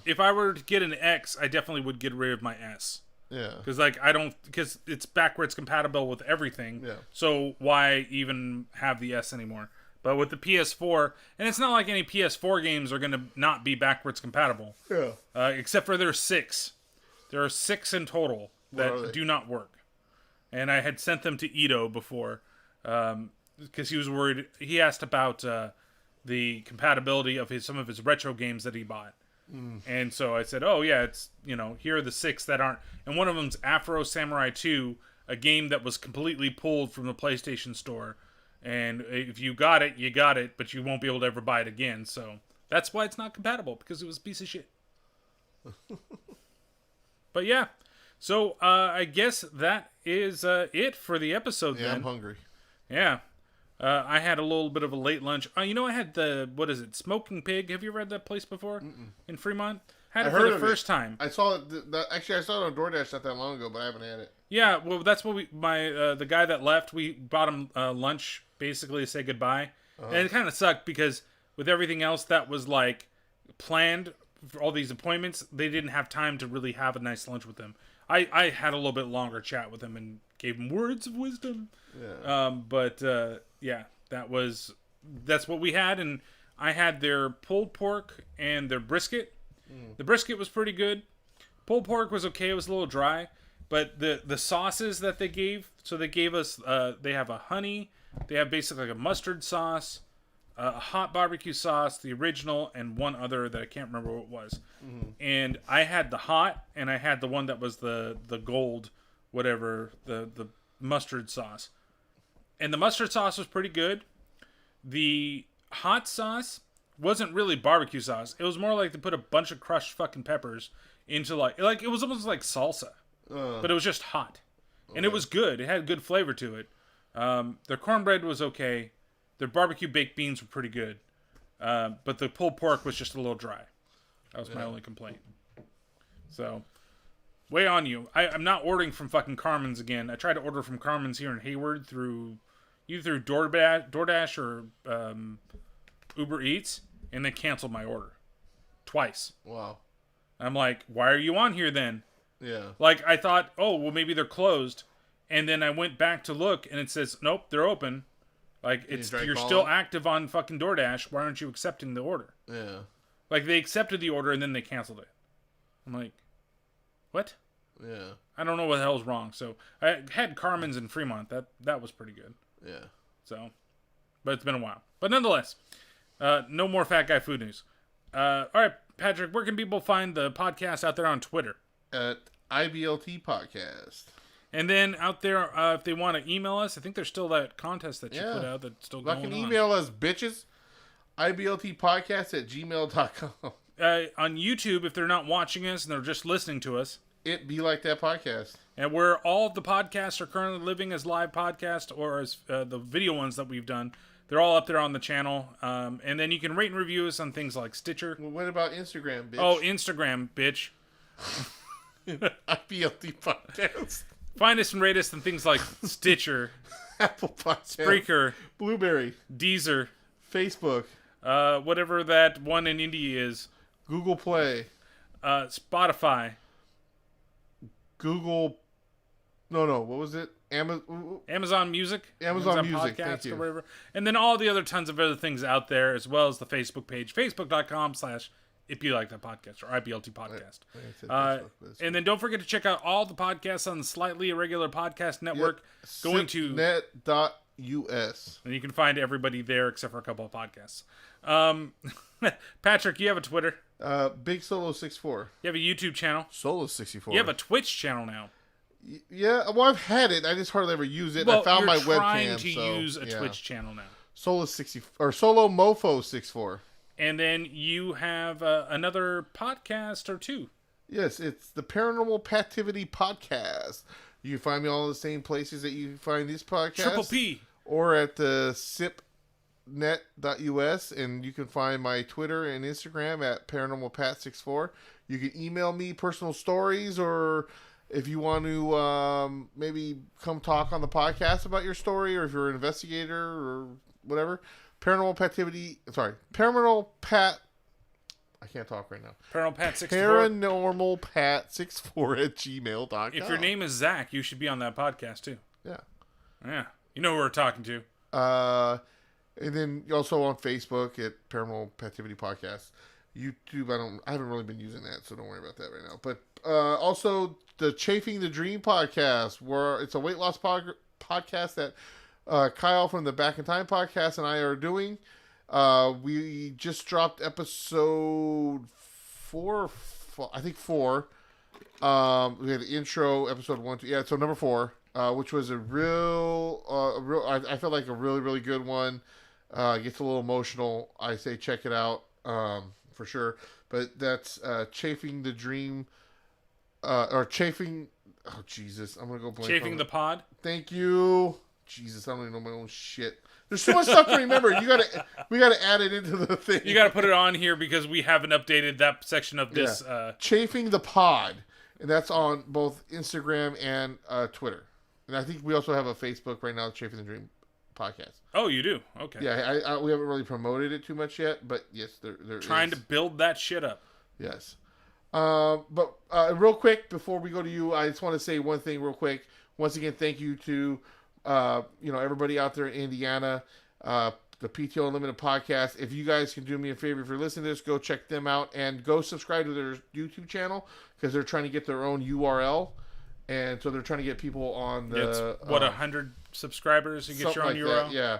If I were to get an X, I definitely would get rid of my S. Yeah. Because it's backwards compatible with everything. Yeah. So why even have the S anymore? But with the PS4, and it's not like any PS4 games are gonna not be backwards compatible. Yeah. Except for there's 6. There are 6 in total that do not work. And I had sent them to Ito before, because he was worried. He asked about the compatibility of some of his retro games that he bought. And so I said, oh yeah, it's, here are the 6 that aren't. And one of them's Afro Samurai 2, a game that was completely pulled from the PlayStation Store. And if you got it, you got it, but you won't be able to ever buy it again. So that's why it's not compatible, because it was a piece of shit. But yeah. So, I guess that is it for the episode then. Yeah, I'm hungry. Yeah. I had a little bit of a late lunch. I had Smoking Pig. Have you ever had that place before? In Fremont? Had it for the first time. I saw it. Actually, I saw it on DoorDash not that long ago, but I haven't had it. Yeah, well, that's what the guy that left, we bought him lunch, basically to say goodbye. And it kind of sucked because with everything else that was, planned for all these appointments, they didn't have time to really have a nice lunch with him. I had a little bit longer chat with him and gave him words of wisdom. Yeah. Yeah, that's what we had, and I had their pulled pork and their brisket. The brisket was pretty good. Pulled pork was okay. It was a little dry, but the sauces that they gave, so they gave us, they have a honey, they have basically like a mustard sauce, a hot barbecue sauce, the original, and one other that I can't remember what it was. And I had the hot, and I had the one that was the gold, whatever, the mustard sauce. And the mustard sauce was pretty good. The hot sauce wasn't really barbecue sauce. It was more like they put a bunch of crushed fucking peppers into like it was almost like salsa. But it was just hot. And it was good. It had good flavor to it. Their cornbread was okay. Their barbecue baked beans were pretty good. But the pulled pork was just a little dry. That was my only complaint. So, way on you. I'm not ordering from fucking Carmen's again. I tried to order from Carmen's here in Hayward through DoorDash or Uber Eats, and they canceled my order. Twice. Wow. I'm like, why are you on here then? Yeah. Like, I thought, oh, well, maybe they're closed. And then I went back to look, and it says, nope, they're open. Like, you're still active on fucking DoorDash. Why aren't you accepting the order? Yeah. Like, they accepted the order, and then they canceled it. I'm like, what? Yeah. I don't know what the hell's wrong. So, I had Carmen's in Fremont. That was pretty good. Yeah. So, but it's been a while. But nonetheless, no more Fat Guy Food News. All right, Patrick, where can people find the podcast out there on Twitter? At IBLT Podcast. And then out there, if they want to email us, I think there's still that contest that you put out that's still going on. Fucking email us, bitches. IBLTpodcast@gmail.com. On YouTube, if they're not watching us and they're just listening to us. It Be Like That Podcast. And where all of the podcasts are currently living as live podcasts or as the video ones that we've done. They're all up there on the channel. And then you can rate and review us on things like Stitcher. Well, what about Instagram, bitch? Oh, Instagram, bitch. IBLT Podcast. Find us and rate us on things like Stitcher, Apple Podcast, Spreaker, Blueberry, Deezer, Facebook, whatever that one in India is, Google Play, Spotify, Google. No, what was it? Amazon Music, Amazon Music, Podcasts, thank you. or whatever, and then all the other tons of other things out there, as well as the Facebook page, facebook.com/If You Like That Podcast or IBLT Podcast. And then don't forget to check out all the podcasts on the Slightly Irregular Podcast Network. Going to net.us. And you can find everybody there except for a couple of podcasts. Patrick, you have a Twitter. Big Solo 64. You have a YouTube channel. Solo 64. You have a Twitch channel now. Yeah, well, I've had it. I just hardly ever use it. Well, I found my you're trying webcam. to use a Twitch channel now. Solo Mofo 64. And then you have another podcast or two. Yes, it's the Paranormal Pativity podcast. You can find me all the same places that you find these podcasts. Triple P. Or at the sipnet.us, and you can find my Twitter and Instagram at paranormalpat64. You can email me personal stories, or if you want to maybe come talk on the podcast about your story, or if you're an investigator or whatever. Paranormal Pat. I can't talk right now. Paranormal Pat 64. Paranormal Pat 64 at gmail.com. If your name is Zach, you should be on that podcast too. Yeah. Yeah. You know who we're talking to. And then also on Facebook at Paranormal Pativity Podcast. YouTube, I haven't really been using that, so don't worry about that right now. But also the Chafing the Dream podcast, where it's a weight loss podcast that Kyle from the Back in Time podcast and I are doing. We just dropped episode 4, I think 4. We had the intro, episode 1, 2. Yeah, so number 4, which was a real, I felt like a really, really good one. Gets a little emotional. I say check it out, for sure. But that's Chafing the Dream, or Chafing. Oh Jesus, I'm gonna go blank. Chafing the Pod. Thank you. Jesus, I don't even know my own shit. There's so much stuff to remember. We gotta add it into the thing. You gotta put it on here because we haven't updated that section of this. Yeah. Chafing the Pod, and that's on both Instagram and Twitter. And I think we also have a Facebook right now, Chafing the Dream podcast. Oh, you do? Okay. Yeah, we haven't really promoted it too much yet, but yes, there Trying is. to build that shit up. Yes. But real quick, before we go to you, I just want to say one thing real quick. Once again, thank you to everybody out there in Indiana, the PTO Unlimited podcast. If you guys can do me a favor, if you're listening to this, go check them out and go subscribe to their YouTube channel, because they're trying to get their own URL. And so they're trying to get people on the... 100 subscribers to get your own URL? That, yeah.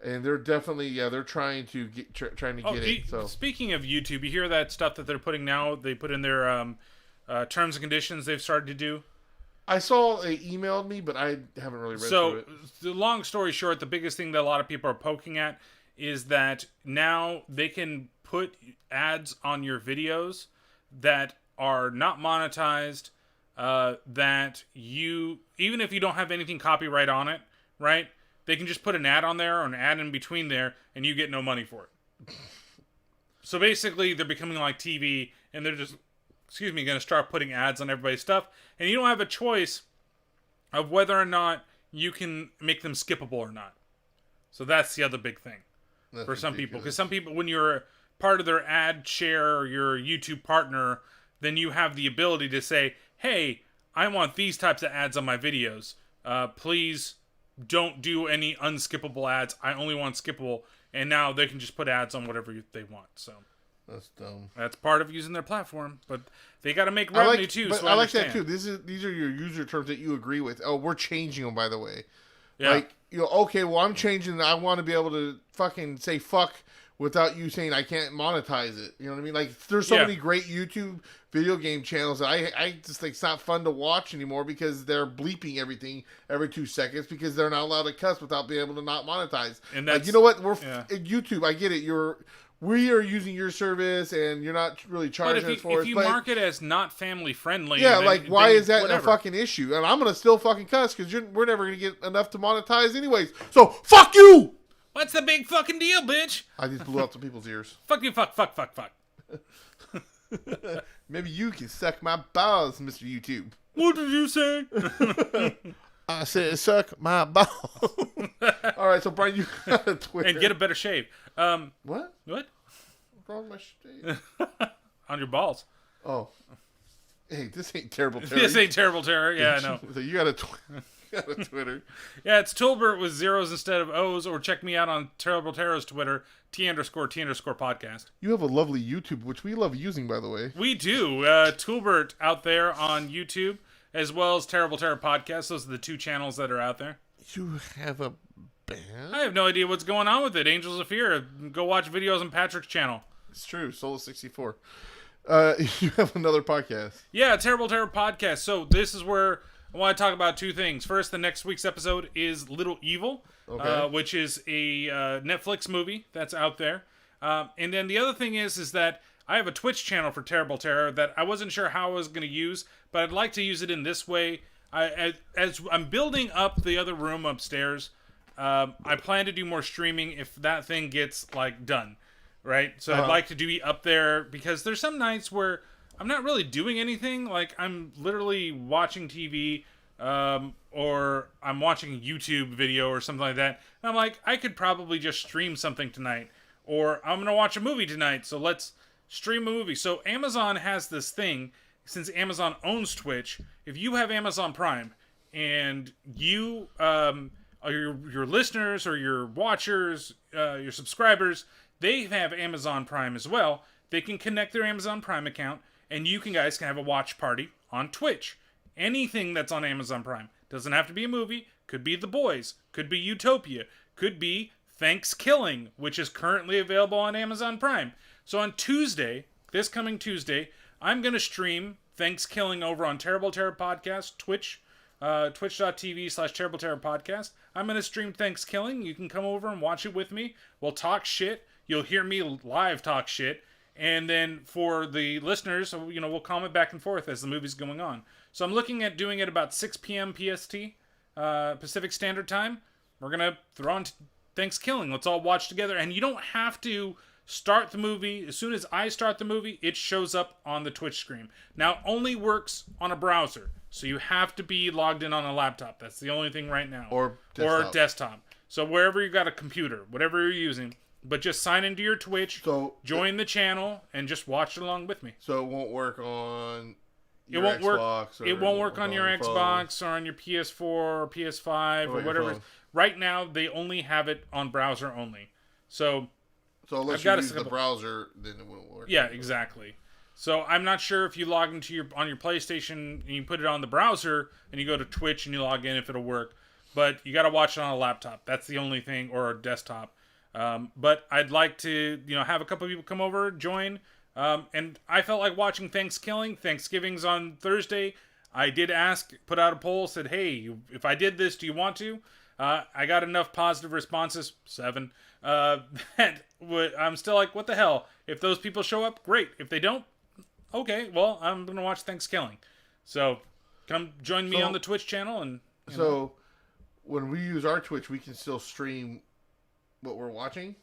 And they're definitely, they're trying to get it. So speaking of YouTube, you hear that stuff that they're putting now, they put in their terms and conditions they've started to do? I saw they emailed me, but I haven't really read through it. So, the long story short, the biggest thing that a lot of people are poking at is that now they can put ads on your videos that are not monetized, that you, even if you don't have anything copyright on it, right? They can just put an ad on there or an ad in between there, and you get no money for it. So basically, they're becoming like TV, and they're just, going to start putting ads on everybody's stuff, and you don't have a choice of whether or not you can make them skippable or not. So that's the other big thing for some people. Because some people, when you're part of their ad share or your YouTube partner, then you have the ability to say, hey, I want these types of ads on my videos. Please don't do any unskippable ads. I only want skippable. And now they can just put ads on whatever they want. So that's dumb. That's part of using their platform, but they got to make revenue too. But so I like that too. These are your user terms that you agree with. Oh, we're changing them, by the way. Yeah. Like, okay, well, I'm changing. I want to be able to fucking say fuck without you saying I can't monetize it. You know what I mean? Like, there's so many great YouTube video game channels that I just think it's not fun to watch anymore because they're bleeping everything every 2 seconds because they're not allowed to cuss without being able to not monetize. And that's, like, you know what? YouTube, I get it. We are using your service and you're not really charging us for it. If you mark it as not family friendly, yeah, why is that a fucking issue? And I'm gonna still fucking cuss because we're never gonna get enough to monetize anyways. So fuck you. What's the big fucking deal, bitch? I just blew out some people's ears. Fuck you, fuck. Maybe you can suck my balls, Mr. YouTube. What did you say? I said suck my balls. All right, so Brian, you got a Twitter. And get a better shave. What? What? What's wrong with my shave? On your balls. Oh. Hey, this ain't Terrible Terror. This ain't Terrible Terror. Yeah, I know. So you got a Twitter. Yeah, it's toolbert with zeros instead of O's, or check me out on Terrible Terror's Twitter, T_T_podcast. You have a lovely YouTube, which we love using, by the way. We do. Toolbert out there on YouTube, as well as Terrible Terror Podcast. Those are the two channels that are out there. You have a band? I have no idea what's going on with it. Angels of Fear. Go watch videos on Patrick's channel. It's true. Solo 64. You have another podcast. Yeah, Terrible Terror Podcast. So this is where I want to talk about two things. First, the next week's episode is Little Evil, which is a Netflix movie that's out there. And then the other thing is that I have a Twitch channel for Terrible Terror that I wasn't sure how I was going to use, but I'd like to use it in this way. As I'm building up the other room upstairs, I plan to do more streaming if that thing gets done, right? So I'd like to be up there because there's some nights where I'm not really doing anything. Like I'm literally watching TV, or I'm watching a YouTube video or something like that. And I'm like, I could probably just stream something tonight, or I'm gonna watch a movie tonight. So let's stream a movie. So Amazon has this thing. Since Amazon owns Twitch, if you have Amazon Prime and you your listeners or your watchers, your subscribers, they have Amazon Prime as well. They can connect their Amazon Prime account, and you guys can have a watch party on Twitch. Anything that's on Amazon Prime. Doesn't have to be a movie. Could be The Boys. Could be Utopia. Could be Thanksgiving, which is currently available on Amazon Prime. So on Tuesday, this coming Tuesday, I'm going to stream Thanksgiving over on Terrible Terror Podcast, Twitch, twitch.tv/Terrible Terror Podcast. I'm going to stream Thanksgiving. You can come over and watch it with me. We'll talk shit. You'll hear me live talk shit. And then for the listeners, we'll comment back and forth as the movie's going on. So I'm looking at doing it about 6 p.m. PST, Pacific Standard Time. We're going to throw on Thanksgiving. Let's all watch together. And you don't have to start the movie. As soon as I start the movie, it shows up on the Twitch screen. Now, it only works on a browser, so you have to be logged in on a laptop. That's the only thing right now. Or desktop. So wherever you got a computer, whatever you're using, but just sign into your Twitch, join the channel, and just watch it along with me. So it won't work on your Xbox? It won't work on your Xbox or on your PS4 or PS5 or whatever. Right now, they only have it on browser only. So unless you use the browser, then it won't work. Yeah, exactly. So I'm not sure if you log into on your PlayStation and you put it on the browser and you go to Twitch and you log in if it'll work. But you got to watch it on a laptop. That's the only thing, or a desktop. But I'd like to, have a couple of people come over, join. And I felt like watching Thanksgiving. Thanksgiving's on Thursday. I did put out a poll, said, hey, if I did this, do you want to? I got enough positive responses, 7, that I'm still like, what the hell? If those people show up, great. If they don't, okay, well, I'm going to watch Thanksgiving. So come join me on the Twitch channel. And when we use our Twitch, we can still stream what we're watching?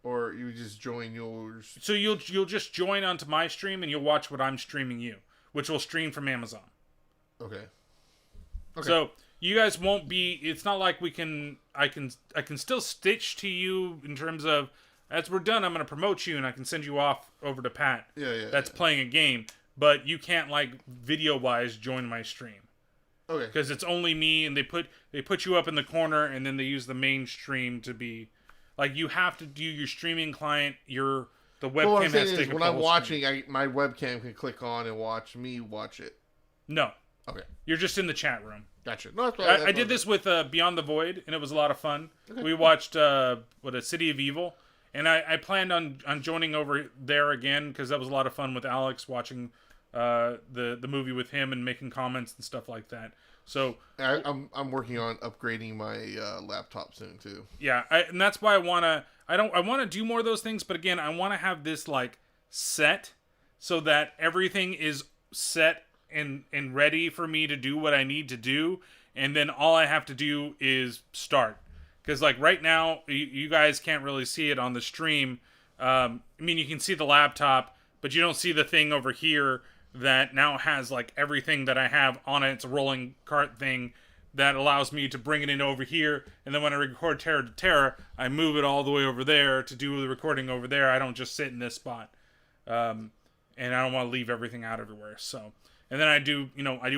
Or you just join yours? So you'll just join onto my stream and you'll watch what I'm streaming you, which will stream from Amazon. Okay. So you guys won't be. It's not like I can still stitch to you in terms of, as we're done, I'm going to promote you and I can send you off over to Pat. That's playing a game, but you can't video wise join my stream. Okay. Because it's only me, and they put you up in the corner, and then they use the main stream to be. You have to do your streaming client. The webcam has to take when I'm watching, my webcam can click on and watch me watch it. No. Okay. You're just in the chat room. Gotcha. No, I did this with Beyond the Void, and it was a lot of fun. Okay. We watched A City of Evil, and I planned on joining over there again because that was a lot of fun with Alex watching the movie with him and making comments and stuff like that. So I'm working on upgrading my laptop soon too. Yeah, and that's why I want to do more of those things, but again, I want to have this set so that everything is set and ready for me to do what I need to do, and then all I have to do is start. Because right now, you guys can't really see it on the stream. You can see the laptop, but you don't see the thing over here that now has everything that I have on it. It's a rolling cart thing that allows me to bring it in over here, and then when I record Terror to Terror, I move it all the way over there to do the recording over there. I don't just sit in this spot, and I don't want to leave everything out everywhere. So, and then I do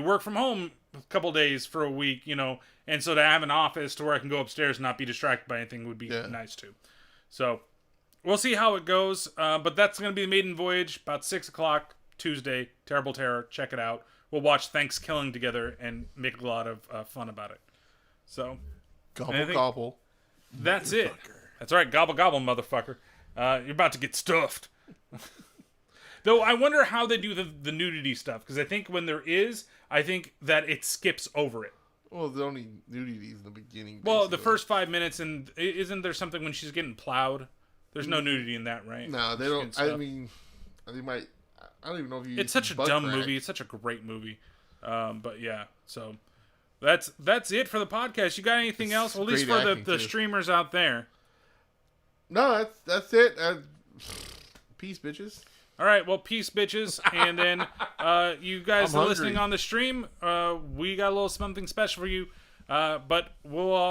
work from home a couple days for a week, and so to have an office to where I can go upstairs and not be distracted by anything would be nice too. So we'll see how it goes, but that's going to be the maiden voyage about 6:00 Tuesday. Terrible Terror, check it out. We'll watch Thanksgiving together and make a lot of fun about it. So gobble. that's it. That's right. Gobble, gobble, motherfucker. You're about to get stuffed. Though I wonder how they do the nudity stuff, because I think when there is, I think that it skips over it. Well, the only nudity is in the beginning. Basically. Well, the first 5 minutes, and isn't there something when she's getting plowed? There's no nudity in that, right? No, they don't. I mean, they might. I don't even know if you. It's such a dumb movie. It's such a great movie. But yeah, so that's it for the podcast. You got anything else? Well, at least for the streamers out there. No, that's it. Peace, bitches. All right, well, peace, bitches. And then you guys listening on the stream, we got a little something special for you. But we'll all